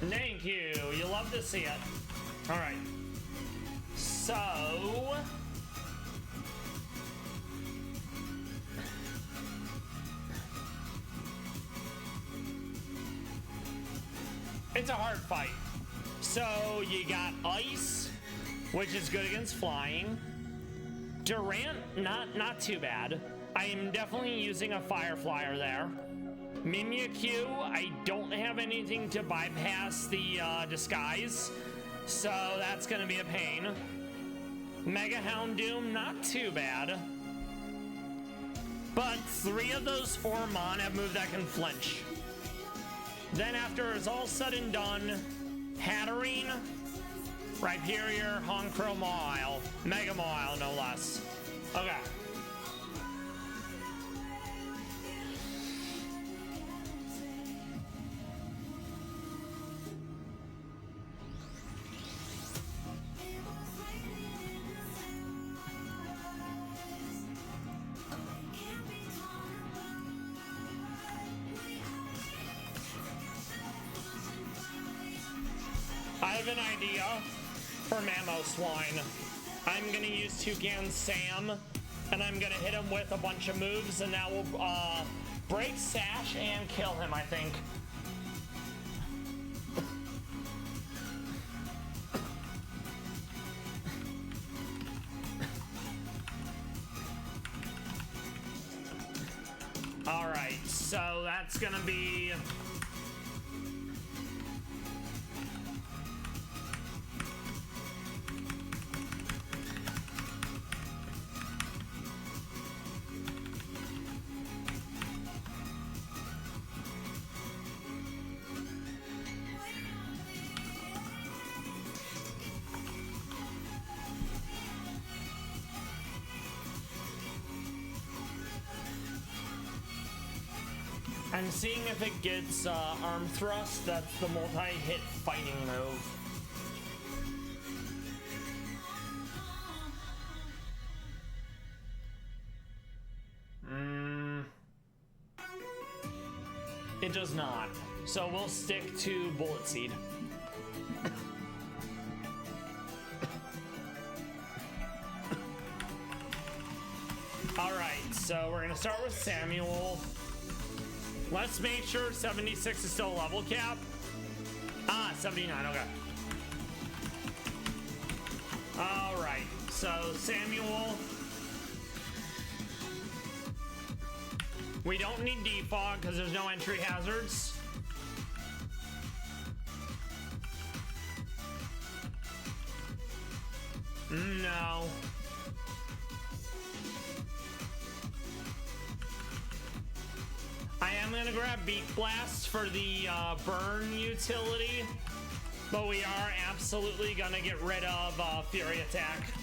[SPEAKER 1] Thank you. You love to see it. All right. So... it's a hard fight. So you got Ice, which is good against flying. Durant, not too bad. I am definitely using a Fire Flyer there. Mimikyu, I don't have anything to bypass the disguise, so that's gonna be a pain. Mega Houndoom, not too bad. But 3 of those 4 Mon have moved that can flinch. Then after it's all said and done, Hatterene, Rhyperior, Honchkrow Mawile, Mega Mawile, no less. Okay. I have an idea for Mamoswine. I'm gonna use Toucan Sam, and I'm gonna hit him with a bunch of moves, and that will break Sash and kill him, I think. All right, so that's gonna be... I'm seeing if it gets arm thrust. That's the multi-hit fighting move. It does not. So we'll stick to Bullet Seed. Alright, so we're gonna start with Samuel. Let's make sure 76 is still a level cap. Ah, 79, okay. Alright, so Samuel. We don't need defog because there's no entry hazards. No. I am gonna grab Beak Blast for the burn utility, but we are absolutely gonna get rid of Fury Attack.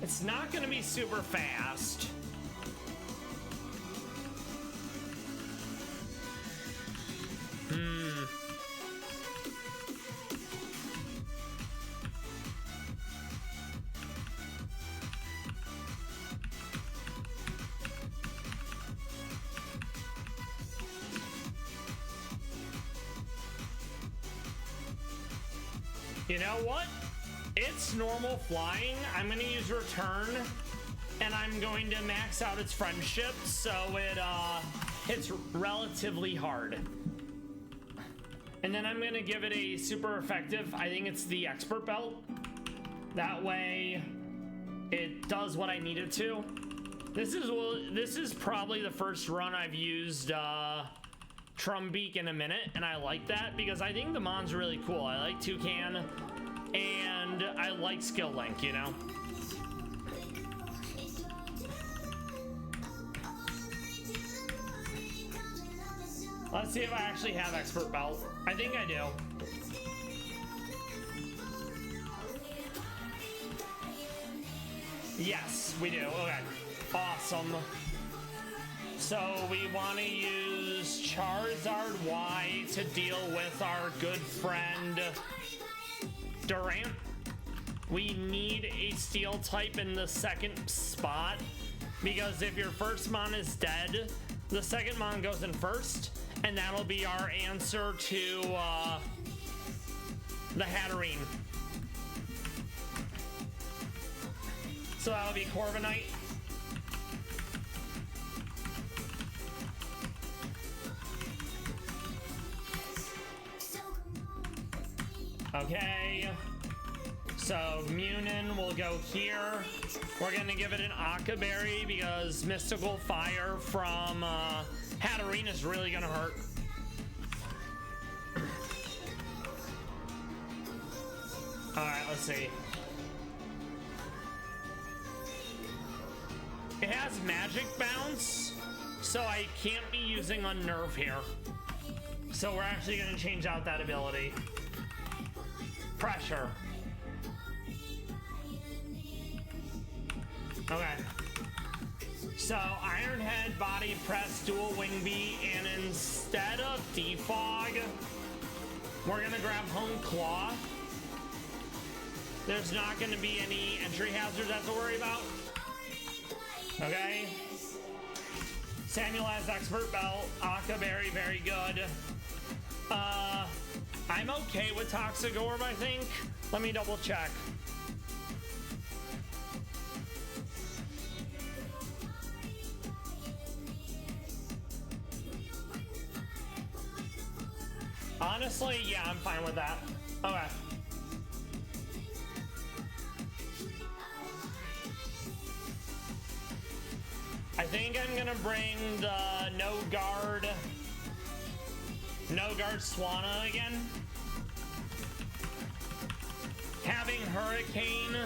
[SPEAKER 1] It's not going to be super fast. You know what? It's normal flying. I'm going to use return, and I'm going to max out its friendship so it hits relatively hard. And then I'm going to give it a super effective, I think it's the expert belt. That way it does what I need it to. This is probably the first run I've used Trumbeak in a minute, and I like that because I think the Mon's really cool. I like Toucan, and I like Skill Link, you know? Let's see if I actually have Expert Belt. I think I do. Yes, we do. Okay. Awesome. So we want to use Charizard Y to deal with our good friend Durant. We need a steel type in the second spot because if your first mon is dead, the second mon goes in first, and that'll be our answer to the Hatterene. So that'll be Corviknight. Okay, so Munin will go here. We're gonna give it an Aqua Berry because Mystical Fire from Hatterene is really gonna hurt. Alright, let's see. It has Magic Bounce, so I can't be using Unnerve here. So we're actually gonna change out that ability. Pressure. Okay. So Iron Head, Body Press, Dual Wing Beat, and instead of Defog, we're gonna grab Hone Claw. There's not gonna be any entry hazards I have to worry about. Okay. Samuel has Expert Belt, Aqua Berry, very good. I'm okay with Toxic Orb, I think. Let me double check. Honestly, yeah, I'm fine with that. Okay. I think I'm gonna bring the No Guard Swanna again. Having Hurricane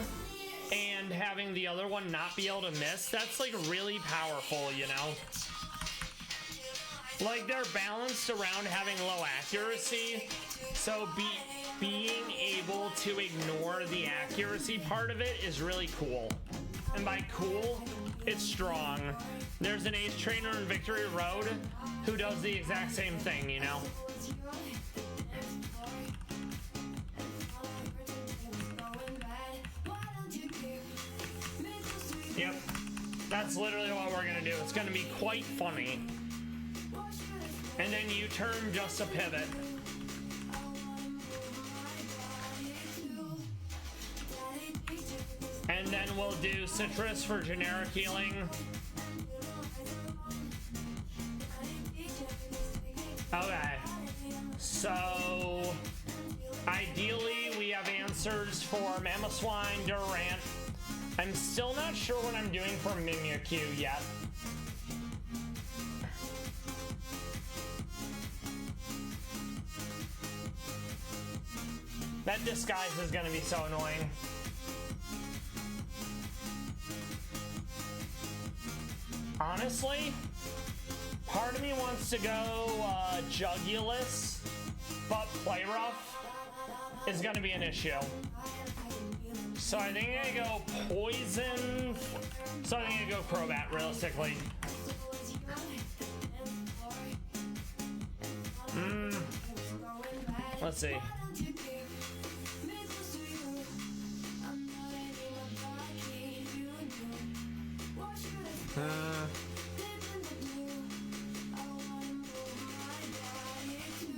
[SPEAKER 1] and having the other one not be able to miss, that's like really powerful, you know? Like they're balanced around having low accuracy, so being able to ignore the accuracy part of it is really cool. And by cool, it's strong. There's an ace trainer in Victory Road who does the exact same thing, you know? Yep. That's literally what we're gonna do. It's gonna be quite funny. And then you turn just a pivot. And then we'll do citrus for generic healing. Okay. So ideally we have answers for Mamoswine, Durant. I'm still not sure what I'm doing for Mimikyu yet. That disguise is gonna be so annoying. Honestly, part of me wants to go Jugulus, but Play Rough is gonna be an issue. So I think I'm gonna go Poison. So I think I'm gonna go Crobat, realistically. Let's see.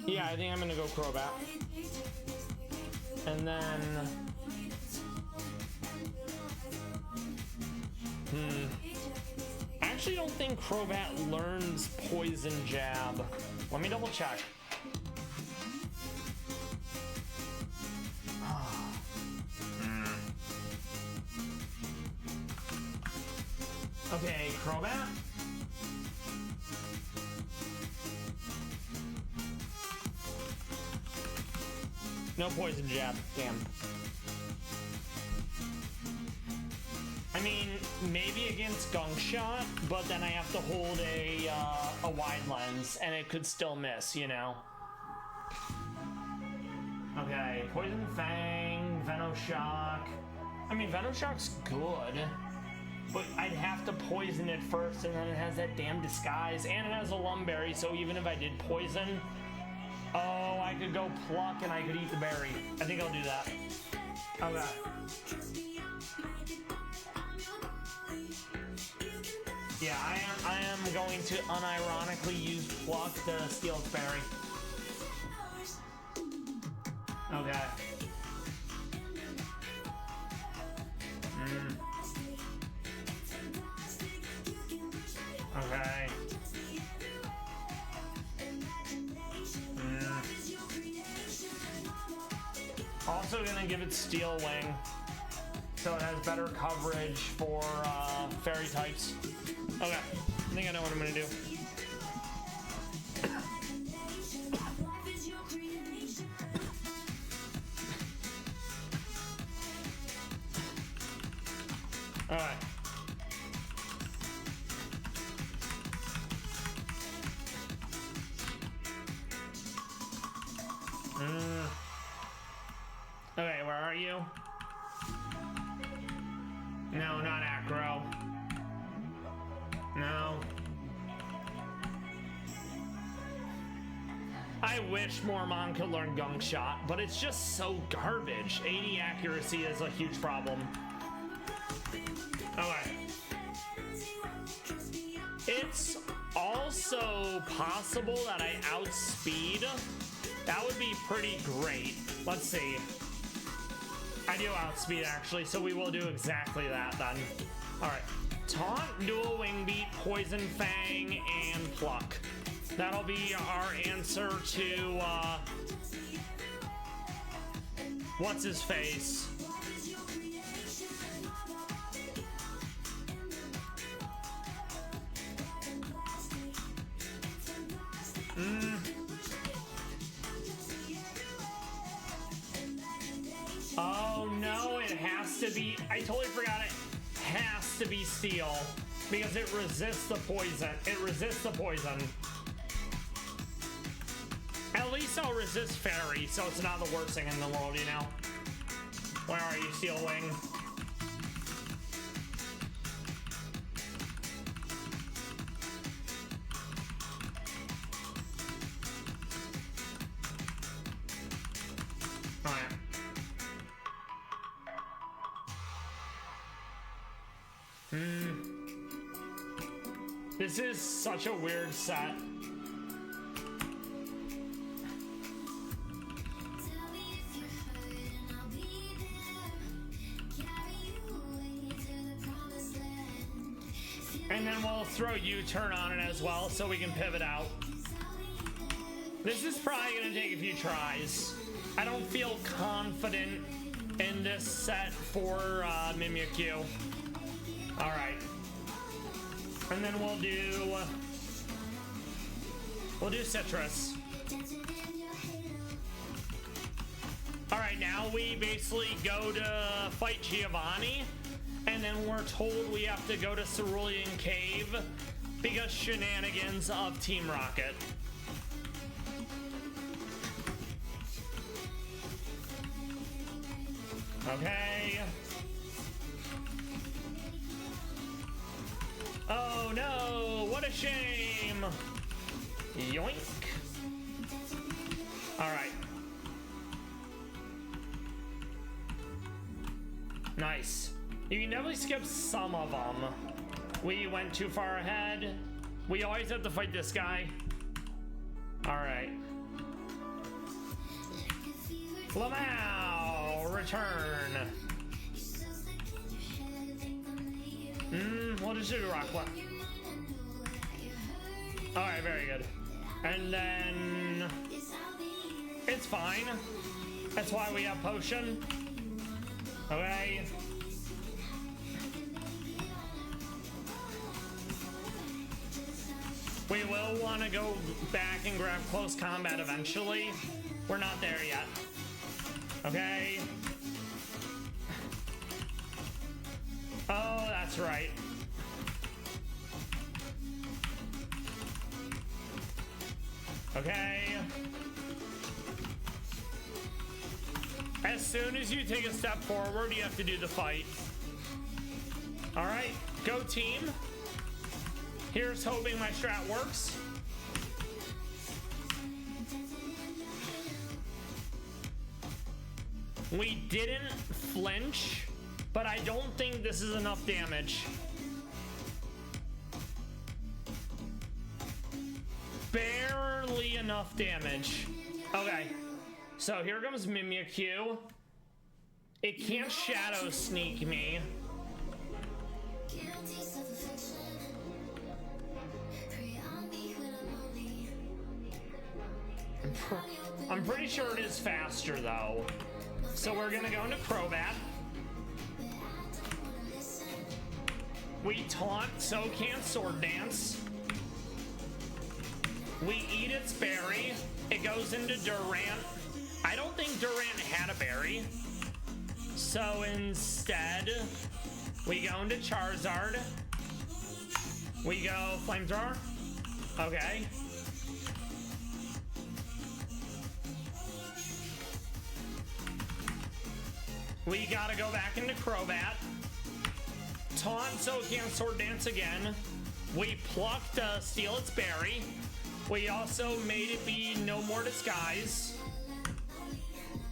[SPEAKER 1] Yeah, I think I'm gonna go Crobat. And then I actually don't think Crobat learns Poison Jab. Let me double check. Okay, Crobat. No Poison Jab, damn. I mean, maybe against Gunk Shot, but then I have to hold a wide lens, and it could still miss, you know? Okay, Poison Fang, Venoshock. I mean, Venoshock's good, but I'd have to poison it first, and then it has that damn disguise, and it has a Lumberry, so even if I did poison, oh, I could go Pluck, and I could eat the berry. I think I'll do that. Okay. Yeah, I am going to unironically use Pluck to steal its berry. Okay. Okay. Also gonna give it Steel Wing, so it has better coverage for fairy types. Okay, I think I know what I'm gonna do. All right. Okay, where are you? No, not Acro. No. I wish Mormon could learn Gunk Shot, but it's just so garbage. 80 accuracy is a huge problem. Okay. It's also possible that I outspeed. That would be pretty great. Let's see. I do outspeed actually, so we will do exactly that then. Alright. Taunt, Dual Wing Beat, Poison Fang, and Pluck. That'll be our answer to what's his face? Oh no, it has to be, I totally forgot it has to be Steel because it resists the poison. It resists the poison. At least I'll resist Fairy, so it's not the worst thing in the world, you know? Where are you, Steel Wing? This is such a weird set. And then we'll throw U-turn on it as well so we can pivot out. This is probably gonna take a few tries. I don't feel confident in this set for Mimikyu. Alright. And then we'll do Citrus. Alright, now we basically go to fight Giovanni. And then we're told we have to go to Cerulean Cave because shenanigans of Team Rocket. Okay. Oh no, what a shame. Yoink. All right. Nice. You can definitely skip some of them. We went too far ahead. We always have to fight this guy. All right. Lamau, return. We'll just do Rocklet. All right, very good. And then it's fine. That's why we have potion. Okay. We will want to go back and grab close combat eventually. We're not there yet. Okay. Oh, that's right. Okay. As soon as you take a step forward, you have to do the fight. All right, go team. Here's hoping my strat works. We didn't flinch, but I don't think this is enough damage. Barely enough damage. Okay, so here comes Mimikyu. It can't shadow sneak me. I'm pretty sure it is faster though. So we're gonna go into Crobat. We taunt, so can't Sword Dance. We eat its berry. It goes into Durant. I don't think Durant had a berry. So instead, we go into Charizard. We go Flamethrower. Okay. We gotta go back into Crobat. Taunt so it can't Sword Dance again. We plucked Steal its berry. We also made it be no more disguise.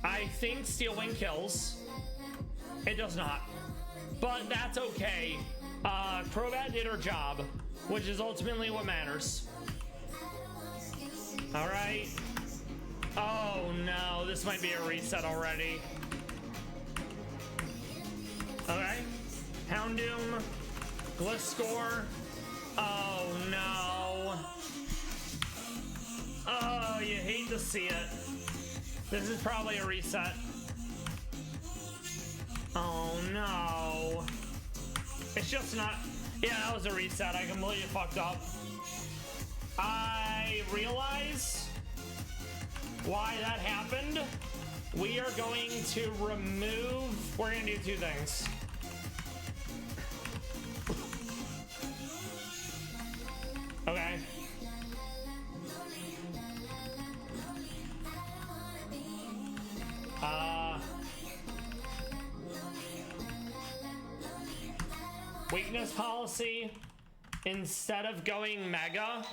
[SPEAKER 1] I think Steel Wing kills. It does not. But that's okay. Crobat did her job, which is ultimately what matters. Alright. Oh no, this might be a reset already. Okay. Houndoom. Gliscor. Oh no. Oh, you hate to see it. This is probably a reset. Oh no. It's just not. Yeah, that was a reset. I completely fucked up. I realize why that happened. We are going to remove. We're going to do two things. Okay. Weakness policy. Instead of going Mega,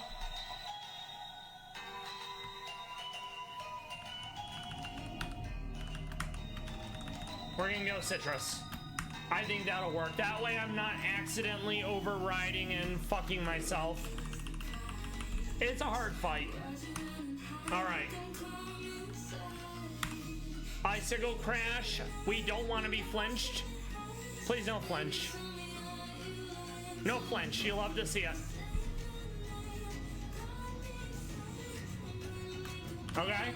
[SPEAKER 1] we're gonna go Citrus. I think that'll work. That way I'm not accidentally overriding and fucking myself. It's a hard fight. Alright. Icicle crash. We don't want to be flinched. Please don't flinch. No flinch. You love to see it. Okay.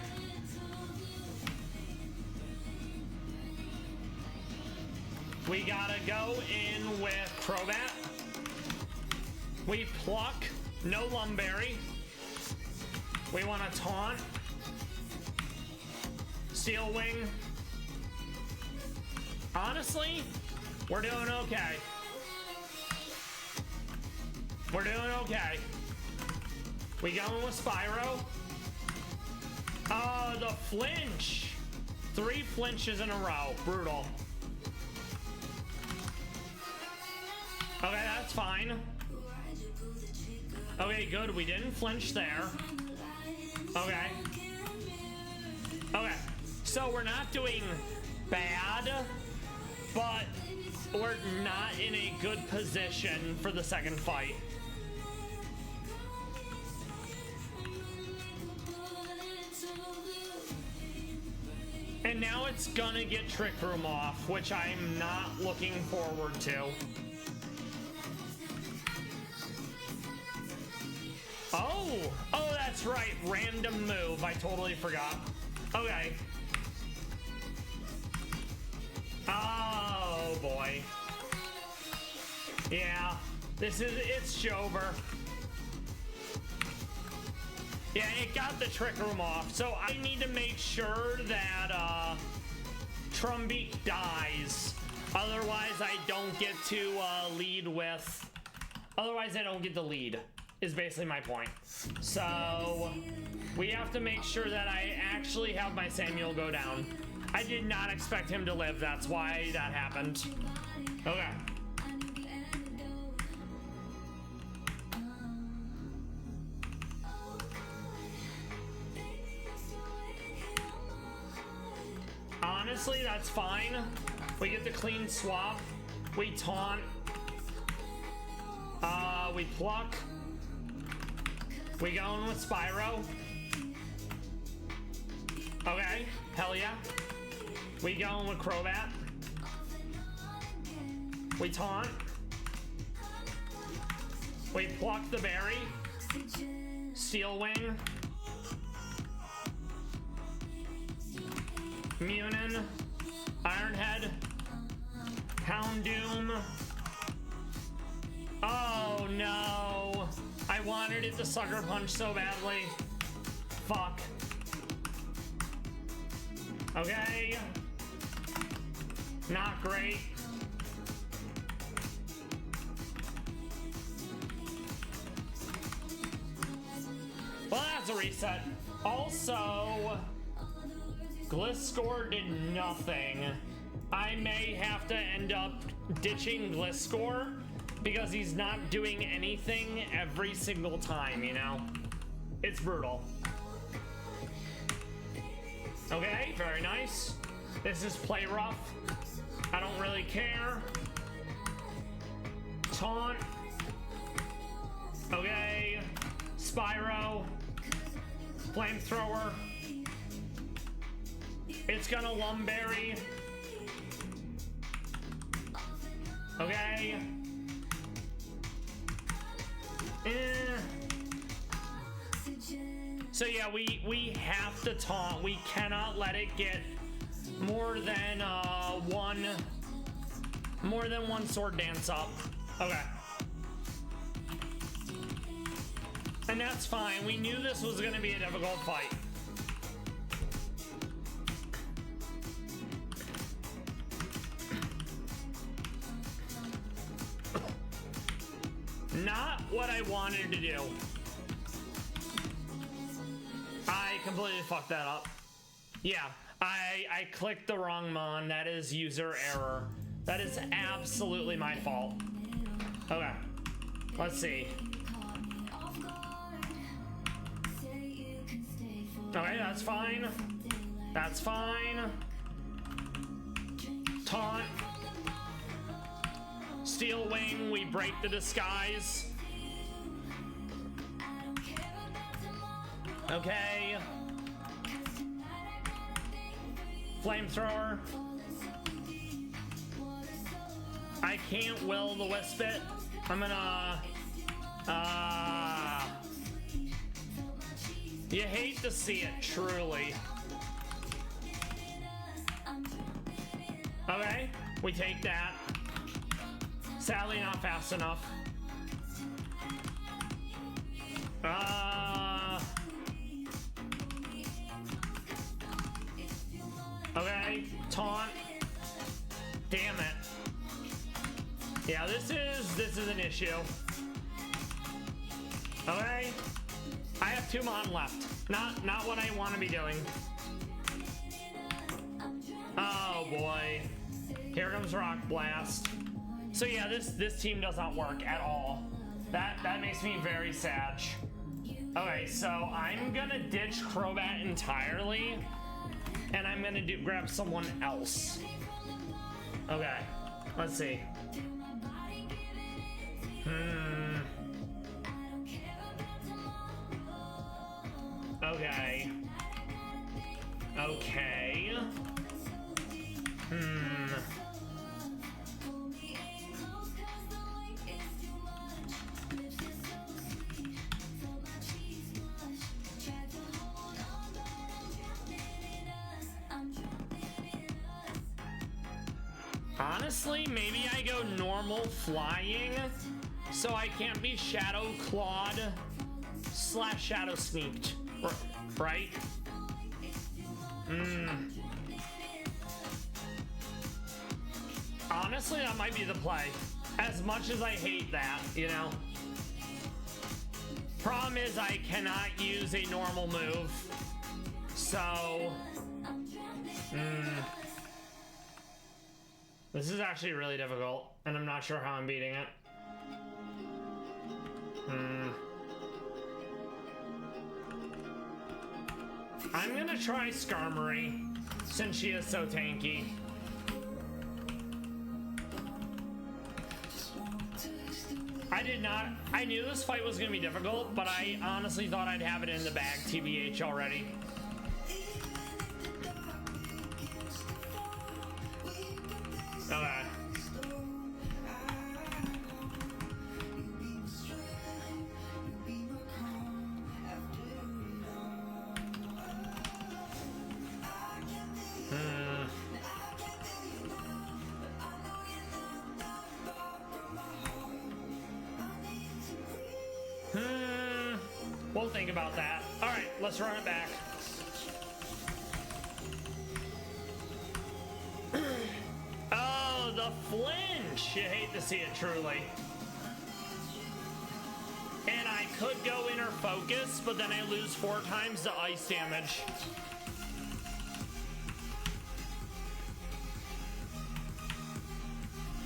[SPEAKER 1] We gotta go in with Crobat. We pluck. No Lumberry. We want to taunt. Steel Wing. Honestly, we're doing okay. We're doing okay. We going with Spyro. Oh, the flinch. 3 flinches in a row. Brutal. Okay, that's fine. Okay, good. We didn't flinch there. Okay. Okay. So we're not doing bad, but we're not in a good position for the second fight. And now it's gonna get Trick Room off, which I'm not looking forward to. Oh, that's right. Random move. I totally forgot. Okay. Oh, boy. Yeah. It's Jover. Yeah, it got the Trick Room off. So I need to make sure that, Trumbeak dies. Otherwise, I don't get to, lead with... Otherwise, I don't get the lead. Is basically my point. So we have to make sure that I actually have my Samuel go down. I did not expect him to live. That's why that happened. Okay. Honestly, that's fine. We get the clean swap. We taunt. We pluck. We going with Spyro. Okay, hell yeah. We going with Crobat. We taunt. We pluck the berry. Steel Wing. Munin. Ironhead. Houndoom. Oh no. I wanted it to Sucker Punch so badly. Fuck. Okay. Not great. Well, that's a reset. Also, Gliscor did nothing. I may have to end up ditching Gliscor because he's not doing anything every single time, you know? It's brutal. Okay, very nice. This is play rough. I don't really care. Taunt. Okay. Spyro. Flamethrower. It's gonna Lumberry. Okay. So yeah, we have to taunt. We cannot let it get more than one sword dance up. Okay. And that's fine. We knew this was gonna be a difficult fight. Not what I wanted to do. I completely fucked that up. Yeah, I clicked the wrong mon. That is user error. That is absolutely my fault. Okay, let's see. Okay, that's fine. That's fine. Taunt. Steel Wing, we break the disguise. Okay. Flamethrower. I can't will the wisp it. I'm gonna you hate to see it, truly. Okay, we take that. Sadly, not fast enough. Okay, taunt. Damn it. Yeah, this is an issue. Okay. I have 2 mon left. Not what I want to be doing. Oh boy. Here comes Rock Blast. So yeah, this team does not work at all. That makes me very sad. Okay, so I'm gonna ditch Crobat entirely, and I'm gonna grab someone else. Okay, let's see. Okay. Okay. Honestly, maybe I go normal flying so I can't be Shadow Clawed / Shadow Sneaked, right? Honestly, that might be the play. As much as I hate that, you know? Problem is I cannot use a normal move. So... This is actually really difficult, and I'm not sure how I'm beating it. I'm gonna try Skarmory, since she is so tanky. I knew this fight was gonna be difficult, but I honestly thought I'd have it in the bag, TBH, already. Okay. We'll think about that. All right, let's run it back. Oh, the flinch! You hate to see it, truly. And I could go inner focus, but then I lose 4 times the ice damage.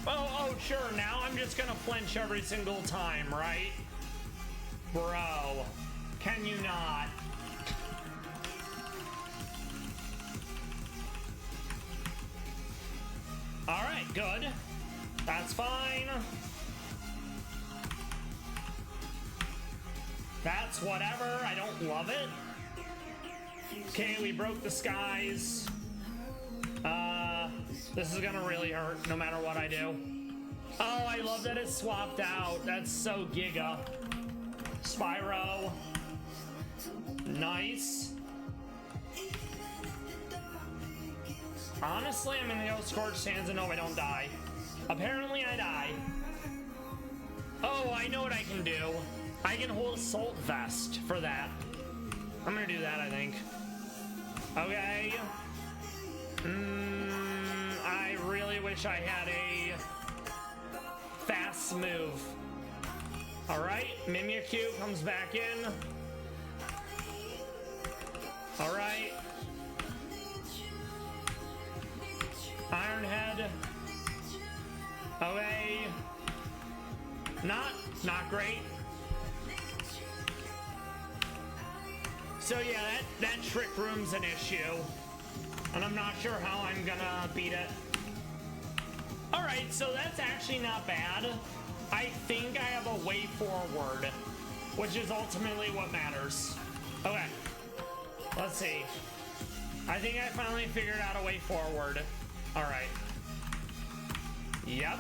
[SPEAKER 1] Oh, sure, now I'm just gonna flinch every single time, right? Bro, can you not? Alright, good. That's fine. That's whatever, I don't love it. Okay, we broke the skies. This is gonna really hurt no matter what I do. Oh, I love that it's swapped out. That's so giga. Spyro. Nice. Honestly, I'm gonna go Scorched Sands and hope I don't die. Apparently I die. Oh, I know what I can do. I can hold Assault Vest for that. I'm gonna do that, I think. Okay. I really wish I had a fast move. Alright, Mimikyu comes back in. Alright. Ironhead. Okay. Not great. So yeah, that Trick Room's an issue. And I'm not sure how I'm gonna beat it. Alright, so that's actually not bad. I think I have a way forward, which is ultimately what matters. Okay, let's see. I think I finally figured out a way forward. Alright. Yep.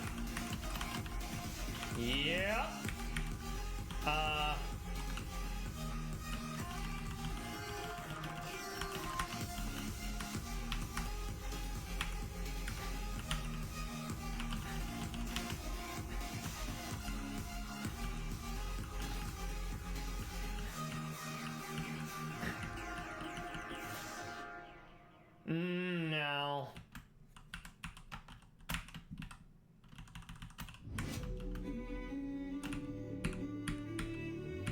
[SPEAKER 1] Yep. No.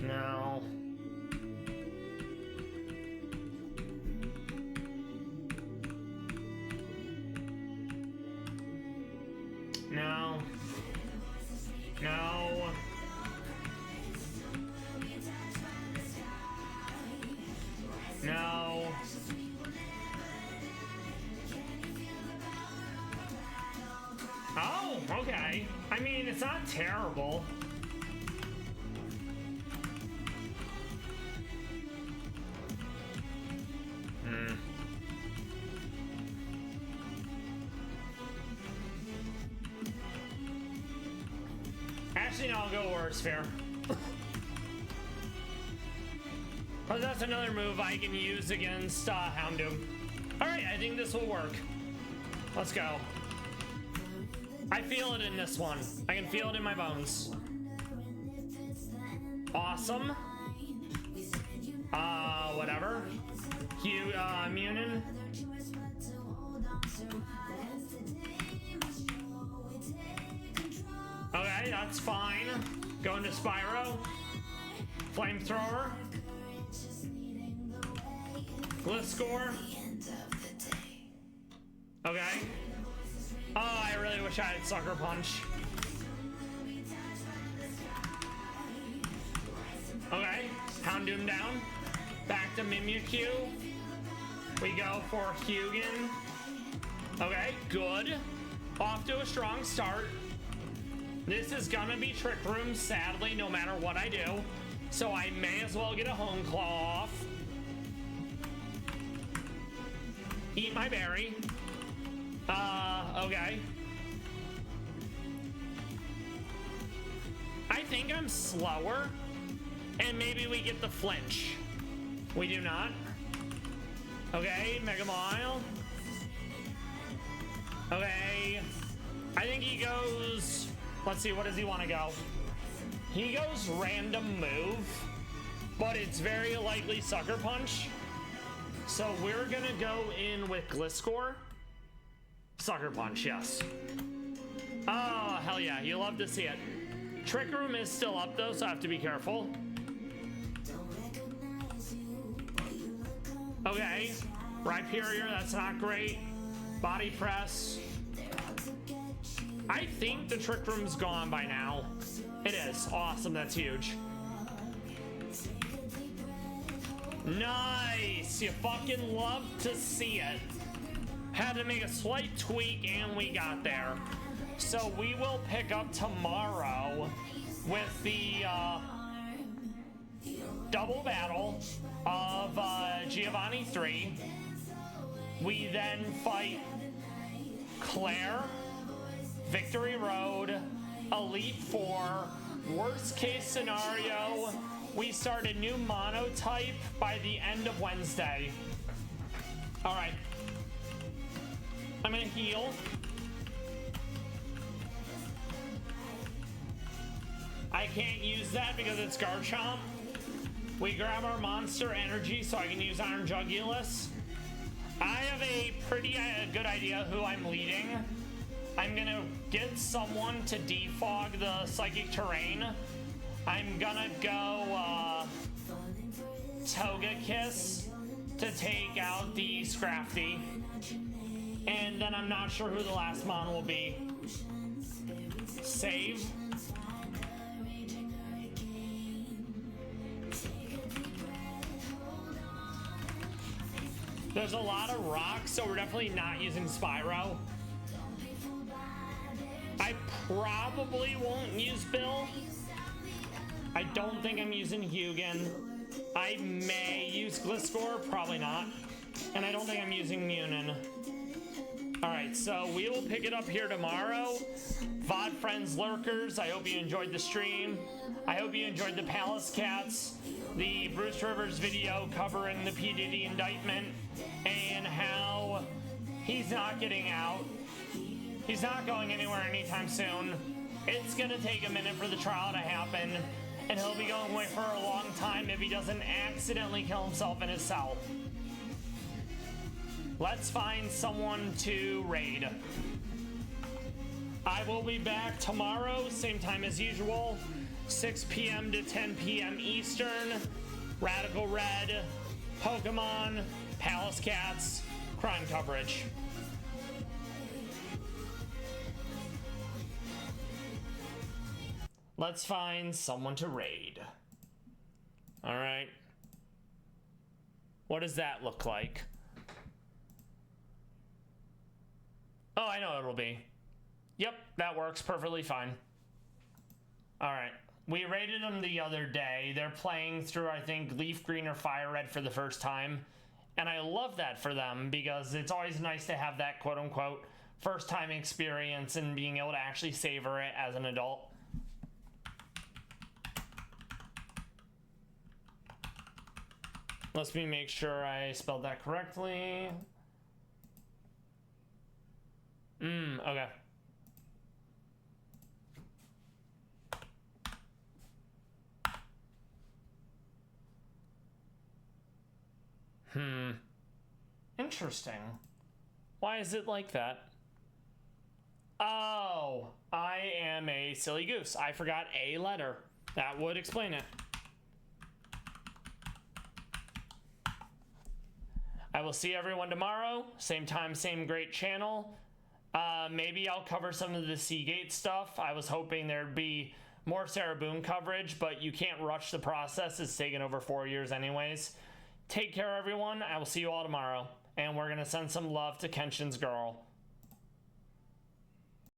[SPEAKER 1] No. No. No. No. Oh, okay. I mean, it's not terrible. Actually, no, I'll go worse, fair. Oh, that's another move I can use against Houndoom. Alright, I think this will work. Let's go. I feel it in this one. I can feel it in my bones. Awesome. Whatever. Munin. Okay, that's fine. Going to Spyro. Flamethrower. Gliscor. Okay. Oh, I really wish I had Sucker Punch. Okay, Houndoom down. Back to Mimikyu. We go for Hugin. Okay, good. Off to a strong start. This is gonna be Trick Room, sadly, no matter what I do. So I may as well get a Hone Claw off. Eat my berry. Okay. I think I'm slower. And maybe we get the flinch. We do not. Okay, Mega Mile. Okay. I think he goes... Let's see, what does he want to go? He goes random move. But it's very likely Sucker Punch. So we're gonna go in with Gliscor. Sucker Punch, yes. Oh, hell yeah, you love to see it. Trick Room is still up though, so I have to be careful. Okay, Rhyperior, that's not great. Body Press. I think the Trick Room's gone by now. It is, awesome, that's huge. Nice, you fucking love to see it. Had to make a slight tweak and we got there. So we will pick up tomorrow with the double battle of Giovanni 3. We then fight Claire, Victory Road, Elite 4, worst case scenario, we start a new monotype by the end of Wednesday. Alright. I'm gonna heal. I can't use that because it's Garchomp. We grab our monster energy so I can use Iron Jugulus. I have a pretty good idea who I'm leading. I'm gonna get someone to defog the psychic terrain. I'm gonna go Togekiss to take out the Scrafty. And then I'm not sure who the last mon will be. Save. There's a lot of rocks, so we're definitely not using Spyro. probably won't use Bill. I don't think I'm using Hugin. I may use Gliscor, probably not. And I don't think I'm using Munin. Alright, so we will pick it up here tomorrow. VOD friends, lurkers, I hope you enjoyed the stream. I hope you enjoyed the Pallas Cats, the Bruce Rivers video covering the P. Diddy indictment, and how he's not getting out. He's not going anywhere anytime soon. It's gonna take a minute for the trial to happen, and he'll be going away for a long time if he doesn't accidentally kill himself in his cell. Let's find someone to raid. I will be back tomorrow, same time as usual, 6 p.m. to 10 p.m. Eastern. Radical Red, Pokemon, Pallas Cats, crime coverage. Let's find someone to raid. All right. What does that look like? Oh, I know what it'll be. Yep, that works perfectly fine. All right. We raided them the other day. They're playing through, I think, Leaf Green or Fire Red for the first time. And I love that for them because it's always nice to have that quote-unquote first-time experience and being able to actually savor it as an adult. Let me make sure I spelled that correctly. Okay. Interesting. Why is it like that? Oh, I am a silly goose. I forgot a letter. That would explain it. I will see everyone tomorrow. Same time, same great channel. Maybe I'll cover some of the Seagate stuff. I was hoping there'd be more Sarah Boone coverage, but you can't rush the process. It's taken over 4 years anyways. Take care, everyone. I will see you all tomorrow. And we're going to send some love to Kenshin's girl.